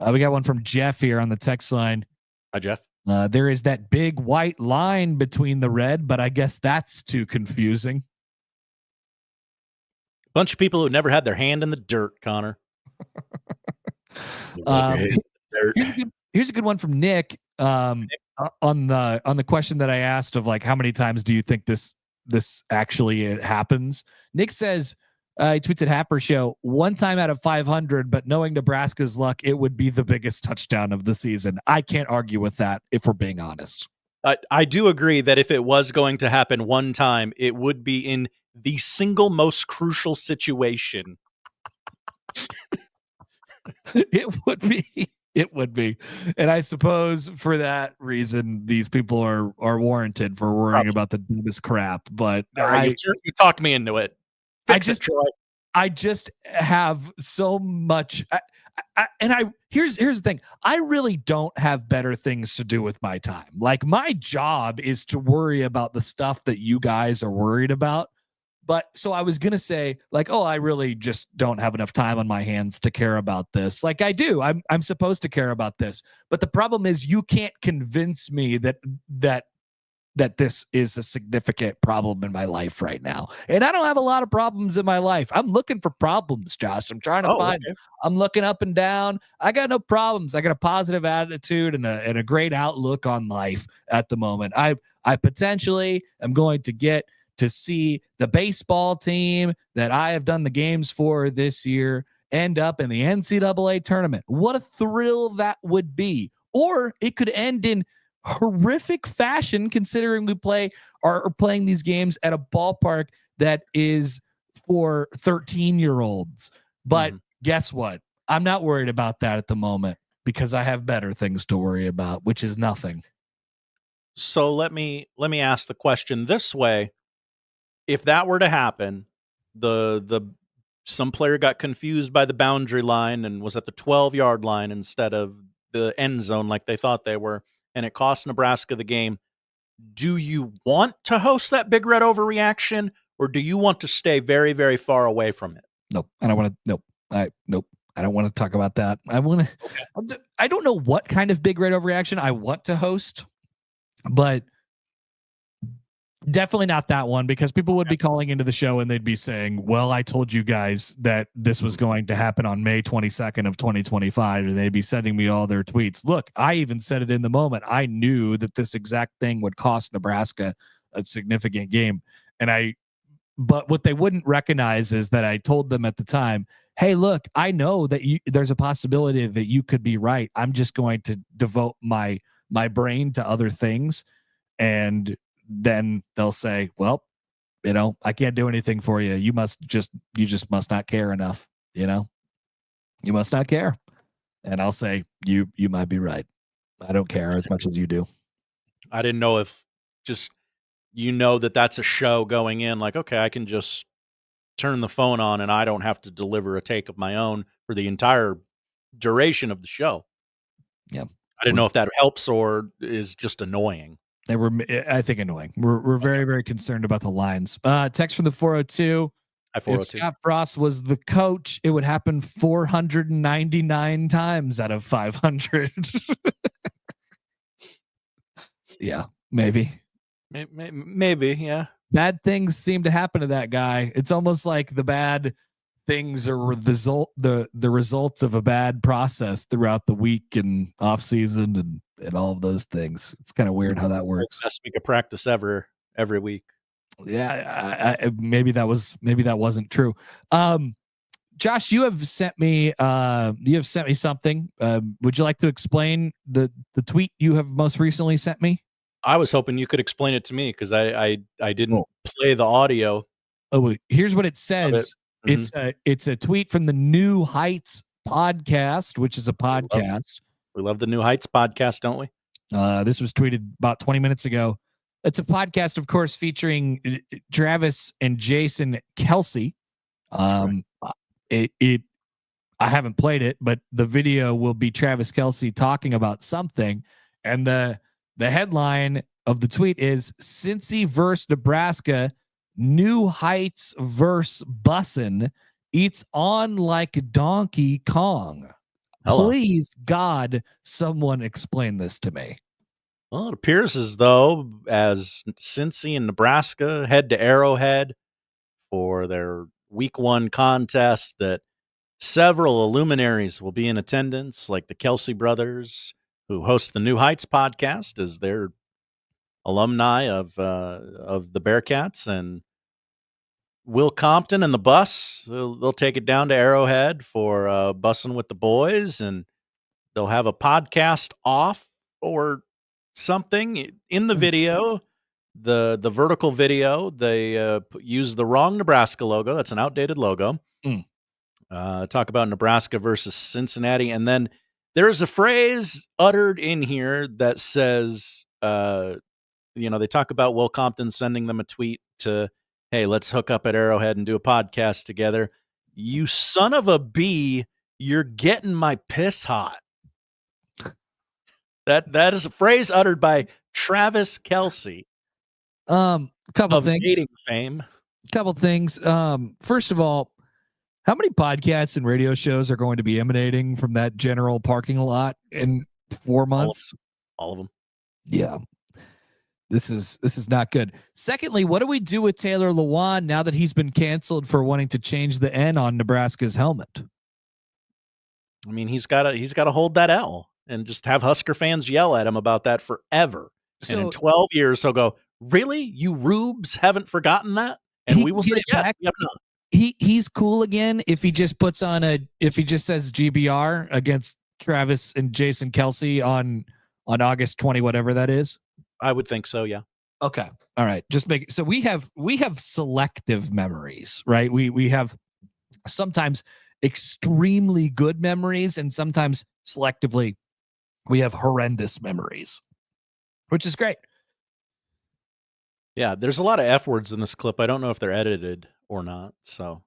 We got one from Jeff here on the text line. Hi, Jeff. There is that big white line between the red, but I guess that's too confusing. Bunch of people who never had their hand in the dirt, Connor. Here's a good one from Nick. On the question that I asked of like how many times do you think this actually happens? Nick says he tweets at Happer Show 1 time out of 500, but knowing Nebraska's luck, it would be the biggest touchdown of the season. I can't argue with that if we're being honest. I do agree that if it was going to happen one time, it would be in the single most crucial situation. It would be. It would be. And I suppose for that reason, these people are warranted for worrying about the dumbest crap. But you talked me into it. I just have so much. Here's the thing. I really don't have better things to do with my time. Like my job is to worry about the stuff that you guys are worried about. But so I was going to say like, oh, I really just don't have enough time on my hands to care about this. Like I do. I'm supposed to care about this. But the problem is you can't convince me that this is a significant problem in my life right now. And I don't have a lot of problems in my life. I'm looking for problems, Josh. I'm trying to find them. I'm looking up and down. I got no problems. I got a positive attitude and a great outlook on life at the moment. I potentially am going to get to see the baseball team that I have done the games for this year end up in the NCAA tournament. What a thrill that would be. Or it could end in horrific fashion considering we are playing these games at a ballpark that is for 13-year-olds. But guess what? I'm not worried about that at the moment because I have better things to worry about, which is nothing. So let me ask the question this way. If that were to happen, some player got confused by the boundary line and was at the 12-yard line instead of the end zone like they thought they were, and it cost Nebraska the game. Do you want to host that big red overreaction, or do you want to stay very, very far away from it? Nope. I don't want to. Nope. I don't want to talk about that. I don't know what kind of big red overreaction I want to host, but definitely not that one, because people would be calling into the show and they'd be saying, well, I told you guys that this was going to happen on May 22nd of 2025. And they'd be sending me all their tweets. Look, I even said it in the moment. I knew that this exact thing would cost Nebraska a significant game. But what they wouldn't recognize is that I told them at the time, hey, look, I know that there's a possibility that you could be right. I'm just going to devote my brain to other things. And then they'll say, well, I can't do anything for you. You just must not care enough. You must not care. And I'll say, you might be right. I don't care as much as you do. I didn't know if just, that's a show going in like, okay, I can just turn the phone on and I don't have to deliver a take of my own for the entire duration of the show. Yeah. I didn't know if that helps or is just annoying. They were, I think, annoying. We're very, very concerned about the lines. Text from the 402. If Scott Frost was the coach, it would happen 499 times out of 500. Yeah, maybe. Maybe, yeah. Bad things seem to happen to that guy. It's almost like the bad things are the results of a bad process throughout the week and off season and all of those things. It's kind of weird how that works. Best week of practice ever every week. Yeah, maybe that wasn't true. Josh, you have sent me something. Would you like to explain the tweet you have most recently sent me? I was hoping you could explain it to me because I didn't play the audio. Oh, here's what it says. It's a tweet from the New Heights podcast, which is a podcast. We love the New Heights podcast, don't we? This was tweeted about 20 minutes ago. It's a podcast, of course, featuring Travis and Jason Kelce. I haven't played it, but the video will be Travis Kelce talking about something, and the headline of the tweet is Cincy versus Nebraska, New Heights versus Bussin, eats on like Donkey Kong. Hello. Please, God, someone explain this to me. Well, it appears as though as Cincy and Nebraska head to Arrowhead for their week 1 contest, that several luminaries will be in attendance, like the Kelce brothers, who host the New Heights podcast as their alumni of the Bearcats, and Will Compton and the bus. They'll take it down to Arrowhead for Bussing with the Boys, and they'll have a podcast off or something in the video. The vertical video, they use the wrong Nebraska logo. That's an outdated logo. Talk about Nebraska versus Cincinnati, and then there's a phrase uttered in here that says, they talk about Will Compton sending them a tweet to, hey, let's hook up at Arrowhead and do a podcast together. You son of a bee, you're getting my piss hot. That is a phrase uttered by Travis Kelce. Couple of things. dating fame. Couple things. First of all, how many podcasts and radio shows are going to be emanating from that general parking lot in 4 months? All of them. Yeah. This is not good. Secondly, what do we do with Taylor Lewan now that he's been canceled for wanting to change the N on Nebraska's helmet? I mean, he's got to hold that L and just have Husker fans yell at him about that forever. So, and in 12 years, he'll go, really? You rubes haven't forgotten that? And we will say, yes, we have not. He's cool again if he just puts on if he just says GBR against Travis and Jason Kelce on August 20, whatever that is. I would think so. Yeah. Okay. All right. Just make so we have selective memories, right? We have sometimes extremely good memories, and sometimes selectively we have horrendous memories, which is great. Yeah, there's a lot of F words in this clip. I don't know if they're edited or not. So,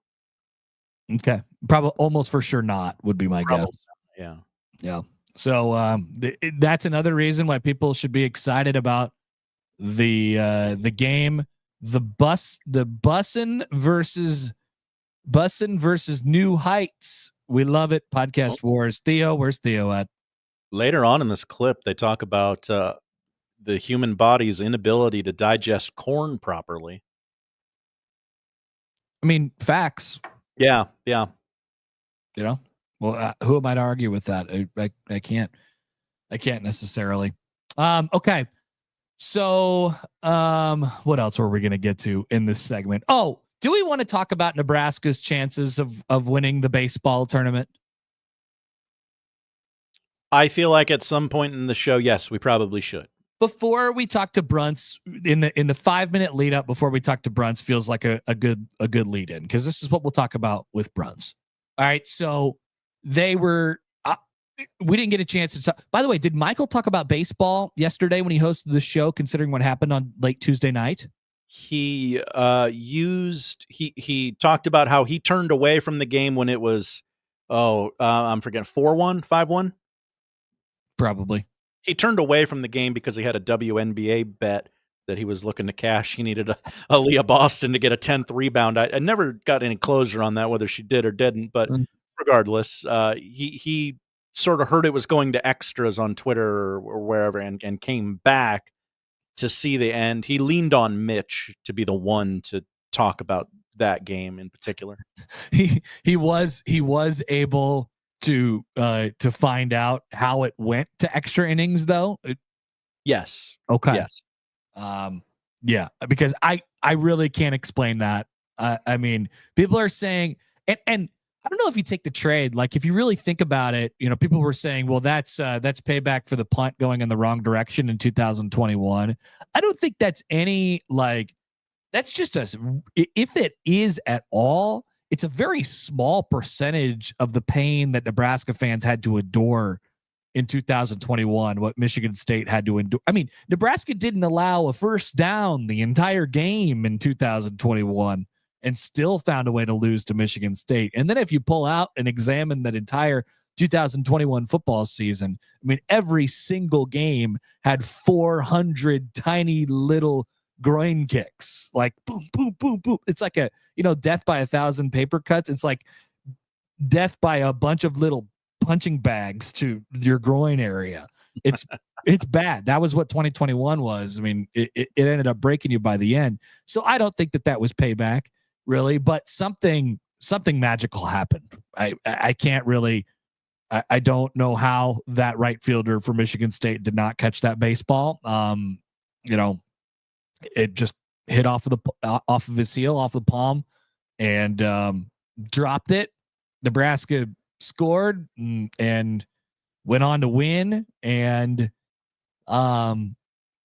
okay, probably almost for sure not would be my guess. Yeah, yeah. So that's another reason why people should be excited about the game. The Bussin versus New Heights. We love it. Podcast Wars. Theo, where's Theo at? Later on in this clip, they talk about the human body's inability to digest corn properly. I mean, facts. Yeah. You know, well, who am I to argue with that? I can't necessarily. Okay. So, what else were we going to get to in this segment? Oh, do we want to talk about Nebraska's chances of winning the baseball tournament? I feel like at some point in the show, yes, we probably should. Before we talk to Brunts, in the 5-minute lead up before we talk to Brunts feels like a good lead in, because this is what we'll talk about with Brunts. All right, so they were. We didn't get a chance to talk. By the way, did Michael talk about baseball yesterday when he hosted the show, considering what happened on late Tuesday night? He he talked about how he turned away from the game when it was I'm forgetting 4-1, 5-1. Probably. he turned away from the game because he had a WNBA bet that he was looking to cash. He needed a Leah Boston to get a 10th rebound. I never got any closure on that, whether she did or didn't. But regardless, he sort of heard it was going to extras on Twitter or wherever and came back to see the end. He leaned on Mitch to be the one to talk about that game in particular. He was able to find out how it went to extra innings, though. Yes. Okay. Yes. Yeah, because I really can't explain that. I mean, people are saying, and I don't know if you take the trade, like if you really think about it, people were saying, well, that's payback for the punt going in the wrong direction in 2021. I don't think that's any that's just if it is at all, it's a very small percentage of the pain that Nebraska fans had to endure in 2021, what Michigan State had to endure. I mean, Nebraska didn't allow a first down the entire game in 2021 and still found a way to lose to Michigan State. And then if you pull out and examine that entire 2021 football season, I mean, every single game had 400 tiny little groin kicks, like boom, boom, boom, boom. It's like death by 1,000 paper cuts. It's like death by a bunch of little punching bags to your groin area. It's bad. That was what 2021 was. I mean, it ended up breaking you by the end. So I don't think that was payback, really, but something magical happened. I can't really. I don't know how that right fielder for Michigan State did not catch that baseball. It just hit off of his heel, off the palm, and dropped it. Nebraska scored and went on to win, and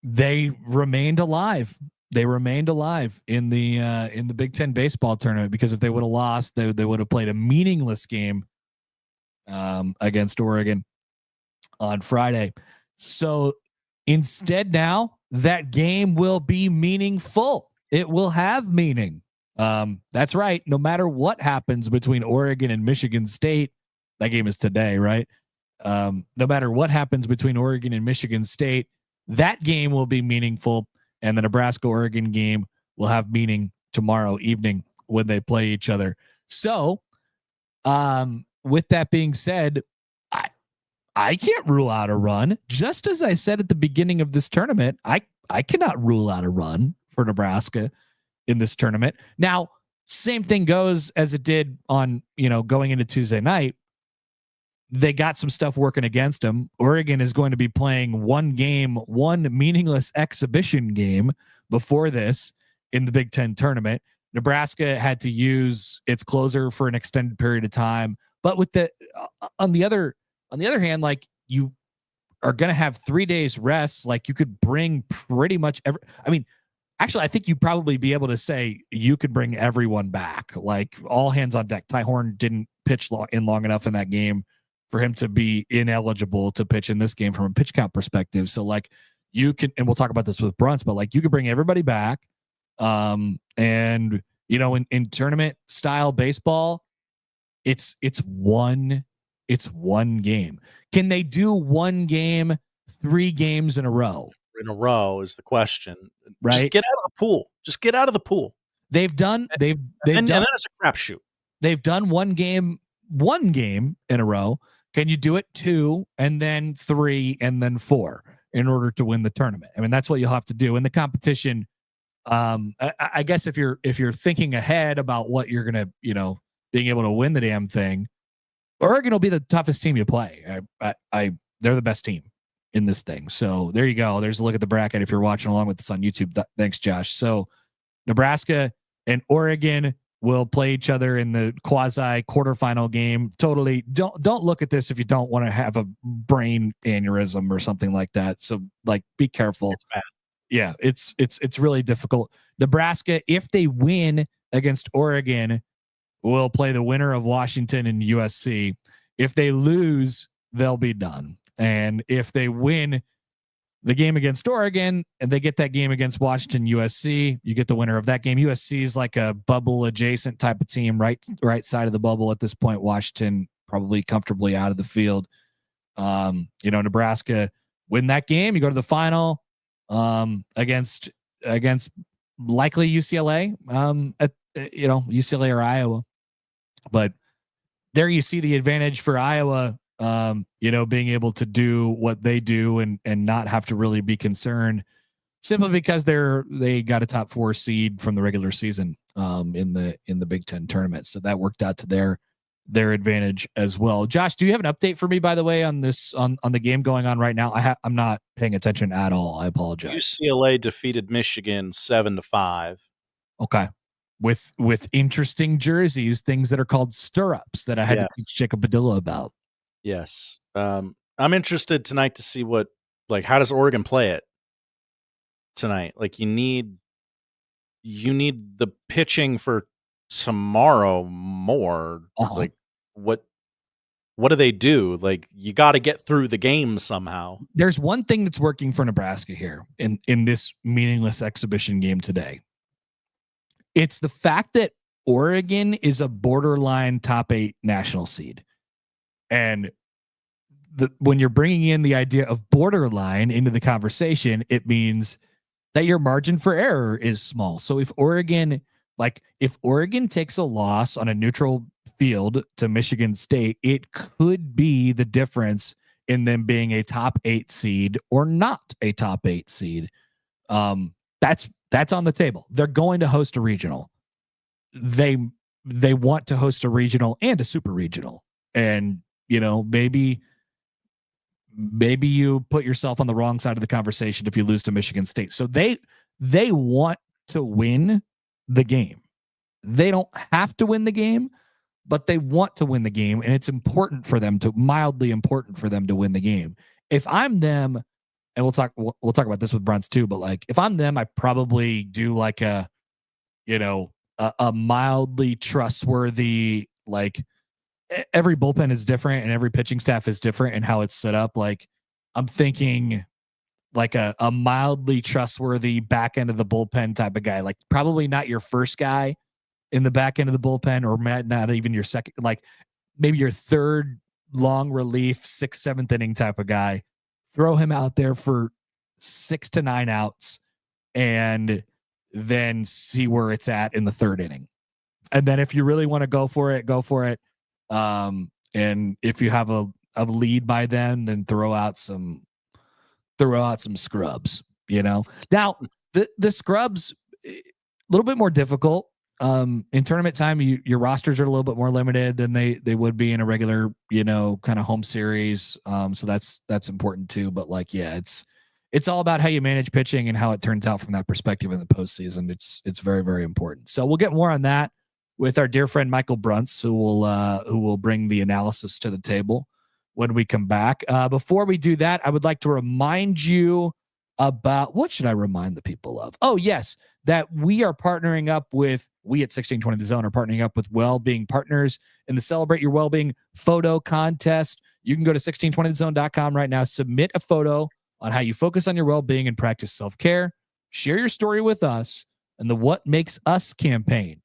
they remained alive. They remained alive in the Big Ten baseball tournament, because if they would have lost, they would have played a meaningless game against Oregon on Friday. So instead, now that game will be meaningful. It will have meaning. That's right. No matter what happens between Oregon and Michigan State, that game is today, right? No matter what happens between Oregon and Michigan State, that game will be meaningful, and the Nebraska-Oregon game will have meaning tomorrow evening when they play each other. So, with that being said, I can't rule out a run. Just as I said at the beginning of this tournament, I cannot rule out a run for Nebraska in this tournament. Now, same thing goes as it did on, going into Tuesday night. They got some stuff working against them. Oregon is going to be playing one meaningless exhibition game before this in the Big Ten tournament. Nebraska had to use its closer for an extended period of time. But with on the other hand, like, you are going to have 3 days rest. Like, you could bring pretty much actually, I think you'd probably be able to say you could bring everyone back, like all hands on deck. Ty Horn didn't pitch long enough in that game for him to be ineligible to pitch in this game from a pitch count perspective. So, like, you can, and we'll talk about this with Brunts, but like, you could bring everybody back. And in tournament style baseball, it's one game. Can they do one game 3 games in a row? In a row is the question, right? Just get out of the pool. Just get out of the pool. They've done. They've done. And then it's a crapshoot. They've done one game in a row. Can you do it 2 and then 3 and then 4 in order to win the tournament? I mean, that's what you'll have to do in the competition. I guess if you're thinking ahead about what you're gonna, being able to win the damn thing, Oregon will be the toughest team you play. They're the best team in this thing. So there you go. There's a look at the bracket if you're watching along with us on YouTube. Thanks, Josh. So Nebraska and Oregon will play each other in the quasi quarterfinal game. Totally don't look at this if you don't want to have a brain aneurysm or something like that. So, like, be careful. It's bad. Yeah, it's really difficult. Nebraska, if they win against Oregon, will play the winner of Washington and USC. If they lose, they'll be done. And if they win the game against Oregon and they get that game against Washington, USC, you get the winner of that game. USC is like a bubble adjacent type of team, right side of the bubble at this point. Washington probably comfortably out of the field. Nebraska win that game, you go to the final against likely UCLA, UCLA or Iowa. But there you see the advantage for Iowa, being able to do what they do and not have to really be concerned, simply because they got a top 4 seed from the regular season in the Big Ten tournament. So that worked out to their advantage as well. Josh, do you have an update for me, by the way, on this on the game going on right now? I'm not paying attention at all. I apologize. UCLA defeated Michigan 7-5. Okay. With interesting jerseys, things that are called stirrups that I had to teach Jacob Padilla about. Yes. I'm interested tonight to see how does Oregon play it tonight? Like you need the pitching for tomorrow more. Like what do they do? Like you got to get through the game somehow. There's one thing that's working for Nebraska here in this meaningless exhibition game today. It's the fact that Oregon is a borderline top 8 national seed. And when you're bringing in the idea of borderline into the conversation, it means that your margin for error is small. So if Oregon takes a loss on a neutral field to Michigan State, it could be the difference in them being a top 8 seed or not a top 8 seed. That's on the table. They're going to host a regional. They want to host a regional and a super regional. And, maybe you put yourself on the wrong side of the conversation if you lose to Michigan State. So they want to win the game. They don't have to win the game, but they want to win the game. And it's mildly important for them to win the game. If I'm them, and we'll talk about this with Brunts too, but if I'm them, I probably do a mildly trustworthy, every bullpen is different and every pitching staff is different and how it's set up. I'm thinking a mildly trustworthy back end of the bullpen type of guy, probably not your first guy in the back end of the bullpen, or not even your second, maybe your third long relief, 6th, 7th inning type of guy. Throw him out there for 6 to 9 outs and then see where it's at in the 3rd inning. And then if you really want to go for it, go for it. And if you have a lead by then throw out some scrubs, Now the scrubs, a little bit more difficult. In tournament time, your rosters are a little bit more limited than they would be in a regular, kind of home series. So that's important too. But it's all about how you manage pitching and how it turns out from that perspective in the postseason. It's very, very important. So we'll get more on that with our dear friend Michael Bruntz, who will bring the analysis to the table when we come back. Before we do that, I would like to remind you about, what should I remind the people of? Oh, yes, that we are partnering up with, we at 1620 The Zone are partnering up with Wellbeing Partners in the Celebrate Your Wellbeing photo contest. You can go to 1620thezone.com right now, submit a photo on how you focus on your well-being and practice self-care. Share your story with us and the What Makes Us campaign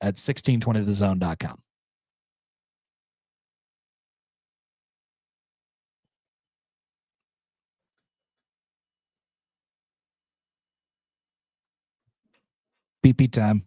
at 1620thezone.com. BP time.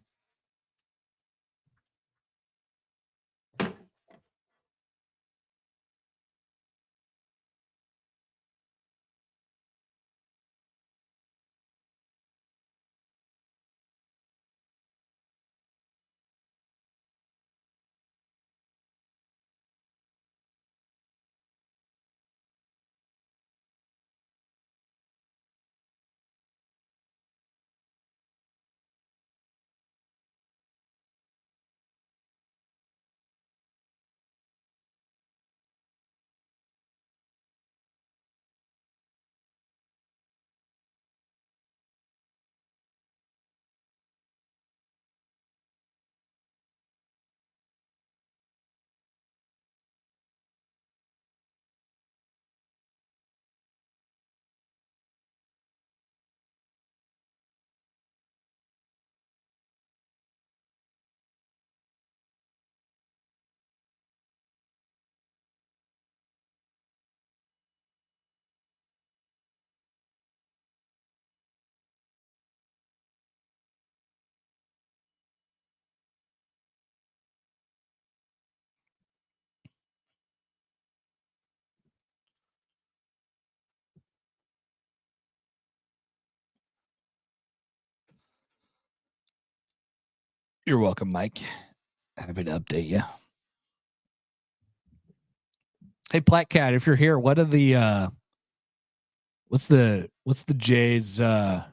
You're welcome, Mike. Happy to update you. Hey, Platt Cat, if you're here, what are the what's the Jays what's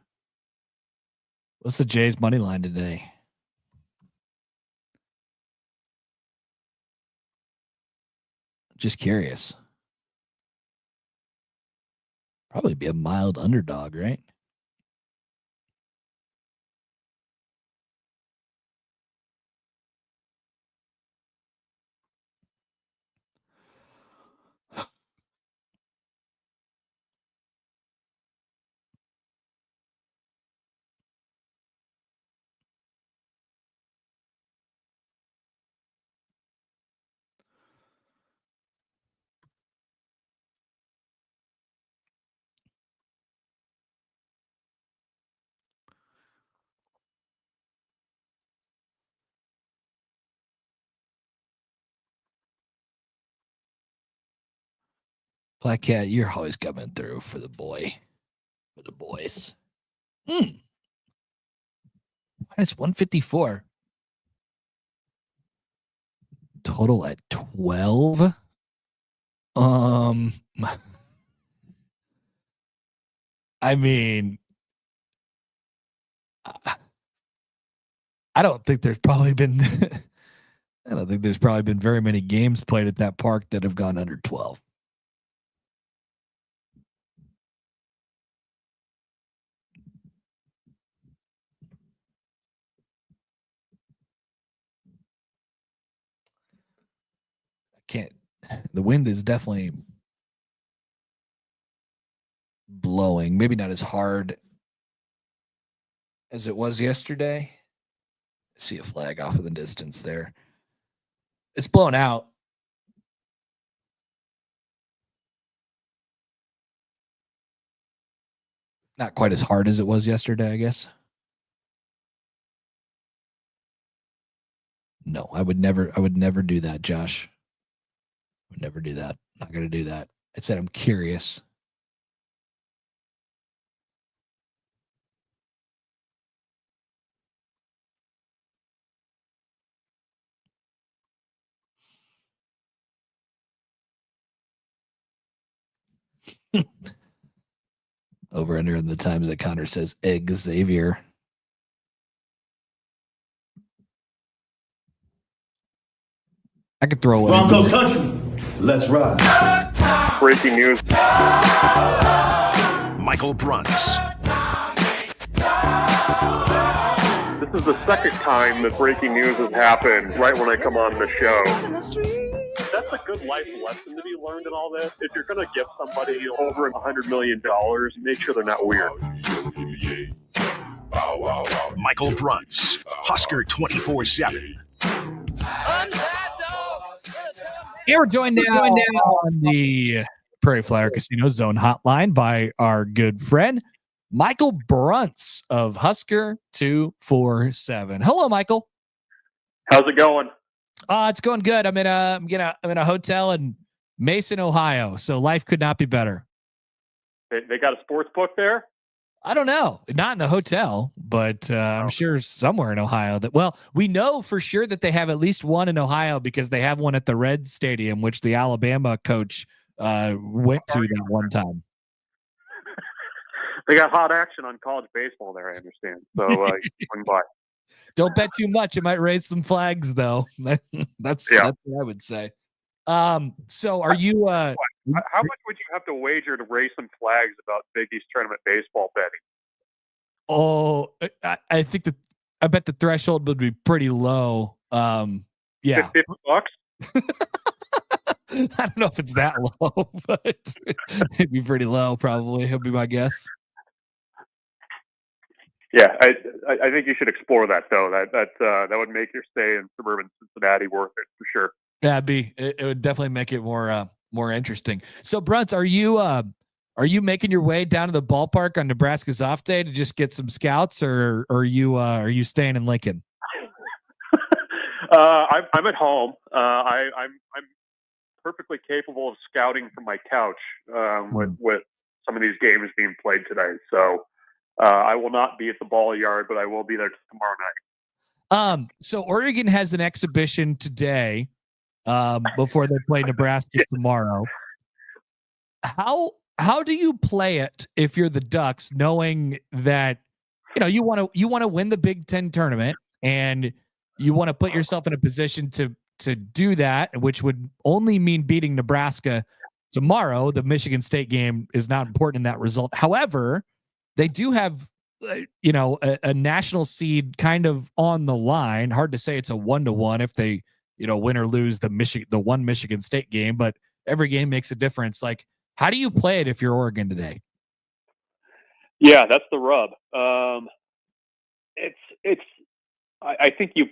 the Jays money line today? Just curious. Probably be a mild underdog, right? Black Cat, you're always coming through for the boys. Minus 154. Total at 12. I mean, I don't think there's probably been I don't think there's probably been very many games played at that park that have gone under 12. Can't. The wind is definitely blowing. Maybe not as hard as it was yesterday. I see a flag off in the distance there. It's blown out. Not quite as hard as it was yesterday, I guess. No, I would never do that, Josh. I would never do that. Not going to do that. I said I'm curious. Over under in the times that Connor says Xavier. I could throw away. Broncos country. Let's ride. Breaking news. Michael Bruntz. This is the second time that breaking news has happened right when I come on the show. That's a good life lesson to be learned in all this. If you're going to give somebody over $100 million, make sure they're not weird. Michael Bruntz, Husker 24/7. Yeah, we're joined now on the Prairie Flyer Casino Zone Hotline by our good friend Michael Bruntz of Husker 247. Hello, Michael. How's it going? It's going good. I'm in a hotel in Mason, Ohio, so life could not be better. They got a sports book there? I don't know. Not in the hotel, but I'm sure somewhere in Ohio. We know for sure that they have at least one in Ohio because they have one at the Red Stadium, which the Alabama coach went to that one time. They got hot action on college baseball there, I understand. So you can by. Don't bet too much. It might raise some flags, though. That's what I would say. So are you how much would you have to wager to raise some flags about Big East tournament baseball betting? Oh, I think I bet the threshold would be pretty low. Yeah. $50? I don't know if it's that low, but it'd be pretty low probably. It'd be my guess. Yeah, I think you should explore that though. That would make your stay in suburban Cincinnati worth it for sure. Yeah, it would definitely make it more interesting. So, Brunts, are you making your way down to the ballpark on Nebraska's off day to just get some scouts, or are you staying in Lincoln? I'm at home. I'm perfectly capable of scouting from my couch with some of these games being played today. So I will not be at the ball yard, but I will be there tomorrow night. So Oregon has an exhibition today, before they play Nebraska tomorrow. How do you play it if you're the Ducks, knowing that you want to win the Big Ten tournament and you want to put yourself in a position to do that, which would only mean beating Nebraska tomorrow. The Michigan State game is not important in that result. However, they do have a national seed kind of on the line. Hard to say it's a 1-1 if they win or lose the one Michigan State game, but every game makes a difference. Like, how do you play it if you're Oregon today? Yeah, that's the rub. I think you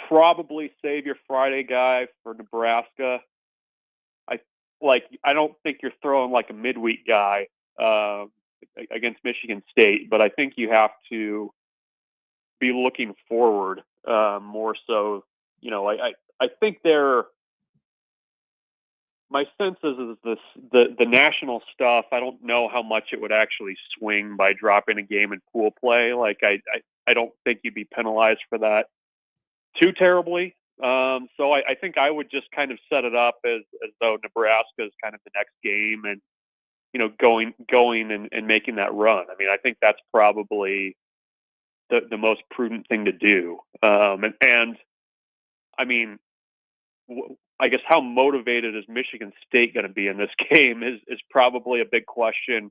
probably save your Friday guy for Nebraska. I don't think you're throwing like a midweek guy against Michigan State, but I think you have to be looking forward more so. I think my sense is the national stuff. I don't know how much it would actually swing by dropping a game in pool play. Like I don't think you'd be penalized for that too terribly. So I think I would just kind of set it up as though Nebraska is kind of the next game, and going and making that run. I mean, I think that's probably the most prudent thing to do. And I mean, I guess how motivated is Michigan State going to be in this game is probably a big question.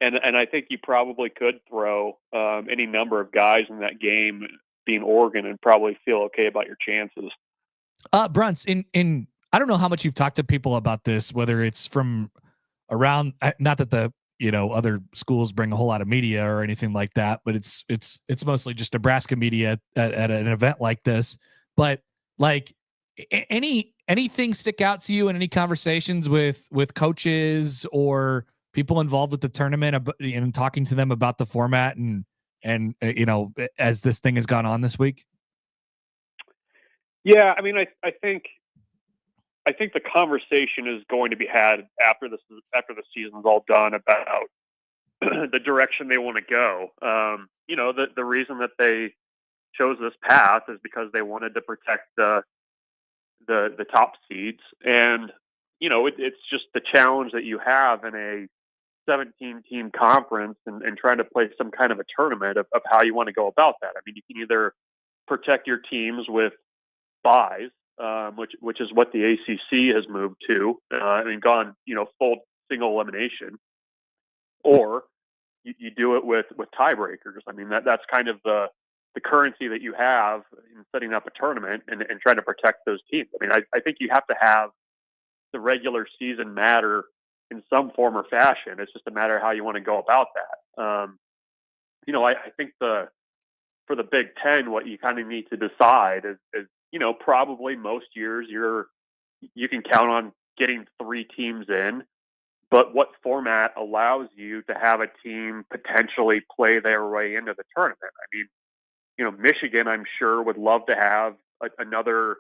And I think you probably could throw any number of guys in that game, being Oregon, and probably feel okay about your chances. Brunts, in I don't know how much you've talked to people about this, whether it's from around, not that the other schools bring a whole lot of media or anything like that, but it's mostly just Nebraska media at an event like this. But like, anything stick out to you in any conversations with coaches or people involved with the tournament and talking to them about the format and as this thing has gone on this week? Yeah, I mean, I think the conversation is going to be had after the season's all done about the direction they want to go. The reason that they chose this path is because they wanted to protect the top seeds, and it's just the challenge that you have in a 17-team conference and trying to play some kind of a tournament of how you want to go about that. I mean, you can either protect your teams with buys, which is what the ACC has moved to, gone full single elimination, or you do it with tiebreakers. I mean, that's kind of the currency that you have in setting up a tournament and trying to protect those teams. I mean, I think you have to have the regular season matter in some form or fashion. It's just a matter of how you want to go about that. I think for the Big Ten, what you kind of need to decide is probably most years you can count on getting 3 teams in, but what format allows you to have a team potentially play their way into the tournament? I mean, Michigan, I'm sure, would love to have another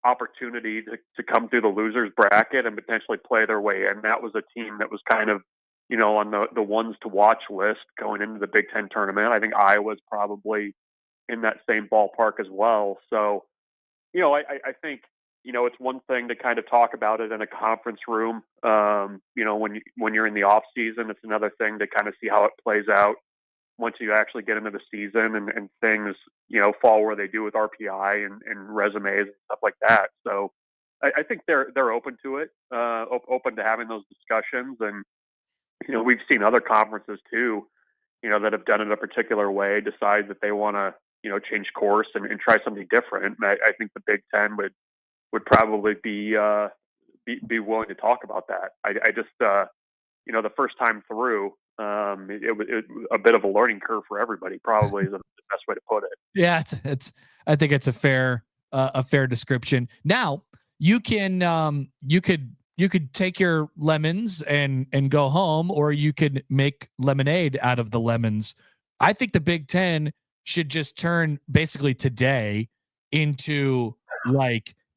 opportunity to come through the losers bracket and potentially play their way in. That was a team that was kind of, on the ones to watch list going into the Big Ten tournament. I think Iowa's probably in that same ballpark as well. So, I think, it's one thing to kind of talk about it in a conference room. When you're in the off season, it's another thing to kind of see how it plays out once you actually get into the season and things, fall where they do with RPI and resumes and stuff like that. So I think they're open to it, open to having those discussions. And, we've seen other conferences too, that have done it a particular way, decide that they want to, change course and try something different. And I think the Big Ten would probably be willing to talk about that. I just, the first time through, it was a bit of a learning curve for everybody, probably is the best way to put it. Yeah, I think it's a fair description. Now you could take your lemons and go home, or you could make lemonade out of the lemons. I think the Big Ten should just turn basically today into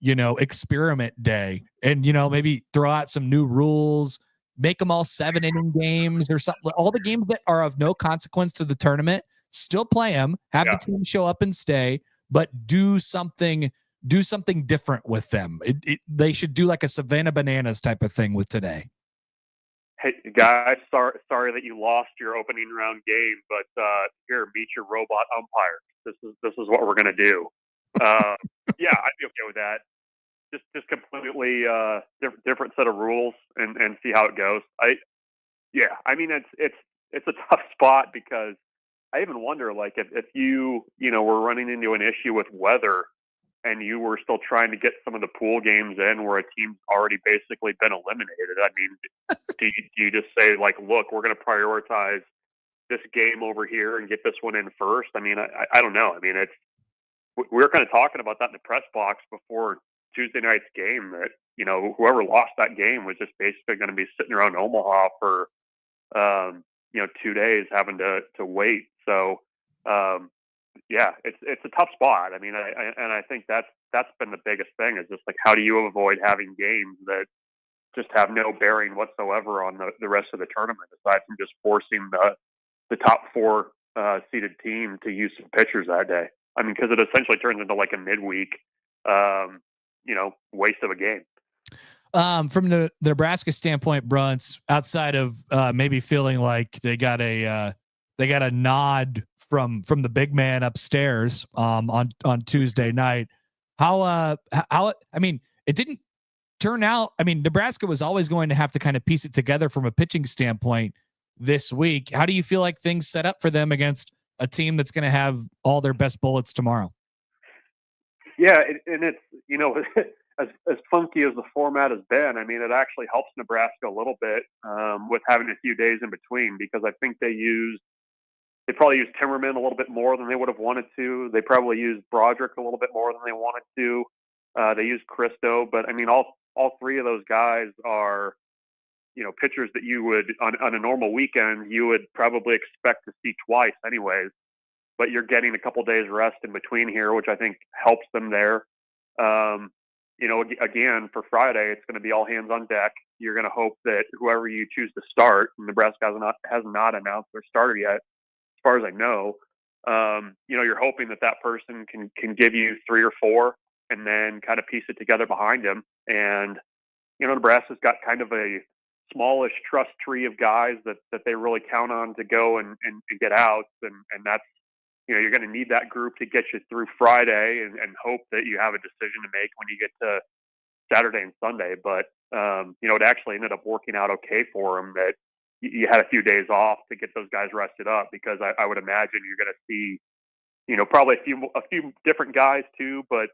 experiment day, and maybe throw out some new rules. Make them all 7-inning games or something. All the games that are of no consequence to the tournament, still play them. Have the team show up and stay, but do something different with them. They should do like a Savannah Bananas type of thing with today. Hey guys, sorry that you lost your opening round game, but here, meet your robot umpire. This is what we're gonna do. Yeah, I'd be okay with that. Just completely different set of rules and see how it goes. I mean it's a tough spot because I even wonder like if you were running into an issue with weather and you were still trying to get some of the pool games in where a team's already basically been eliminated. I mean, do you just say like, look, we're going to prioritize this game over here and get this one in first? I mean, I don't know. I mean, we were kind of talking about that in the press box before Tuesday night's game that, whoever lost that game was just basically going to be sitting around Omaha for, 2 days having to wait. So, yeah, it's a tough spot. I mean, I think that's been the biggest thing is just like, how do you avoid having games that just have no bearing whatsoever on the rest of the tournament, aside from just forcing the top 4 seeded team to use some pitchers that day? I mean, because it essentially turns into like a midweek, waste of a game. From the Nebraska standpoint, Brunts, outside of maybe feeling like they got a nod from the big man upstairs on Tuesday night, how I mean, it didn't turn out. I mean, Nebraska was always going to have to kind of piece it together from a pitching standpoint this week. How do you feel like things set up for them against a team that's going to have all their best bullets tomorrow? Yeah, and it's as funky as the format has been, I mean, it actually helps Nebraska a little bit with having a few days in between, because I think they probably used Timmerman a little bit more than they would have wanted to. They probably used Broderick a little bit more than they wanted to. They used Christo, but I mean, all 3 of those guys are, pitchers that you would on a normal weekend you would probably expect to see twice anyways. But you're getting a couple days rest in between here, which I think helps them there. Again, for Friday, it's going to be all hands on deck. You're going to hope that whoever you choose to start, Nebraska has not announced their starter yet, as far as I know. You're hoping that person can give you 3 or 4 and then kind of piece it together behind him. And, Nebraska's got kind of a smallish trust tree of guys that they really count on to go and get outs. And that's, you're going to need that group to get you through Friday and hope that you have a decision to make when you get to Saturday and Sunday. But, it actually ended up working out okay for them that you had a few days off to get those guys rested up, because I would imagine you're going to see, probably a few different guys too, but,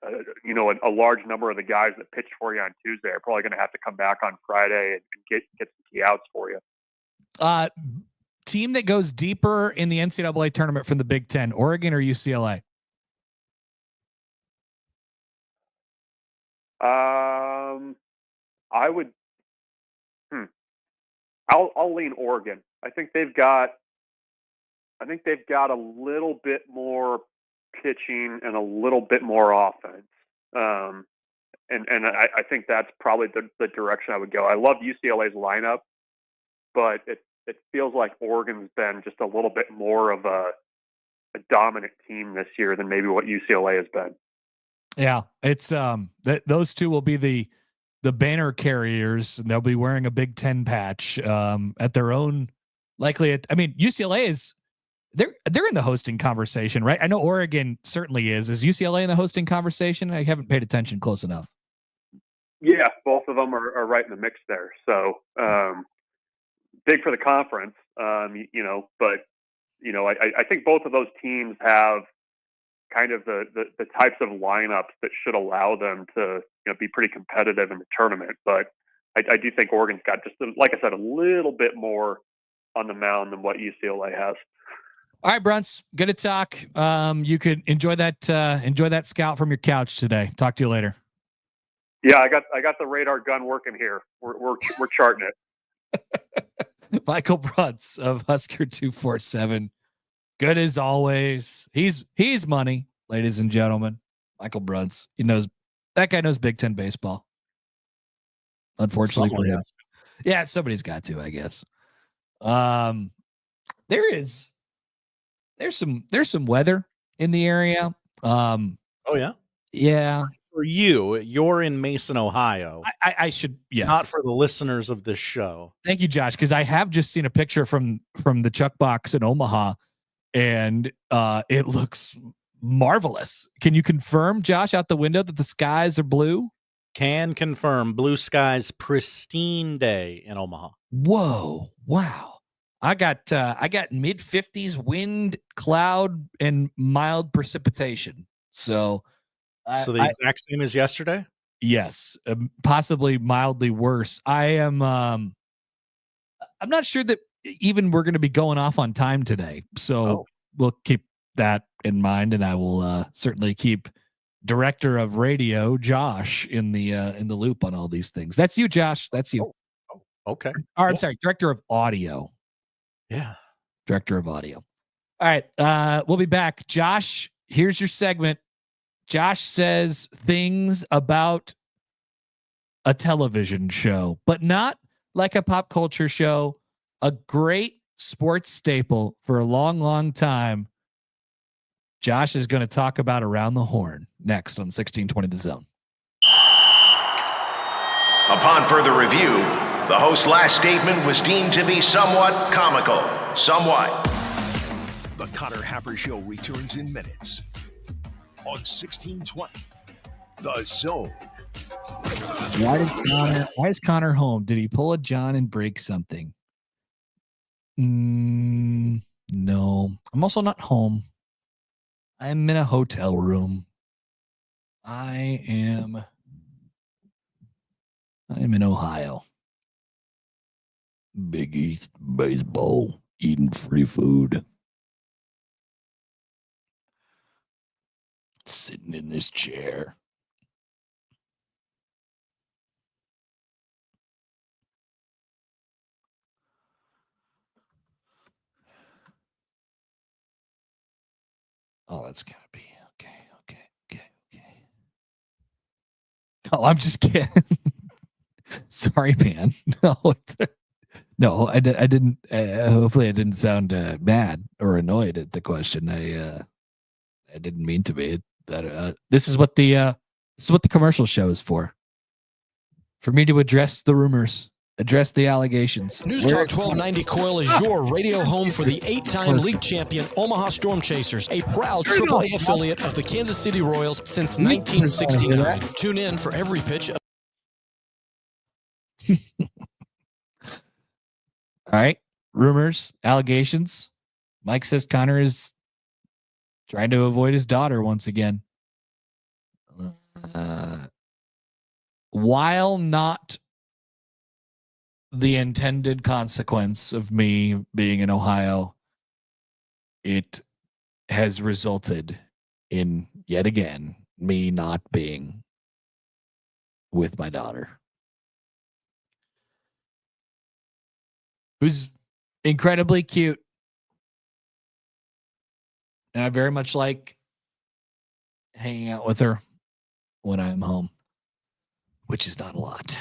a large number of the guys that pitched for you on Tuesday are probably going to have to come back on Friday and get some key outs for you. Team that goes deeper in the NCAA tournament from the Big Ten, Oregon or UCLA? I would. I'll lean Oregon. I think they've got a little bit more pitching and a little bit more offense. And I think that's probably the direction I would go. I love UCLA's lineup, but it feels like Oregon's been just a little bit more of a dominant team this year than maybe what UCLA has been. Yeah, it's those two will be the banner carriers, and they'll be wearing a Big Ten patch at their own. Likely, UCLA is they're in the hosting conversation, right? I know Oregon certainly is. Is UCLA in the hosting conversation? I haven't paid attention close enough. Yeah, both of them are right in the mix there. So big for the conference, but I think both of those teams have kind of the types of lineups that should allow them to be pretty competitive in the tournament. But I do think Oregon's got just, like I said, a little bit more on the mound than what UCLA has. All right, Brunts, good to talk. You could enjoy that scout from your couch today. Talk to you later. Yeah, I got the radar gun working here. We're charting it. Michael Bruntz of Husker 247. Good as always. He's money, ladies and gentlemen. Michael Bruntz. That guy knows Big Ten baseball. Unfortunately for him. Yeah, somebody's got to, I guess. There's some weather in the area. Oh yeah. Yeah. For you're in Mason, Ohio. I should, yes. Not for the listeners of this show. Thank you, Josh, because I have just seen a picture from the Chuck Box in Omaha, and it looks marvelous. Can you confirm, Josh, out the window that the skies are blue? Can confirm. Blue skies, pristine day in Omaha. Whoa! Wow. I got mid 50s wind, cloud, and mild precipitation. So the exact same as yesterday? Yes, possibly mildly worse. I'm not sure that even we're going to be going off on time today. So we'll keep that in mind, and I will certainly keep director of radio Josh in the loop on all these things. That's you, Josh. That's you. Okay. Or, I'm sorry, director of audio. Yeah. Director of audio. All right. We'll be back. Josh, here's your segment. Josh says things about a television show, but not like a pop culture show, a great sports staple for a long, long time. Josh is going to talk about Around the Horn next on 1620 The Zone. Upon further review, the host's last statement was deemed to be somewhat comical. Somewhat. The Connor Happer Show returns in minutes on 1620 The Zone. Why is Connor home? Did he pull a John and break something? No. I'm also not home. I'm in a hotel room. I am in Ohio. Big East baseball, eating free food. Sitting in this chair. Oh, that's gotta be okay. Oh, I'm just kidding. Sorry, man. No, I didn't. Hopefully, I didn't sound mad or annoyed at the question. I didn't mean to be. This is what the commercial show is for me to address the rumors, address the allegations. News Talk 1290 Coil is your radio home for the 8-time league champion Omaha Storm Chasers, a proud AAA affiliate of the Kansas City Royals since 1969. Tune in for every pitch. All right, rumors, allegations. Mike says Connor is trying to avoid his daughter once again. While not the intended consequence of me being in Ohio, it has resulted in, yet again, me not being with my daughter, who's incredibly cute. And I very much like hanging out with her when I'm home, which is not a lot.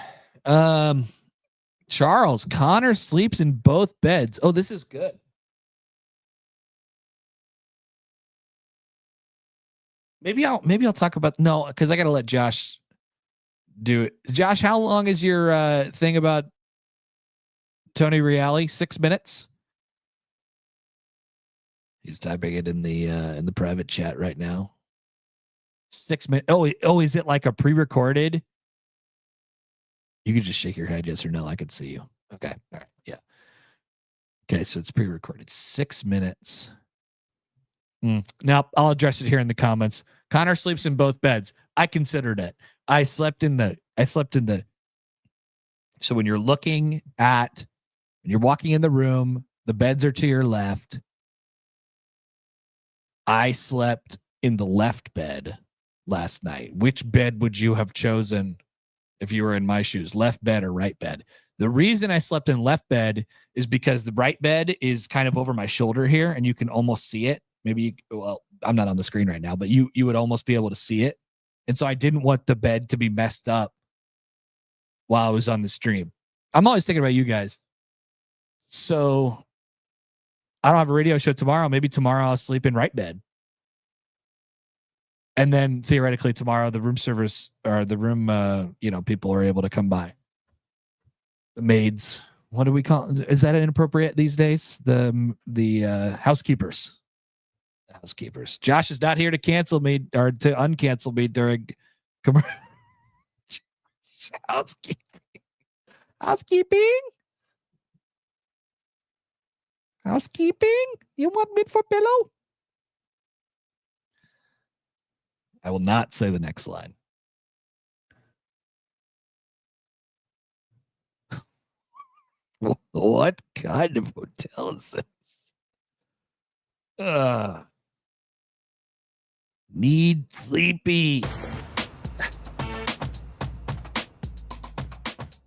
Charles, Connor sleeps in both beds. Oh, this is good. Maybe I'll talk about, no, because I got to let Josh do it. Josh, how long is your thing about Tony Reale? 6 minutes? He's typing it in the private chat right now. 6 minutes. Oh, is it like a pre-recorded? You can just shake your head, yes or no. I can see you. Okay. All right. Yeah. Okay. So it's pre-recorded. 6 minutes. Now I'll address it here in the comments. Connor sleeps in both beds. I considered it. I slept in the. So when you're looking at, when you're walking in the room, the beds are to your left. I slept in the left bed last night. Which bed would you have chosen if you were in my shoes? Left bed or right bed? The reason I slept in left bed is because the right bed is kind of over my shoulder here, and you can almost see it. Well, I'm not on the screen right now, but you would almost be able to see it. And so I didn't want the bed to be messed up while I was on the stream. I'm always thinking about you guys. So I don't have a radio show tomorrow. Maybe tomorrow I'll sleep in right bed. And then theoretically tomorrow, the room service or the room, people are able to come by. The maids, what do we call? Is that inappropriate these days? The housekeepers. The housekeepers. Josh is not here to cancel me or to uncancel me during housekeeping. Housekeeping. You want me for pillow? I will not say the next line. What kind of hotel is this? Need sleepy.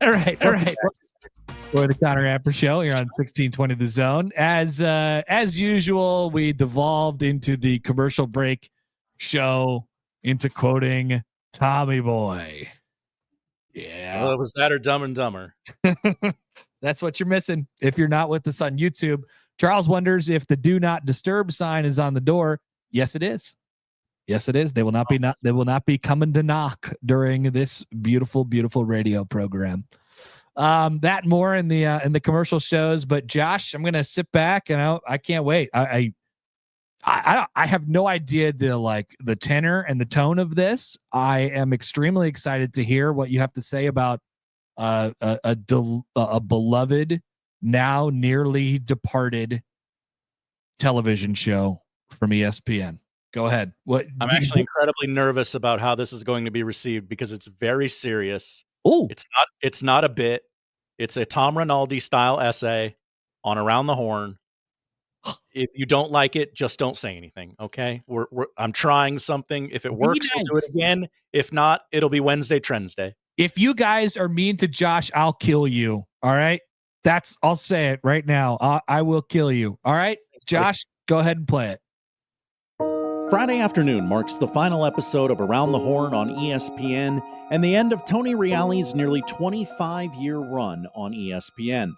All right. For the Connor Happer Show here on 1620 The Zone. As usual, we devolved into the commercial break show into quoting Tommy Boy. Yeah. Well, was that or Dumb and Dumber? That's what you're missing if you're not with us on YouTube. Charles wonders if the do not disturb sign is on the door. Yes, it is. Yes, it is. They will not be coming to knock during this beautiful, beautiful radio program. That more in the commercial shows. But Josh, I'm gonna sit back and I can't wait. I have no idea the tenor and the tone of this. I am extremely excited to hear what you have to say about a beloved, now nearly departed television show from ESPN. Go ahead. I'm actually incredibly nervous about how this is going to be received because it's very serious. Oh, it's not a bit. It's a Tom Rinaldi style essay on Around the Horn. If you don't like it, just don't say anything. Okay. I'm trying something. If it works, we'll do it again. If not, it'll be Wednesday Trends Day. If you guys are mean to Josh, I'll kill you. All right. I'll say it right now. I will kill you. All right. Josh, go ahead and play it. Friday afternoon marks the final episode of Around the Horn on ESPN and the end of Tony Reali's nearly 25-year run on ESPN.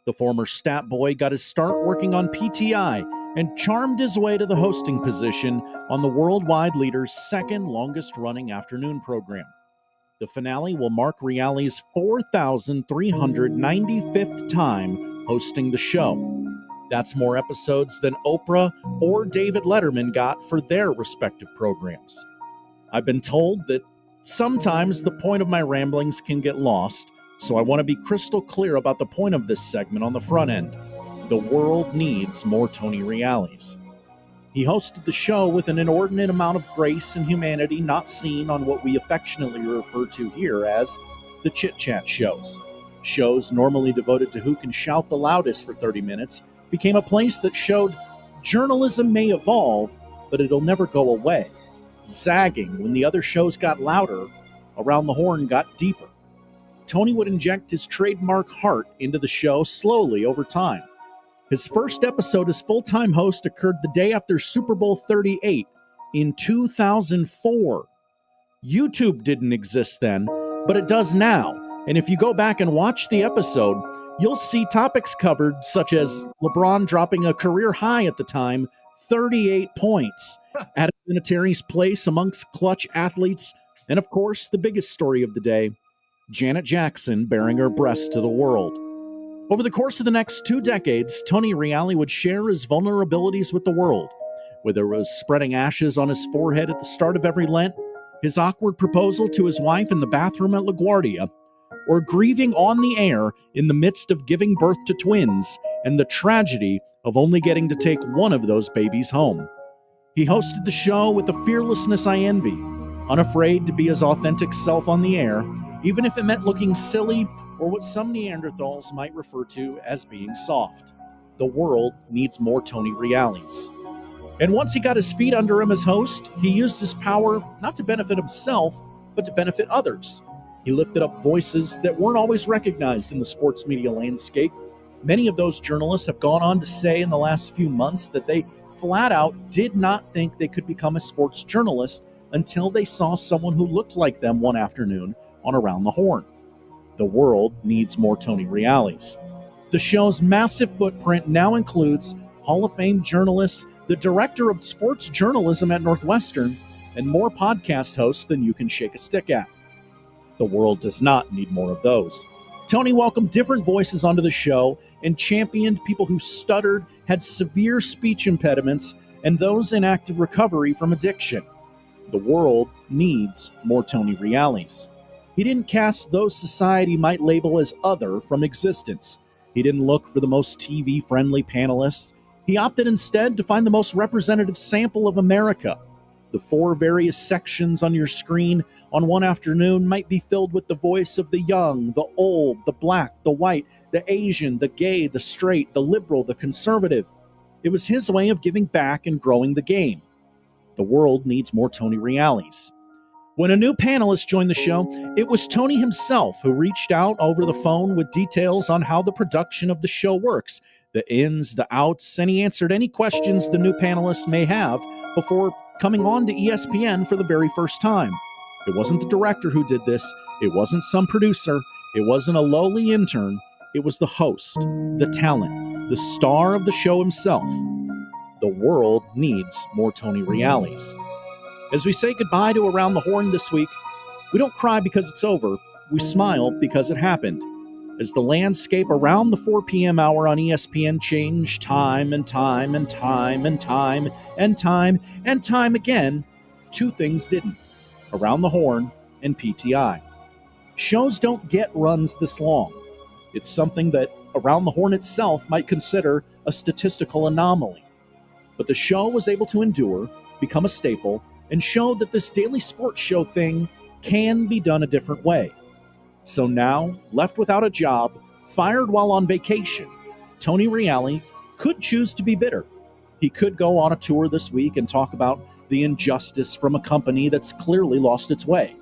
The former stat boy got his start working on PTI and charmed his way to the hosting position on the worldwide leader's second longest-running afternoon program. The finale will mark Reali's 4,395th time hosting the show. That's more episodes than Oprah or David Letterman got for their respective programs. I've been told that sometimes the point of my ramblings can get lost, so I want to be crystal clear about the point of this segment on the front end. The world needs more Tony Reales. He hosted the show with an inordinate amount of grace and humanity not seen on what we affectionately refer to here as the chit-chat shows. Shows normally devoted to who can shout the loudest for 30 minutes became a place that showed journalism may evolve, but it'll never go away. Zagging when the other shows got louder, Around the Horn got deeper. Tony would inject his trademark heart into the show slowly over time. His first episode as full-time host occurred the day after Super Bowl 38 in 2004. YouTube didn't exist then, but it does now. And if you go back and watch the episode, you'll see topics covered such as LeBron dropping a career high at the time, 38 points, Adam Vinatieri's place amongst clutch athletes, and of course, the biggest story of the day, Janet Jackson bearing her breast to the world. Over the course of the next 2 decades, Tony Reali would share his vulnerabilities with the world, whether it was spreading ashes on his forehead at the start of every Lent, his awkward proposal to his wife in the bathroom at LaGuardia, or grieving on the air in the midst of giving birth to twins and the tragedy of only getting to take one of those babies home. He hosted the show with a fearlessness I envy, unafraid to be his authentic self on the air, even if it meant looking silly or what some Neanderthals might refer to as being soft. The world needs more Tony Reales. And once he got his feet under him as host, he used his power not to benefit himself, but to benefit others. He lifted up voices that weren't always recognized in the sports media landscape. Many of those journalists have gone on to say in the last few months that they flat out did not think they could become a sports journalist until they saw someone who looked like them one afternoon on Around the Horn. The world needs more Tony Reales. The show's massive footprint now includes Hall of Fame journalists, the director of sports journalism at Northwestern, and more podcast hosts than you can shake a stick at. The world does not need more of those. Tony welcomed different voices onto the show and championed people who stuttered, had severe speech impediments, and those in active recovery from addiction. The world needs more Tony Reales. He didn't cast those society might label as other from existence. He didn't look for the most TV-friendly panelists. He opted instead to find the most representative sample of America. The 4 various sections on your screen on one afternoon might be filled with the voice of the young, the old, the black, the white, the Asian, the gay, the straight, the liberal, the conservative. It was his way of giving back and growing the game. The world needs more Tony Reales. When a new panelist joined the show, it was Tony himself who reached out over the phone with details on how the production of the show works, the ins, the outs, and he answered any questions the new panelists may have before coming on to ESPN for the very first time. It wasn't the director who did this. It wasn't some producer. It wasn't a lowly intern. It was the host, the talent, the star of the show himself. The world needs more Tony Reales. As we say goodbye to Around the Horn this week, we don't cry because it's over. We smile because it happened. As the landscape around the 4 p.m. hour on ESPN changed time and time and time and time and time and time again, 2 things didn't: Around the Horn and PTI. Shows don't get runs this long. It's something that Around the Horn itself might consider a statistical anomaly. But the show was able to endure, become a staple, and showed that this daily sports show thing can be done a different way. So now, left without a job, fired while on vacation, Tony Reale could choose to be bitter. He could go on a tour this week and talk about the injustice from a company that's clearly lost its way.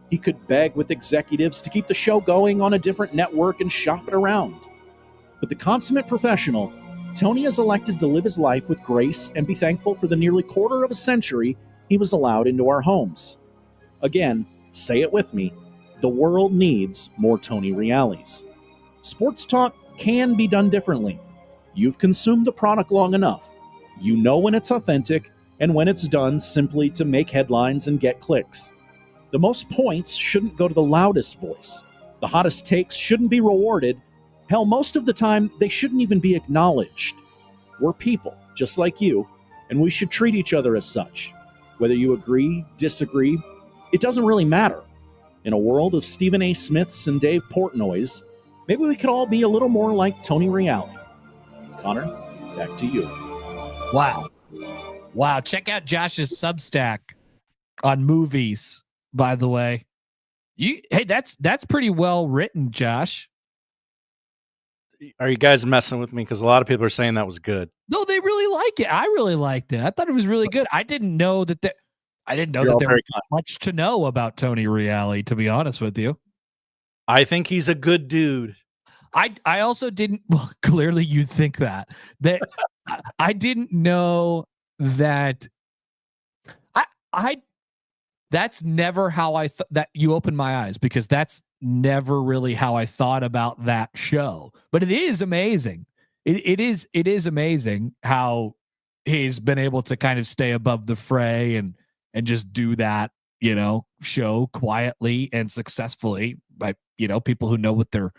He could beg with executives to keep the show going on a different network and shop it around. But the consummate professional, Tony has elected to live his life with grace and be thankful for the nearly quarter of a century he was allowed into our homes. Again, say it with me, the world needs more Tony Reales. Sports talk can be done differently. You've consumed the product long enough. You know when it's authentic and when it's done simply to make headlines and get clicks. The most points shouldn't go to the loudest voice. The hottest takes shouldn't be rewarded. Hell, most of the time, they shouldn't even be acknowledged. We're people, just like you, and we should treat each other as such. Whether you agree, disagree, it doesn't really matter. In a world of Stephen A. Smiths and Dave Portnoys, maybe we could all be a little more like Tony Reale. Connor, back to you. Wow. Check out Josh's Substack on movies, by the way. Hey, that's pretty well written, Josh. Are you guys messing with me? Because a lot of people are saying that was good. No, they really like it. I really liked it. I thought it was really good. I didn't know that there was much to know about Tony Reale, to be honest with you. I think he's a good dude. I also didn't. Well, clearly you think that I didn't know that. I that's never how I thought that you opened my eyes, because that's never really how I thought about that show. But it is amazing. It is amazing how he's been able to kind of stay above the fray and just do that, show quietly and successfully by, people who know what they're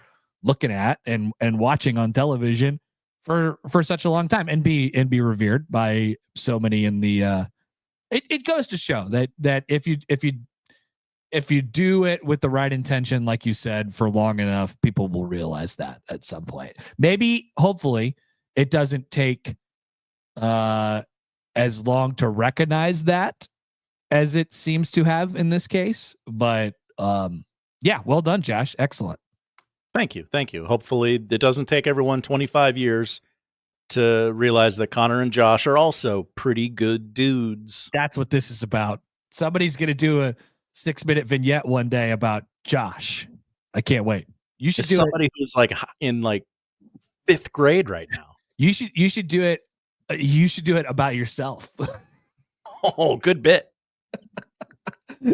looking at and watching on television for such a long time, and be revered by so many in the it goes to show that if you do it with the right intention, like you said, for long enough, people will realize that at some point. Maybe, hopefully, it doesn't take as long to recognize that as it seems to have in this case. But yeah, well done, Josh. Excellent. Thank you. Hopefully it doesn't take everyone 25 years to realize that Connor and Josh are also pretty good dudes. That's what this is about. Somebody's going to do a 6-minute vignette one day about Josh. I can't wait. You should do somebody who's like in like 5th grade right now. You should do it. You should do it about yourself. Oh, good bit.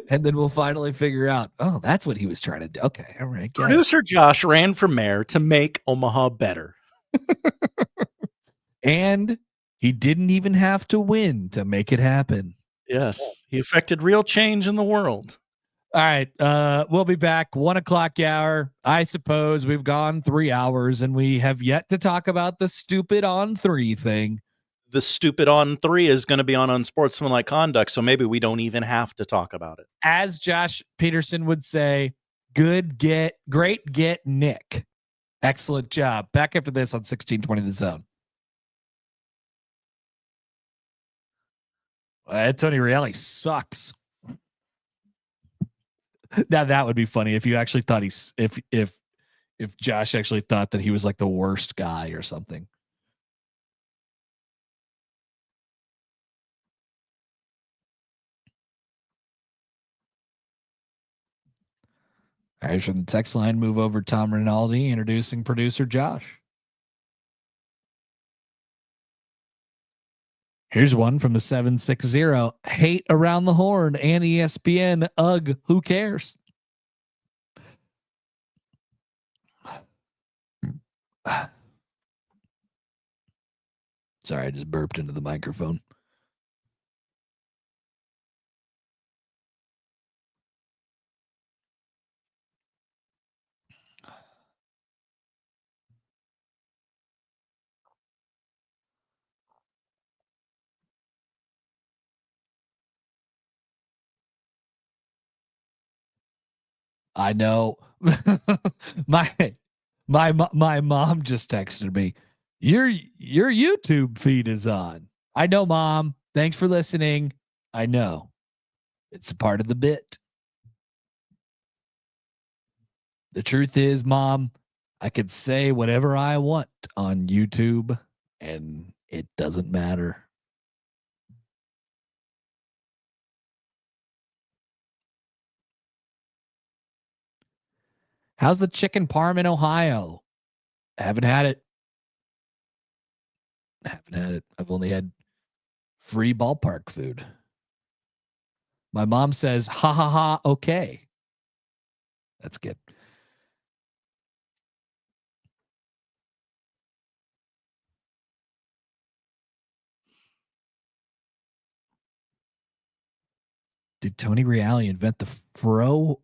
And then we'll finally figure out, oh, that's what he was trying to do. Okay. All right. Producer Josh ran for mayor to make Omaha better. And he didn't even have to win to make it happen. Yes, he affected real change in the world. All right. We'll be back 1 o'clock hour. I suppose we've gone 3 hours and we have yet to talk about the stupid on 3 thing. The stupid on 3 is going to be on unsportsmanlike conduct, so maybe we don't even have to talk about it. As Josh Peterson would say, great get Nick. Excellent job. Back after this on 1620 The Zone. Tony Reale sucks. Now that would be funny if you actually thought if Josh actually thought that he was like the worst guy or something. All right, from the text line, move over Tom Rinaldi, introducing producer Josh. Here's one from the 760. Hate around the horn and ESPN. Ugh, who cares? Sorry, I just burped into the microphone. I know. my mom just texted me. Your YouTube feed is on. I know, Mom. Thanks for listening. I know. It's a part of the bit. The truth is, Mom, I could say whatever I want on YouTube and it doesn't matter. How's the chicken parm in Ohio? Haven't had it. I've only had free ballpark food. My mom says, ha ha ha, okay. That's good. Did Tony Reale invent the faux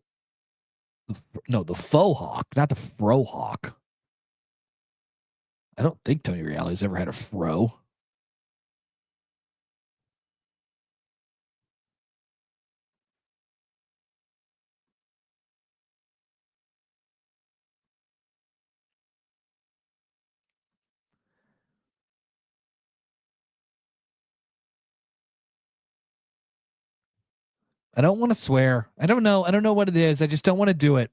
hawk, not the fro hawk? I don't think Tony Reale's ever had a fro. I don't want to swear. I don't know what it is. I just don't want to do it.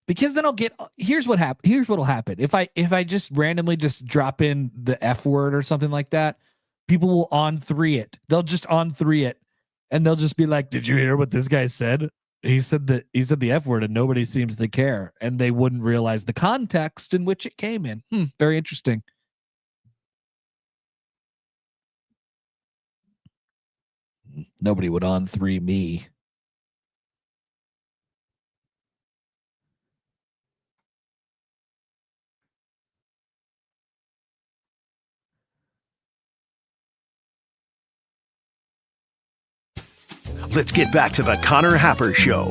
Because then I'll get, here's what'll happen. If I just randomly just drop in the F word or something like that, people will on 3 it. They'll just on 3 it. And they'll just be like, did you hear what this guy said? He said the F word and nobody seems to care. And they wouldn't realize the context in which it came in. Very interesting. Nobody would on 3 me. Let's get back to the Connor Happer Show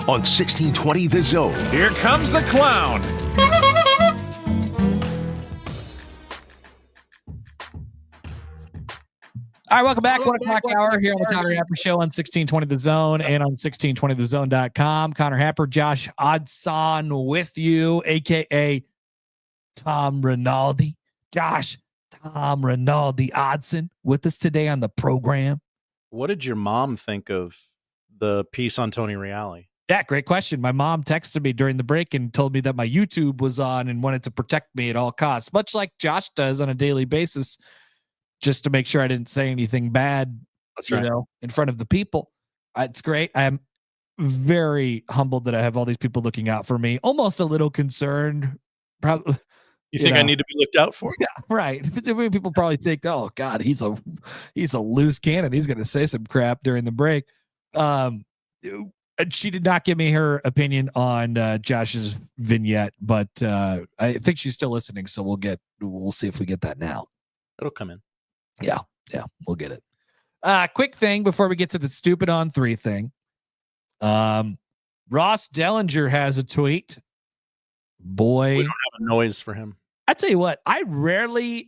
on 1620 The Zone. Here comes the clown. All right, welcome back. 1 o'clock hour here on the Connor Happer Show on 1620 The Zone and on 1620thezone.com. Connor Happer, Josh Odson with you, a.k.a. Tom Rinaldi. Tom Rinaldi Odson with us today on the program. What did your mom think of the piece on Tony Reale? Yeah, great question. My mom texted me during the break and told me that my YouTube was on and wanted to protect me at all costs, much like Josh does on a daily basis, just to make sure I didn't say anything bad, That's right. In front of the people. It's great. I'm very humbled that I have all these people looking out for me. Almost a little concerned. Probably. You think I need to be looked out for? Yeah, right. People probably think, "Oh God, he's a loose cannon. He's going to say some crap during the break." She did not give me her opinion on Josh's vignette, but I think she's still listening. So we'll see if we get that now. It'll come in. Yeah, we'll get it. Quick thing before we get to the stupid on 3 thing. Ross Dellinger has a tweet. Boy, We don't have a noise for him. I tell you what, I rarely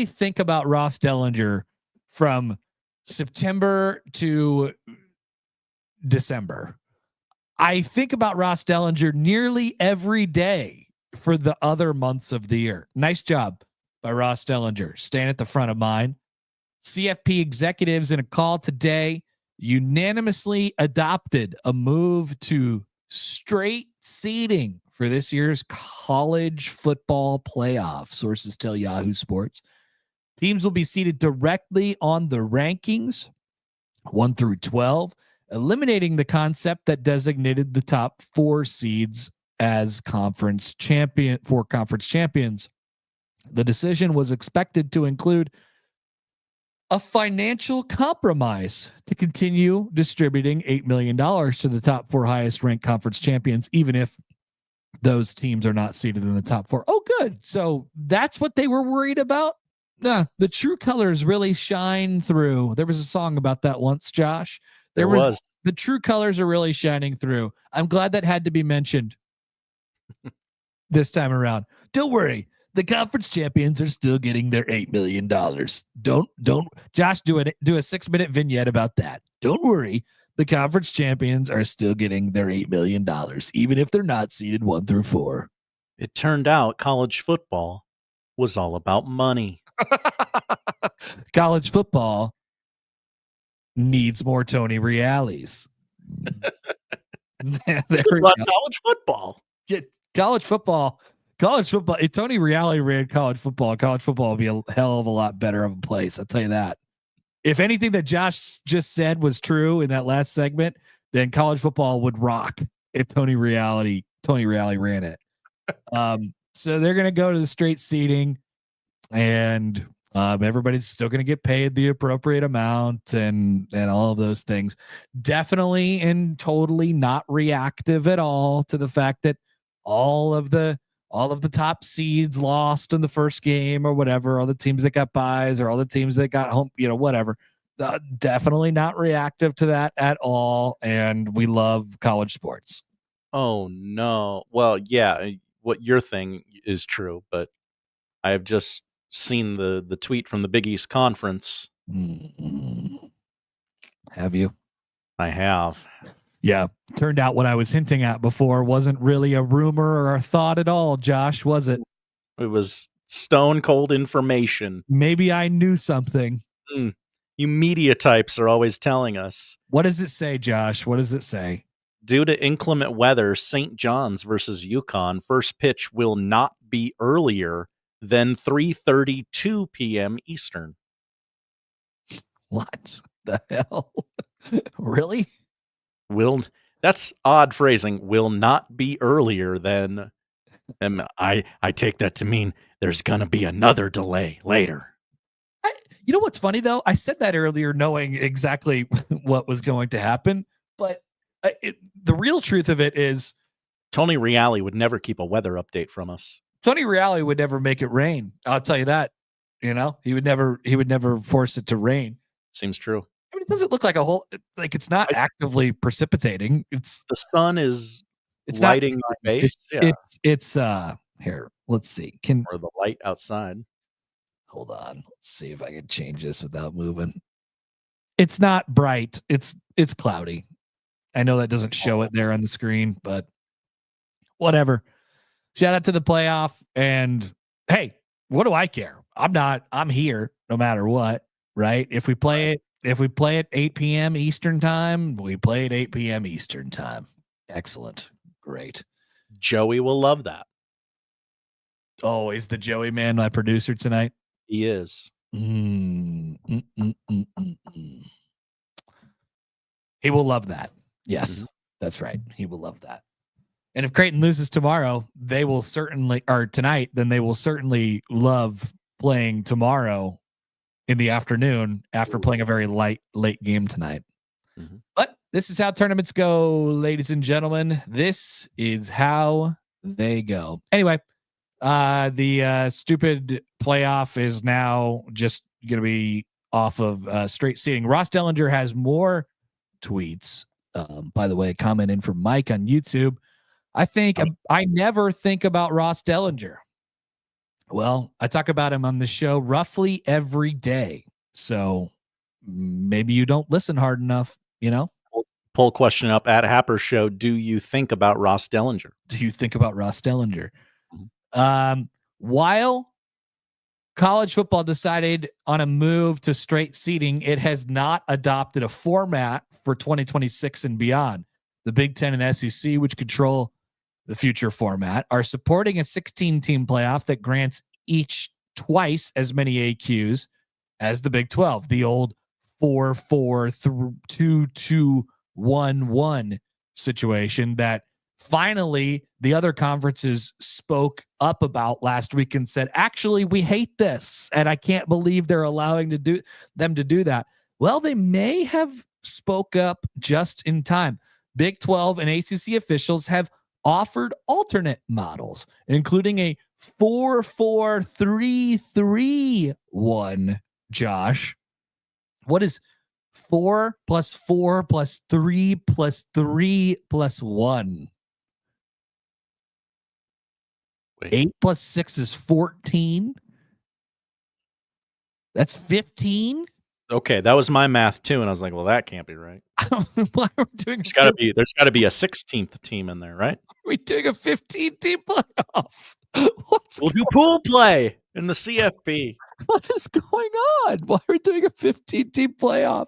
think about Ross Dellinger from September to December. I think about Ross Dellinger nearly every day for the other months of the year. Nice job by Ross Dellinger, staying at the front of mind. CFP executives in a call today unanimously adopted a move to straight seeding for this year's college football playoff. Sources tell Yahoo Sports. Teams will be seated directly on the rankings, 1 through 12, eliminating the concept that designated the top 4 seeds as conference champions. The decision was expected to include a financial compromise to continue distributing $8 million to the top 4 highest ranked conference champions, even if those teams are not seated in the top 4. Oh, good. So that's what they were worried about. Nah, the true colors really shine through. There was a song about that once, Josh. There was. The true colors are really shining through. I'm glad that had to be mentioned this time around. Don't worry. The conference champions are still getting their $8 million. Don't, Josh, do a 6-minute vignette about that. Don't worry. The conference champions are still getting their $8 million, even if they're not seeded 1 through 4. It turned out college football was all about money. College football needs more Tony Reales. There we go. College football. College football. If Tony Reale ran college football would be a hell of a lot better of a place. I'll tell you that. If anything that Josh just said was true in that last segment, then college football would rock if Tony Reale ran it. So they're going to go to the straight seating, and everybody's still going to get paid the appropriate amount and all of those things. Definitely and totally not reactive at all to the fact that all of the top seeds lost in the first game or whatever, all the teams that got buys or all the teams that got home, whatever. Definitely not reactive to that at all. And we love college sports. Oh, no. Well, yeah, what your thing is true, but I have just seen the tweet from the Big East Conference. Have you? I have. Yeah. Turned out what I was hinting at before wasn't really a rumor or a thought at all, Josh, was it? It was stone cold information. Maybe I knew something. You media types are always telling us. What does it say, Josh? What does it say? Due to inclement weather, St. John's versus UConn, first pitch will not be earlier than 3:32 p.m. Eastern. What the hell? Really? That's odd phrasing. Will not be earlier than. And I take that to mean there's gonna be another delay later. You know what's funny though? I said that earlier, knowing exactly what was going to happen, but the real truth of it is, Tony Reale would never keep a weather update from us. Tony Reale would never make it rain. I'll tell you that. He would never force it to rain. Seems true. I mean, it doesn't look like it's not actively precipitating. It's the sun is lighting the base. It's here. Let's see. Or the light outside. Hold on. Let's see if I can change this without moving. It's not bright. It's cloudy. I know that doesn't show it there on the screen, but whatever. Shout out to the playoff. And hey, what do I care? I'm here no matter what, right? If we play it 8 p.m. Eastern time, we play at 8 p.m. Eastern time. Excellent. Great. Joey will love that. Oh, is the Joey man my producer tonight? He is. He will love that. Yes, that's right. He will love that. And if Creighton loses tomorrow, they will certainly, or tonight, then they will certainly love playing tomorrow in the afternoon after playing a very late game tonight. But this is how tournaments go, ladies and gentlemen. This is how they go. Anyway, The stupid playoff is now just going to be off of straight seating. Ross Dellinger has more tweets. By the way, comment in from Mike on YouTube. I never think about Ross Dellinger. Well, I talk about him on the show roughly every day. So maybe you don't listen hard enough, you know? Poll question up at Happer Show. Do you think about Ross Dellinger? Do you think about Ross Dellinger? While college football decided on a move to straight seating, it has not adopted a format for 2026 and beyond. The Big Ten and SEC, which control the future format, are supporting a 16-team playoff that grants each twice as many AQs as the Big 12, the old 4-4-2-2-1-1 situation that finally the other conferences spoke up about last week and said, actually, we hate this, and I can't believe they're allowing them to do that. Well, they may have spoke up just in time. Big 12 and ACC officials have offered alternate models, including a 4-4-3-3-1. Josh, what is 4 + 4 + 3 + 3 + 1? 8 + 6 is 14. That's 15. Okay, that was my math too, and I was like, "Well, that can't be right." Why are we doing? There's got to be a 16th team in there, right? Are we doing a 15-team playoff? We'll do pool play in the CFP. What is going on? Why are we doing a 15-team playoff,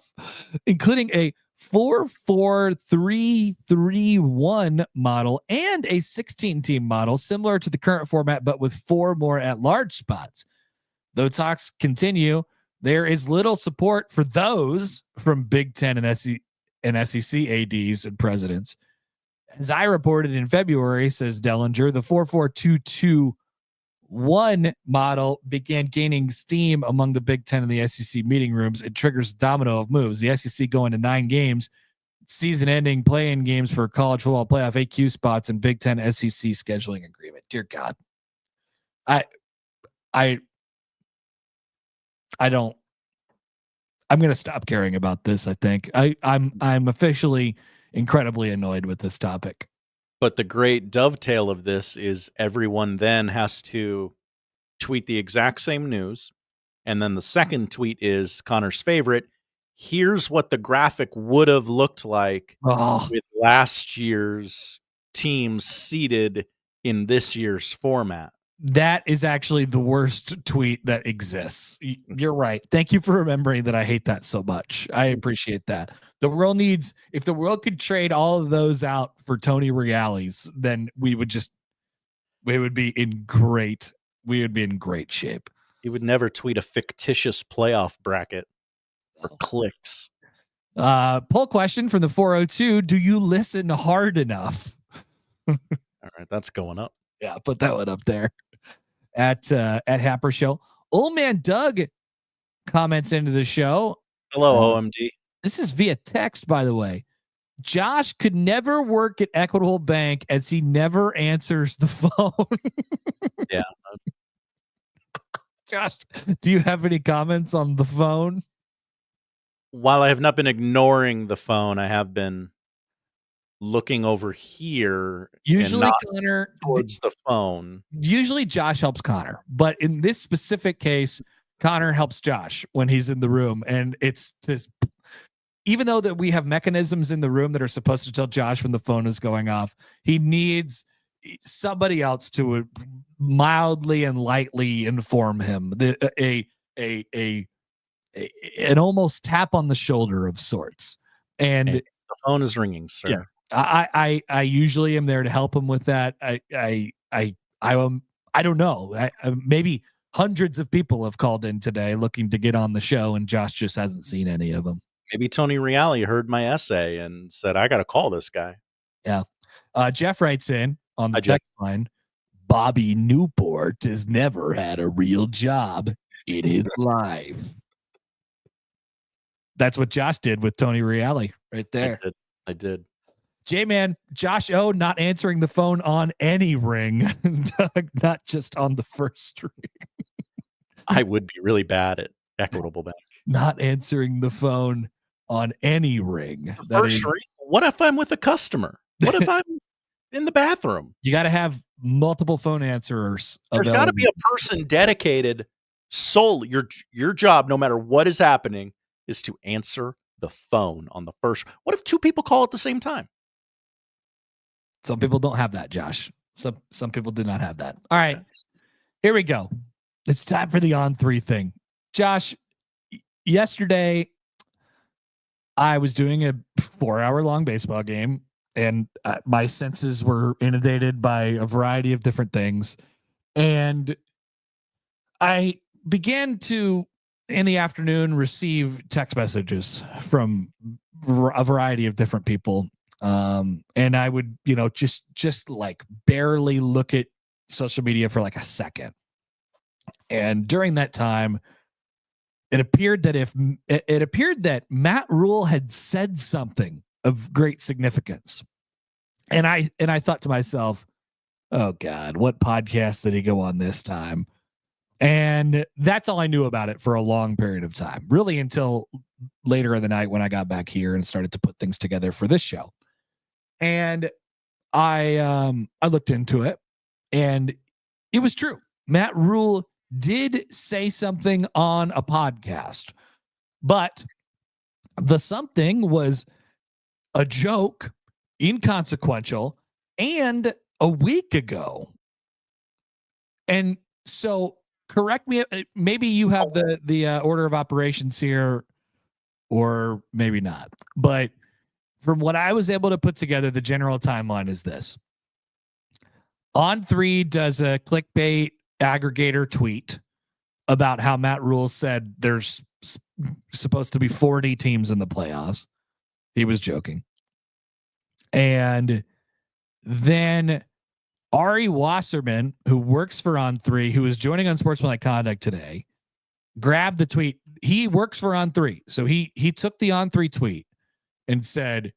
including a 4-4-3-3-1 model and a 16-team model, similar to the current format, but with 4 more at-large spots? Though talks continue, there is little support for those from Big Ten and SEC ADs and presidents. As I reported in February, says Dellinger, the 4-4-2-2-1 model began gaining steam among the Big Ten and the SEC meeting rooms. It triggers a domino of moves. The SEC going to 9 games, season-ending play-in games for college football playoff AQ spots, and Big Ten SEC scheduling agreement. Dear God, I'm going to stop caring about this. I think I'm officially incredibly annoyed with this topic. But the great dovetail of this is everyone then has to tweet the exact same news. And then the second tweet is Connor's favorite. Here's what the graphic would have looked like with last year's teams seated in this year's format. That is actually the worst tweet that exists. You're right. Thank you for remembering that I hate that so much. I appreciate that. The world needs, if the world could trade all of those out for Tony Reales, then we would be in great shape. He would never tweet a fictitious playoff bracket or clicks. Poll question from the 402. Do you listen hard enough? All right. That's going up. Yeah. Put that one up there. At Happer Show. Old Man Doug comments into the show. Hello, OMD. This is via text, by the way. Josh could never work at Equitable Bank as he never answers the phone. Yeah. Josh, do you have any comments on the phone? While I have not been ignoring the phone, I have been looking over here. Usually, and not Connor towards the phone. Usually, Josh helps Connor, but in this specific case, Connor helps Josh when he's in the room, and it's just, even though that we have mechanisms in the room that are supposed to tell Josh when the phone is going off, he needs somebody else to mildly and lightly inform him. An almost tap on the shoulder of sorts. And the phone is ringing, sir. Yeah. I usually am there to help him with that. I don't know. Maybe hundreds of people have called in today looking to get on the show, and Josh just hasn't seen any of them. Maybe Tony Reale heard my essay and said, I got to call this guy. Yeah. Jeff writes in on the text line, Bobby Newport has never had a real job in his life. That's what Josh did with Tony Reale right there. I did. J-Man, Josh O not answering the phone on any ring, not just on the first ring. I would be really bad at Equitable Bank. Not answering the phone on any ring. First ring? What if I'm with a customer? What if I'm in the bathroom? You got to have multiple phone answerers. There's got to be a person dedicated solely. Your job, no matter what is happening, is to answer the phone on the first. What if two people call at the same time? Some people don't have that, Josh. Some people do not have that. All right, here we go. It's time for the on 3 thing. Josh, yesterday I was doing a 4-hour-long baseball game, and my senses were inundated by a variety of different things. And I began to, in the afternoon, receive text messages from a variety of different people. And I would, just like barely look at social media for like a second. And during that time, it appeared that Matt Rhule had said something of great significance. And I thought to myself, oh God, what podcast did he go on this time? And that's all I knew about it for a long period of time, really until later in the night when I got back here and started to put things together for this show. And I looked into it, and it was true. Matt Rhule did say something on a podcast, but the something was a joke, inconsequential, and a week ago. And so, correct me, maybe you have the order of operations here, or maybe not. But from what I was able to put together, the general timeline is this. On 3 does a clickbait aggregator tweet about how Matt Rhule said there's supposed to be 40 teams in the playoffs. He was joking. And then Ari Wasserman, who works for On 3, who is joining Unsportsmanlike Conduct today, grabbed the tweet. He works for On 3. So he took the On 3 tweet and said,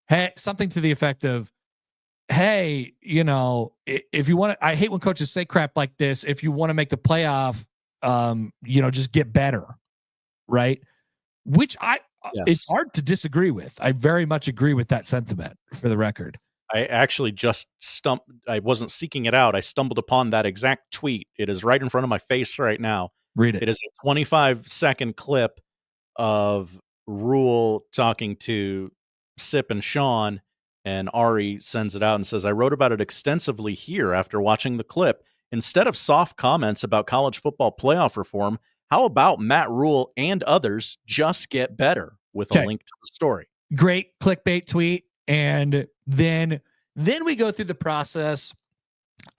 hey, something to the effect of, hey, if you want to, I hate when coaches say crap like this. If you want to make the playoff, just get better. Right. Which it's hard to disagree with. I very much agree with that sentiment, for the record. I actually just I wasn't seeking it out. I stumbled upon that exact tweet. It is right in front of my face right now. Read it. It is a 25-second clip of Rhule talking to Sip and Sean, and Ari sends it out and says, I wrote about it extensively here after watching the clip. Instead of soft comments about college football playoff reform, how about Matt Rhule and others just get better, with a link to the story. Great clickbait tweet. And then we go through the process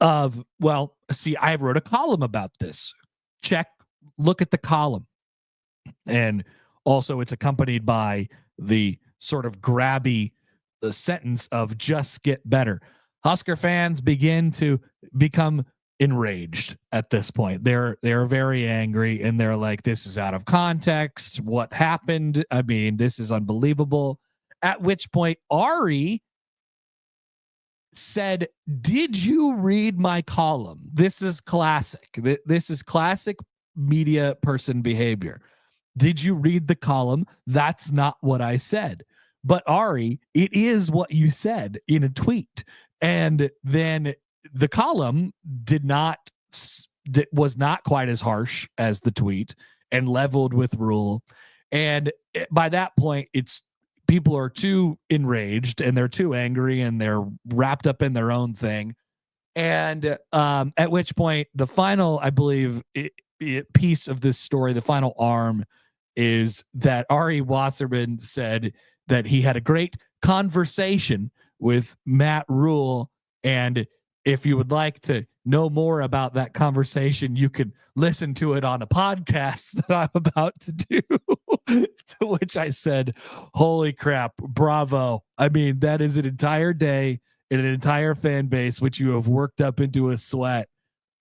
of, I wrote a column about this. Look at the column. And also it's accompanied by the sort of grabby sentence of just get better. Husker fans begin to become enraged at this point. They're very angry, and they're like, this is out of context. What happened? I mean, this is unbelievable. At which point Ari said, did you read my column? This is classic. This is classic media person behavior. Did you read the column? That's not what I said. But Ari, it is what you said in a tweet. And then the column was not quite as harsh as the tweet and leveled with Rhule. And by that point, people are too enraged and they're too angry and they're wrapped up in their own thing. And at which point the final, I believe, piece of this story, the final arm, is that Ari Wasserman said that he had a great conversation with Matt Rhule. And if you would like to know more about that conversation, you can listen to it on a podcast that I'm about to do. To which I said, holy crap, bravo. I mean, that is an entire day and an entire fan base which you have worked up into a sweat.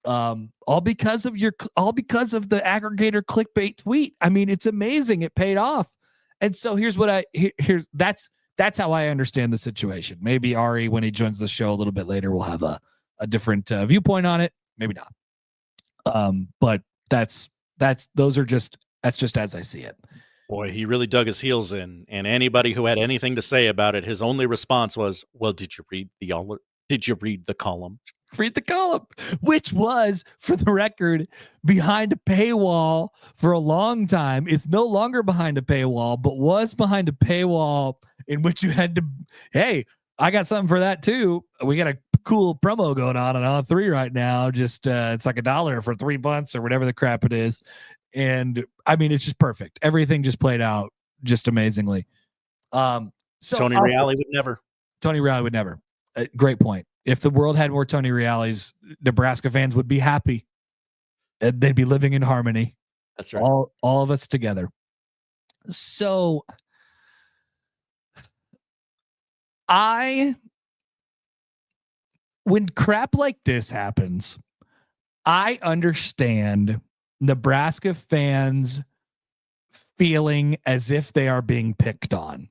All because of the aggregator clickbait tweet. I mean, it's amazing. It paid off. And so here's that's that's how I understand the situation. Maybe Ari, when he joins the show a little bit later, will have a different viewpoint on it. Maybe not. But that's just as I see it. Boy, he really dug his heels in, and anybody who had anything to say about it, his only response was, "Well, did you read the column?" Read the column, which was, for the record, behind a paywall for a long time. It's no longer behind a paywall, but was behind a paywall in which you had to, hey, I got something for that too. We got a cool promo going on all three right now. Just it's like $1 for 3 months or whatever the crap it is. And I mean, it's just perfect. Everything just played out just amazingly. So Tony Reale would never. Tony Reale would never. Great point. If the world had more Tony Reales, Nebraska fans would be happy. And they'd be living in harmony. That's right. All of us together. So when crap like this happens, I understand Nebraska fans feeling as if they are being picked on.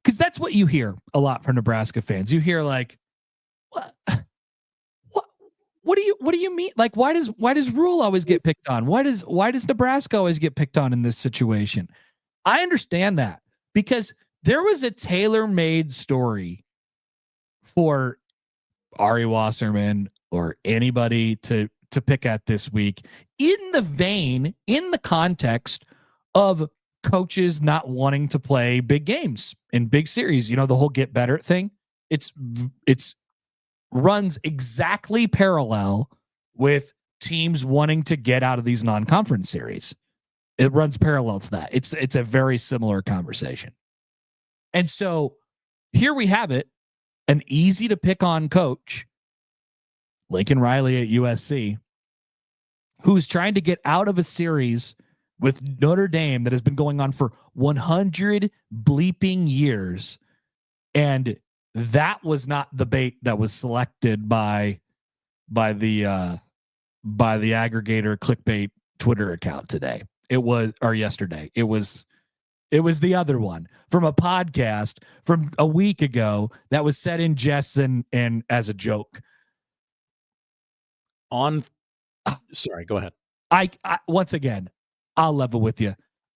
Because that's what you hear a lot from Nebraska fans. You hear like, what do you mean? Like, why does Rhule always get picked on? Why does Nebraska always get picked on in this situation? I understand that because there was a tailor-made story for Ari Wasserman or anybody to pick at this week in the context of coaches not wanting to play big games in big series. You know, the whole get better thing. It's runs exactly parallel with teams wanting to get out of these non-conference series. It runs parallel to that. It's a very similar conversation. And so here we have it, an easy to pick on coach, Lincoln Riley at USC, who's trying to get out of a series with Notre Dame that has been going on for 100 bleeping years. And that was not the bait that was selected by the aggregator clickbait Twitter account today. Yesterday. It was the other one from a podcast from a week ago that was set in jest and as a joke. Sorry, go ahead. I once again, I'll level with you.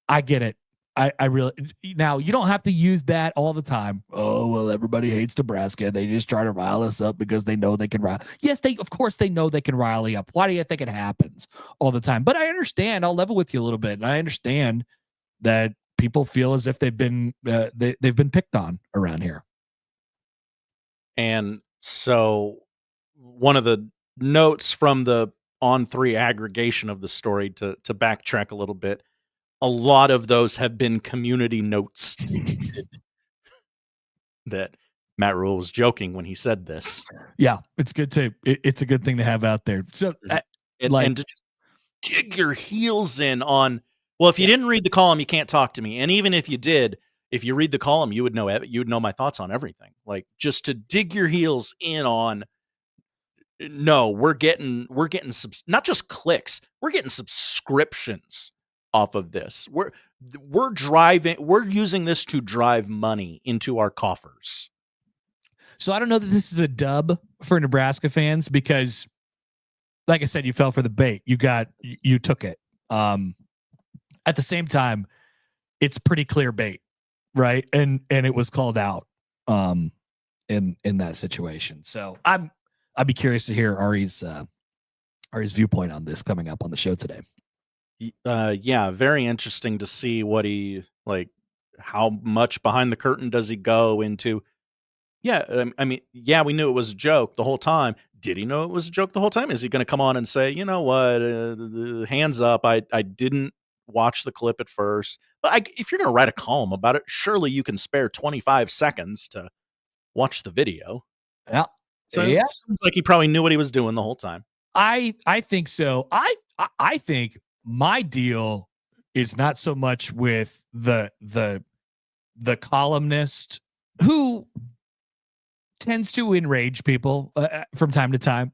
I get it. I really, now you don't have to use that all the time. Oh, well, everybody hates Nebraska. They just try to rile us up because they know they can rile. Yes, of course they know they can rile you up. Why do you think it happens all the time? But I understand. I'll level with you a little bit. And I understand that people feel as if they've been picked on around here. And so one of the notes from the On3 aggregation of the story, to backtrack a little bit, a lot of those have been community notes that Matt Rhule was joking when he said this. Yeah, it's a good thing to have out there. So and to just dig your heels in on, well, if you didn't read the column, you can't talk to me. And even if you did, if you read the column, you would know my thoughts on everything. Like, just to dig your heels in on, no, we're getting not just clicks, we're getting subscriptions off of this. We're using this to drive money into our coffers. So I don't know that this is a dub for Nebraska fans because, like I said, you fell for the bait. You took it. At the same time, it's pretty clear bait, right? And it was called out in that situation. So I'd be curious to hear Ari's viewpoint on this coming up on the show today. Yeah, very interesting to see what he, like, how much behind the curtain does he go into. Yeah, I mean, yeah, we knew it was a joke the whole time. Did he know it was a joke the whole time? Is he going to come on and say, you know what, hands up, I didn't watch the clip at first. But if you're going to write a column about it, surely you can spare 25 seconds to watch the video. Yeah. So it seems like he probably knew what he was doing the whole time. I think so. I think my deal is not so much with the columnist who tends to enrage people from time to time.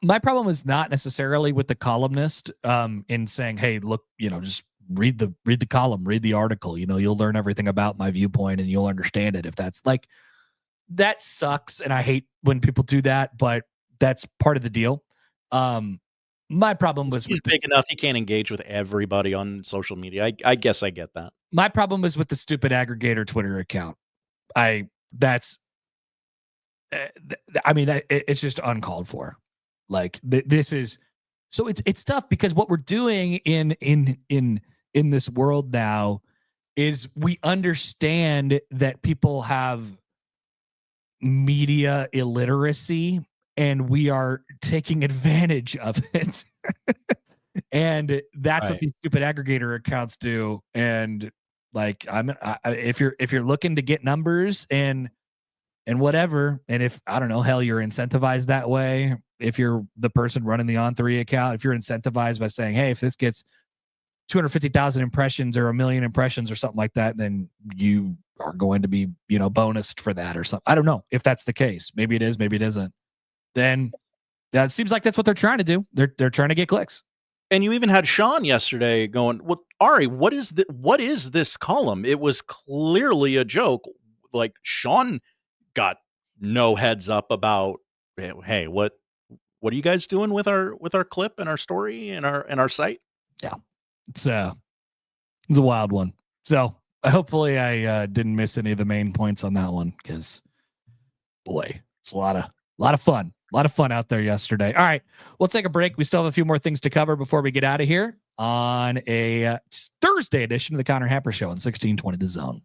My problem is not necessarily with the columnist in saying, hey, look, just read the column, read the article. You'll learn everything about my viewpoint and you'll understand it. If that's like, that sucks. And I hate when people do that, but that's part of the deal. My problem was he's big enough. He can't engage with everybody on social media. I guess I get that. My problem is with the stupid aggregator Twitter account. It's just uncalled for. Like this is, so it's tough because what we're doing in this world now is we understand that people have media illiteracy and we are taking advantage of it. And that's what these stupid aggregator accounts do. And like, if you're looking to get numbers and whatever, and if, I don't know, hell, you're incentivized that way. If you're the person running the On3 account, if you're incentivized by saying, hey, if this gets 250,000 impressions or 1 million impressions or something like that, then you are going to be, bonused for that or something. I don't know if that's the case. Maybe it is, maybe it isn't. Then that seems like that's what they're trying to do. They're trying to get clicks. And you even had Sean yesterday going, well, Ari, what is this column? It was clearly a joke. Like, Sean got no heads up about, hey, what are you guys doing with our clip and our story and our site? Yeah. It's a wild one. So hopefully I didn't miss any of the main points on that one, because boy, it's a lot of fun. A lot of fun out there yesterday. All right, we'll take a break. We still have a few more things to cover before we get out of here on a Thursday edition of the Connor Happer Show on 1620 The Zone.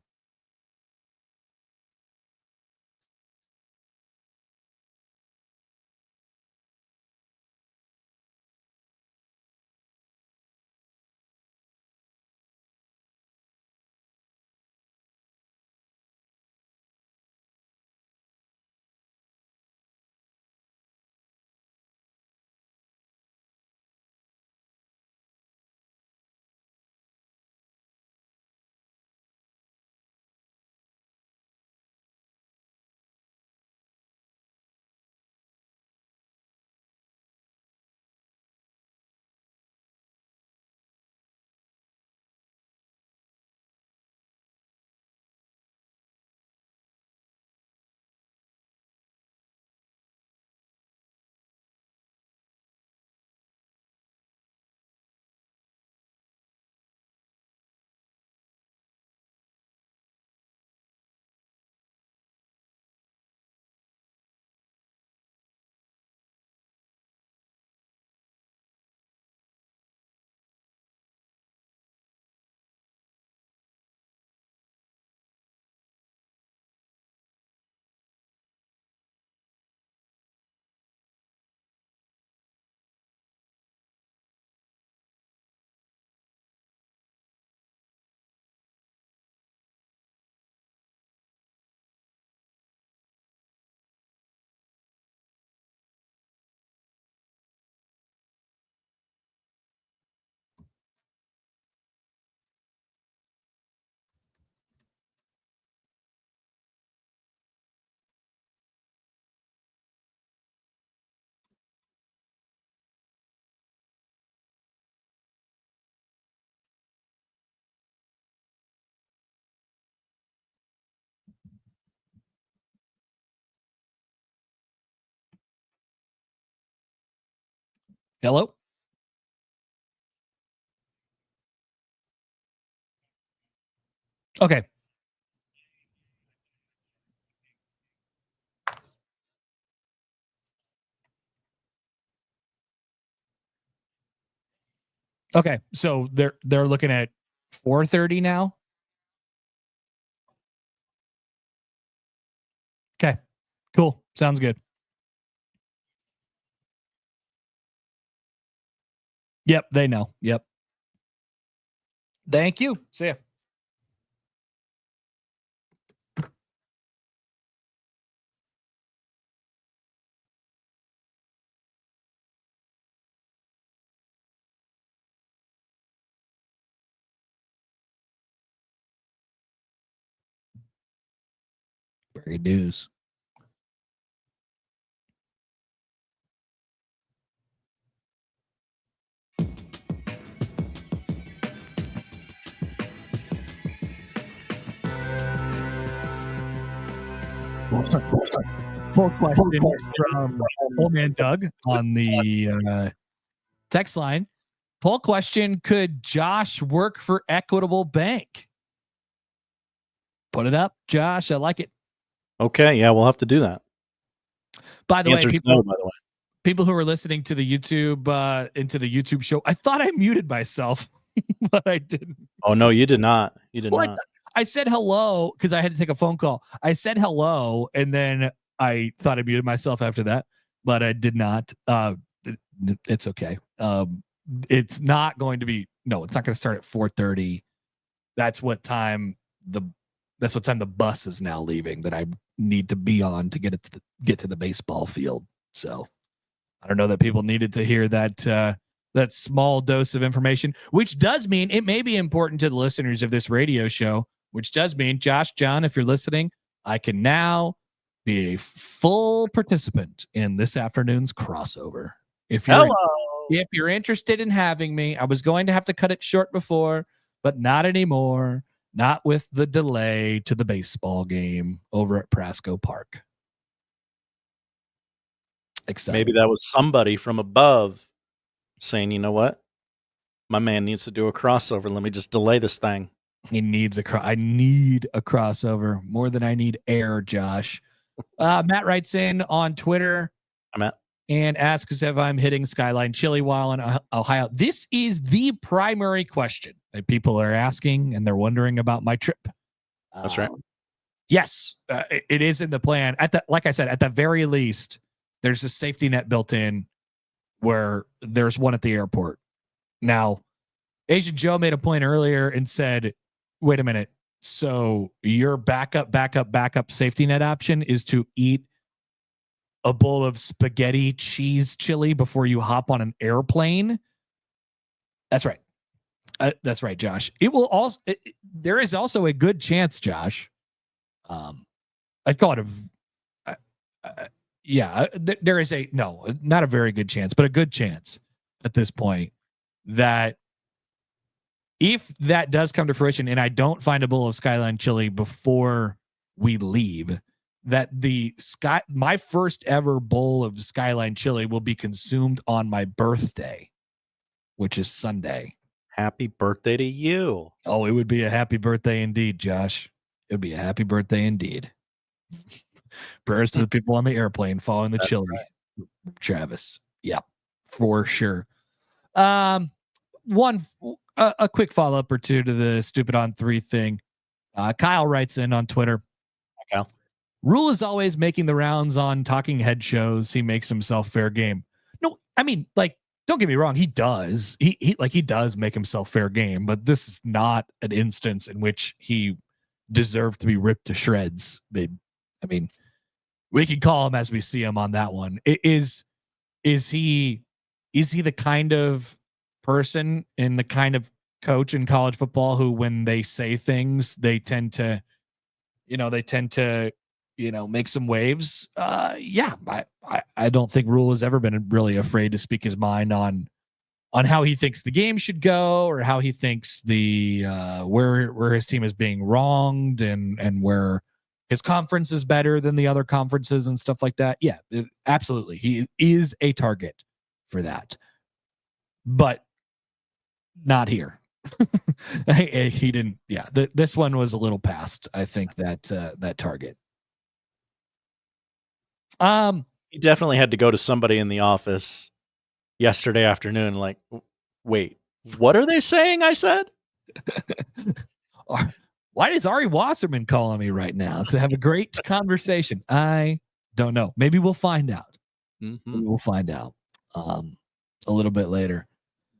Hello? Okay. Okay. So they're looking at 4:30 now. Okay. Cool. Sounds good. Yep, they know. Yep. Thank you. See ya. Great news. Poll question from Old Man Doug on the text line. Poll question: could Josh work for Equitable Bank? Put it up, Josh. I like it. Okay, yeah, we'll have to do that. By the way, Answer's people, no, by the way. people who are listening to the YouTube into the YouTube show, I thought I muted myself, but I didn't. Oh no, you did not. You did not. I said hello because I had to take a phone call. I said hello, and then I thought I muted myself after that, but I did not. It's okay. It's not going to be. No, it's not going to start at 4:30. That's what time the bus is now leaving that I need to be on to get to the baseball field. So I don't know that people needed to hear that that small dose of information, which does mean it may be important to the listeners of this radio show, which does mean, Josh, John, if you're listening, I can now be a full participant in this afternoon's crossover. If you're interested in having me, I was going to have to cut it short before, but not anymore. Not with the delay to the baseball game over at Prasco Park. Excited. Maybe that was somebody from above saying, you know what? My man needs to do a crossover. Let me just delay this thing. He needs I need a crossover more than I need air, Josh. Matt writes in on Twitter. I'm Matt. And asks if I'm hitting Skyline Chili while in Ohio. This is the primary question that people are asking, and they're wondering about my trip. That's right. Yes, it is in the plan. Like I said, at the very least, there's a safety net built in where there's one at the airport. Now, Asian Joe made a point earlier and said, wait a minute. So your backup safety net option is to eat a bowl of spaghetti cheese chili before you hop on an airplane. That's right. That's right, Josh. It will also. There is also a good chance, Josh. I'd call it there is not a very good chance, but a good chance at this point that if that does come to fruition and I don't find a bowl of Skyline chili before we leave, that my first ever bowl of Skyline chili will be consumed on my birthday, which is Sunday. Happy birthday to you. Oh, it would be a happy birthday indeed, Josh. It would be a happy birthday indeed. Prayers to the people on the airplane following the chili. Right. Travis. Yeah, for sure. A quick follow-up or two to the stupid on 3 thing. Kyle writes in on Twitter. Hi, Kyle. Rhule is always making the rounds on talking head shows. He makes himself fair game. No, I mean, like, don't get me wrong. He does. He does make himself fair game, but this is not an instance in which he deserved to be ripped to shreds. I mean, we can call him as we see him on that one. Is he the kind of person and the kind of coach in college football who, when they say things, they tend to make some waves? I don't think Rhule has ever been really afraid to speak his mind on how he thinks the game should go, or how he thinks the where his team is being wronged, and where his conference is better than the other conferences and stuff like that. Yeah, absolutely. He is a target for that, but not here. He didn't. Yeah, this one was a little past, I think, that target. He definitely had to go to somebody in the office yesterday afternoon. Like, wait, what are they saying? I said. Why is Ari Wasserman calling me right now to have a great conversation? I don't know. Maybe we'll find out. Mm-hmm. We'll find out a little bit later.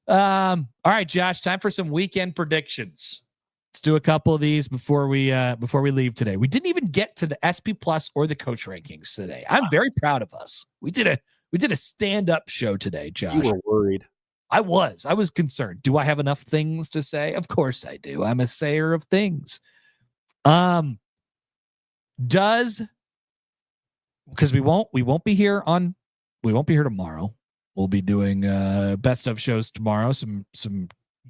All right, Josh, time for some weekend predictions. Let's do a couple of these before we leave today. We didn't even get to the SP Plus or the coach rankings today. I'm very proud of us. We did a stand-up show today, Josh. You were worried. I was concerned. Do I have enough things to say? Of course I do. I'm a sayer of things. Because we won't be here tomorrow. We'll be doing best of shows tomorrow, some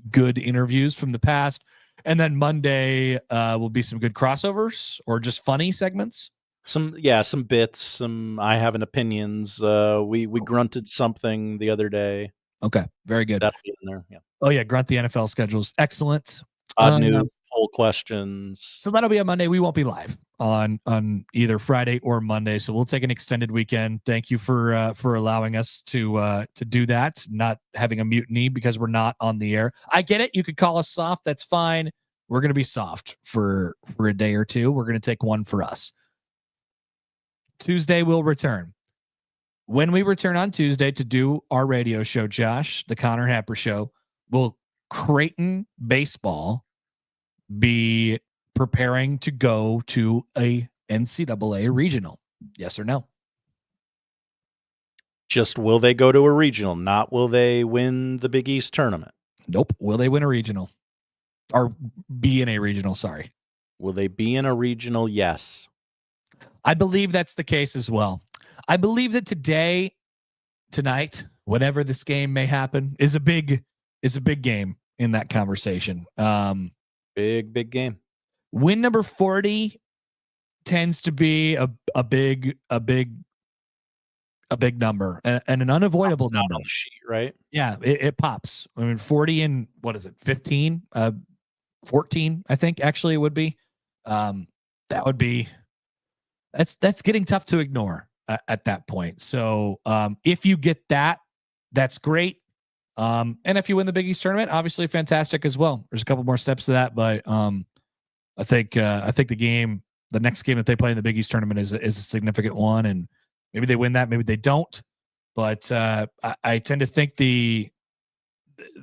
good interviews from the past. And then Monday will be some good crossovers or just funny segments. Some bits. I have an opinions. We grunted something the other day. Okay, very good. That'll be in there. Yeah. Oh yeah, grunt the NFL schedules. Excellent. Odd news, poll questions. So that'll be on Monday. We won't be live on either Friday or Monday. So we'll take an extended weekend. Thank you for allowing us to do that. Not having a mutiny because we're not on the air. I get it. You could call us soft. That's fine. We're gonna be soft for a day or two. We're gonna take one for us. Tuesday we'll return. When we return on Tuesday to do our radio show, Josh, the Connor Happer Show, will Creighton baseball be preparing to go to a NCAA regional? Yes or no? Just will they go to a regional? Not will they win the Big East tournament? Nope. Will they win a regional? Or be in a regional, sorry. Will they be in a regional? Yes. I believe that's the case as well. I believe that tonight, whenever this game may happen, is a big game in that conversation. Big game. Win number 40 tends to be a big number and an unavoidable number on the sheet, right? Yeah, it pops. I mean, 40 and what is it? 15, 14, I think actually it would be. That would be. That's getting tough to ignore at that point. So if you get that, that's great. And if you win the Big East tournament, obviously fantastic as well. There's a couple more steps to that, but I think the next game that they play in the Big East tournament is a significant one, and maybe they win that, maybe they don't. But I tend to think the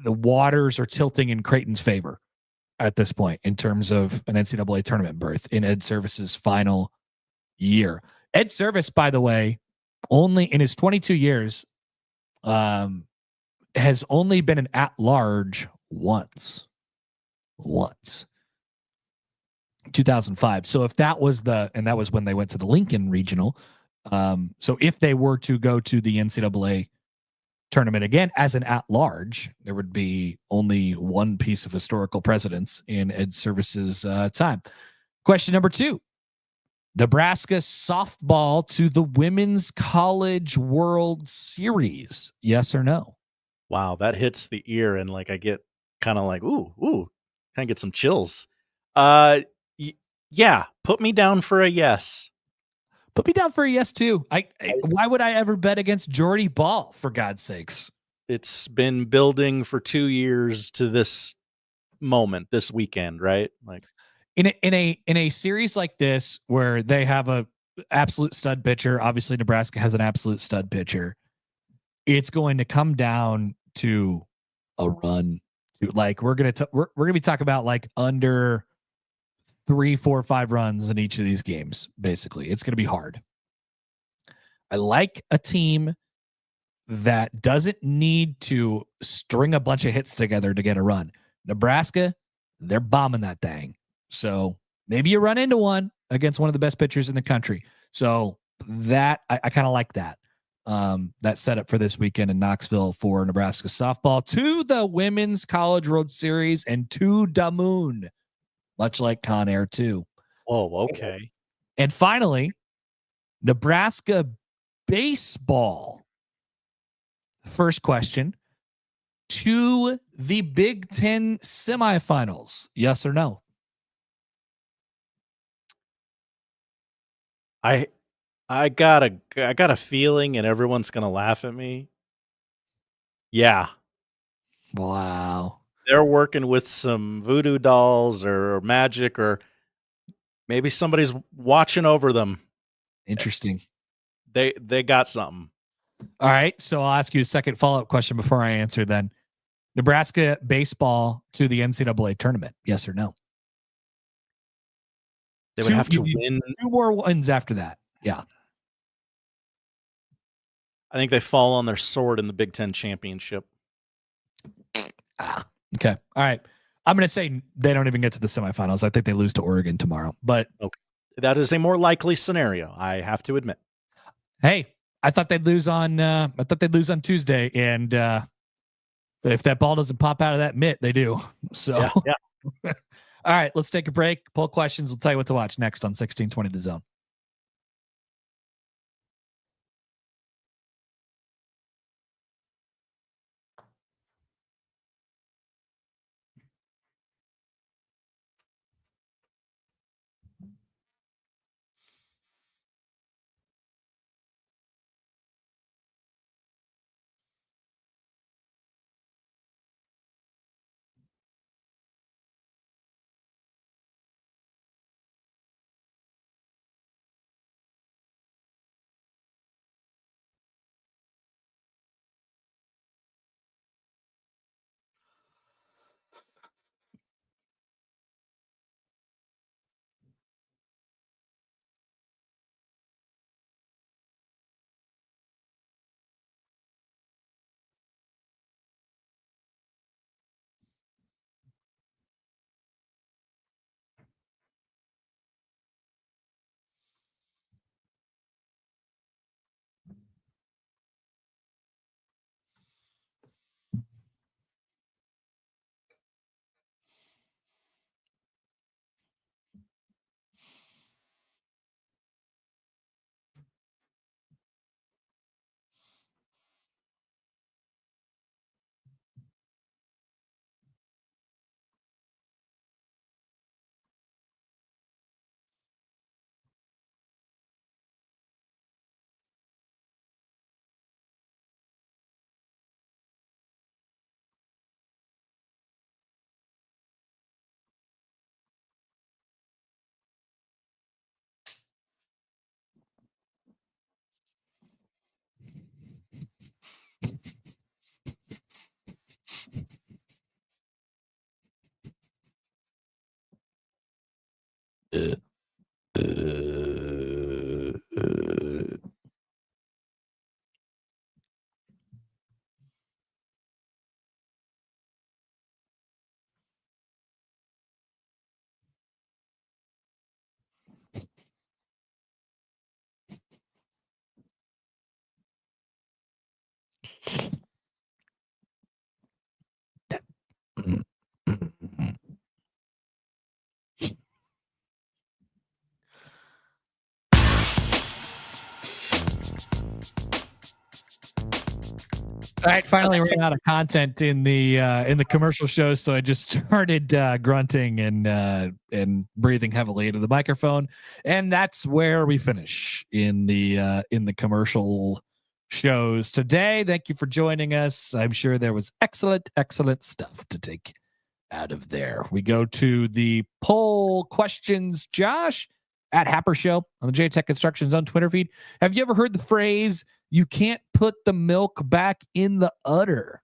waters are tilting in Creighton's favor at this point in terms of an NCAA tournament berth in Ed Service's final year. Ed Service, by the way, only in his 22 years, has only been an at-large once. 2005. So if that was and that was when they went to the Lincoln Regional. So if they were to go to the NCAA tournament again as an at-large, there would be only one piece of historical precedence in Ed Service's time. Question number 2. Nebraska softball to the Women's College World Series. Yes or no? Wow, that hits the ear and I get kind of like, ooh, kind of get some chills. Yeah, put me down for a yes. Put me down for a yes too. Why would I ever bet against Jordy Ball, for God's sakes? It's been building for 2 years to this moment, this weekend, right? In a series like this where they have a absolute stud pitcher, obviously Nebraska has an absolute stud pitcher. It's going to come down to a run. We're gonna be talking about under 3, 4, 5 runs in each of these games. Basically, it's going to be hard. I like a team that doesn't need to string a bunch of hits together to get a run. Nebraska, they're bombing that thing. So maybe you run into one against one of the best pitchers in the country. So that I kind of like that. That setup for this weekend in Knoxville for Nebraska softball to the Women's College World Series and to the moon, much like Con Air 2. Oh, okay. And finally, Nebraska baseball. First question, to the Big Ten semifinals. Yes or no? I got a feeling, and everyone's gonna laugh at me. Yeah. Wow. They're working with some voodoo dolls or magic, or maybe somebody's watching over them. Interesting. They got something. All right. So I'll ask you a second follow-up question before I answer then. Nebraska baseball to the NCAA tournament. Yes or no? They would have to win 2 more wins after that. Yeah. I think they fall on their sword in the Big Ten championship. Okay. All right. I'm going to say they don't even get to the semifinals. I think they lose to Oregon tomorrow. But okay, that is a more likely scenario, I have to admit. Hey, I thought they'd lose on Tuesday, and if that ball doesn't pop out of that mitt, they do. So yeah. All right, let's take a break. Poll questions. We'll tell you what to watch next on 1620 The Zone. All right, finally ran out of content in the commercial show, so I just started grunting and breathing heavily into the microphone, and that's where we finish in the commercial shows today. Thank you for joining us. I'm sure there was excellent stuff to take out of there. We go to the poll questions. Josh at Happer Show on the J Tech Construction Zone Twitter feed. Have you ever heard the phrase, "You can't put the milk back in the udder"?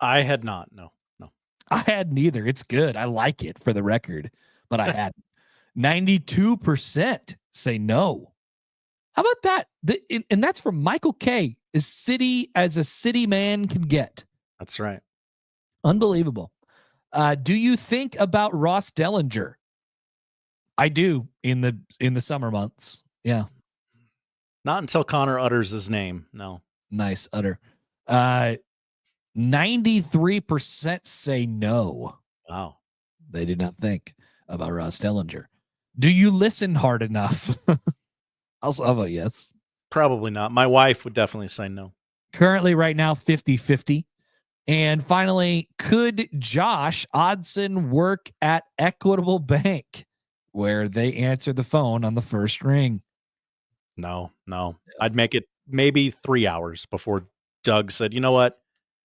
I had not. No. I hadn't either. It's good. I like it, for the record, but I hadn't. 92% say no. How about that? And that's from Michael K. As a city man can get. That's right. Unbelievable. Do you think about Ross Dellinger? I do in the summer months. Yeah. Not until Connor utters his name. No. Nice utter. 93% say no. Wow. They did not think about Ross Dellinger. Do you listen hard enough? I'll vote yes. Probably not. My wife would definitely say no. Currently, right now, 50-50. And finally, could Josh Odson work at Equitable Bank, where they answer the phone on the first ring? No. I'd make it maybe 3 hours before Doug said, "You know what?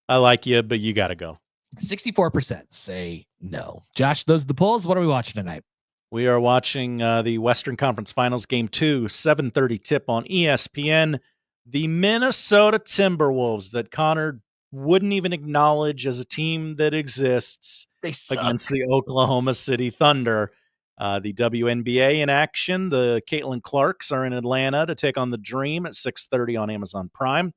I like you, but you got to go." 64% say no. Josh, those are the polls. What are we watching tonight? We are watching the Western Conference Finals Game 2, 7:30 tip on ESPN. The Minnesota Timberwolves that Connor wouldn't even acknowledge as a team that exists against the Oklahoma City Thunder. The WNBA in action. The Caitlin Clarks are in Atlanta to take on the Dream at 6:30 on Amazon Prime.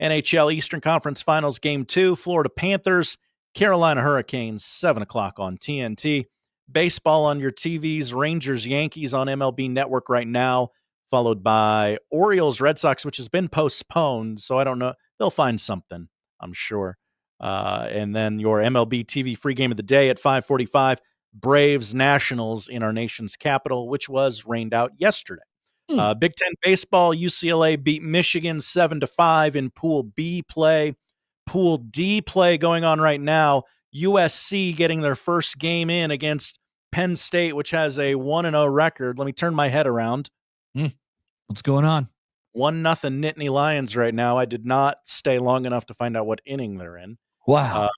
NHL Eastern Conference Finals Game 2, Florida Panthers, Carolina Hurricanes, 7 o'clock on TNT. Baseball on your TVs, Rangers, Yankees on MLB Network right now, followed by Orioles, Red Sox, which has been postponed, so I don't know. They'll find something, I'm sure. And then your MLB TV free game of the day at 5:45, Braves, Nationals in our nation's capital, which was rained out yesterday. Big Ten baseball, UCLA beat Michigan 7-5 in Pool B play. Pool D play going on right now. USC getting their first game in against Penn State, which has a 1-0 record. Let me turn my head around. What's going on? 1-0 Nittany Lions right now. I did not stay long enough to find out what inning they're in. Wow.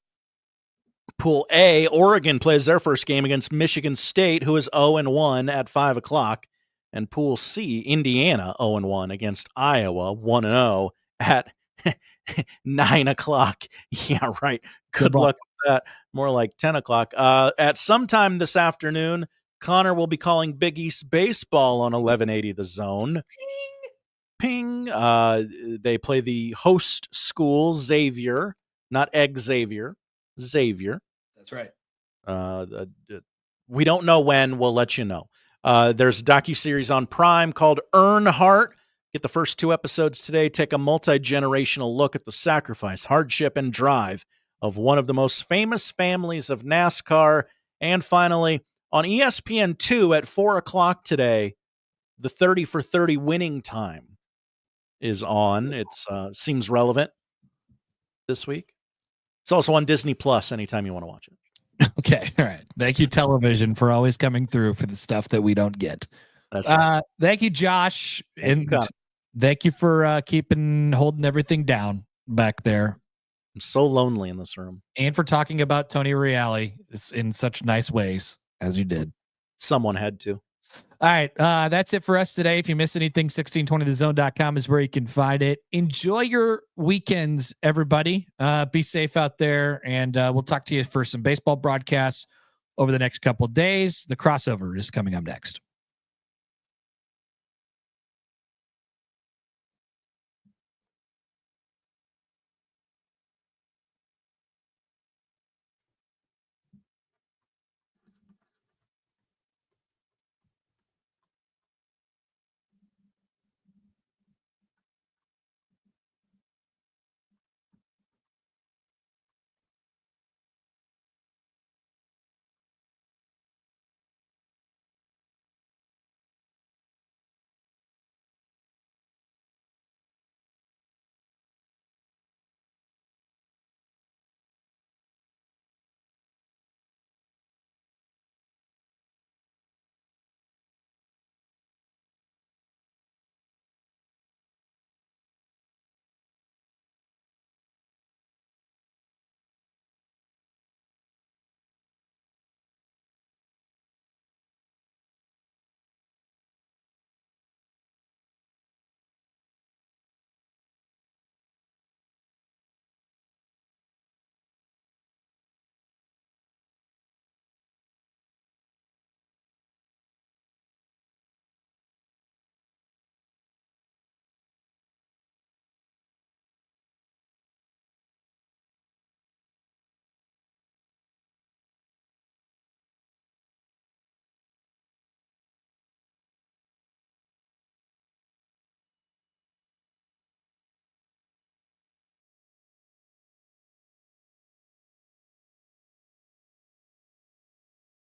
Pool A, Oregon plays their first game against Michigan State, who is 0-1 at 5 o'clock. And Pool C, Indiana 0-1 against Iowa, 1-0 at 9 o'clock. Yeah, right. Good luck with that. More like 10 o'clock. At some time this afternoon, Connor will be calling Big East baseball on 1180 The Zone. Ping. They play the host school, Xavier, not Xavier. Xavier. That's right. We don't know when. We'll let you know. There's a docuseries on Prime called Earnhardt. Get the first 2 episodes today. Take a multi-generational look at the sacrifice, hardship, and drive of one of the most famous families of NASCAR. And finally, on ESPN2 at 4 o'clock today, the 30 for 30 winning time is on. It seems relevant this week. It's also on Disney Plus anytime you want to watch it. Okay. All right. Thank you, television, for always coming through for the stuff that we don't get. That's right. Thank you, Josh. Thank you for holding everything down back there. I'm so lonely in this room. And for talking about Tony Reale in such nice ways as you did. Someone had to. All right. That's it for us today. If you miss anything, 1620thezone.com is where you can find it. Enjoy your weekends, everybody. Be safe out there. And we'll talk to you for some baseball broadcasts over the next couple of days. The crossover is coming up next.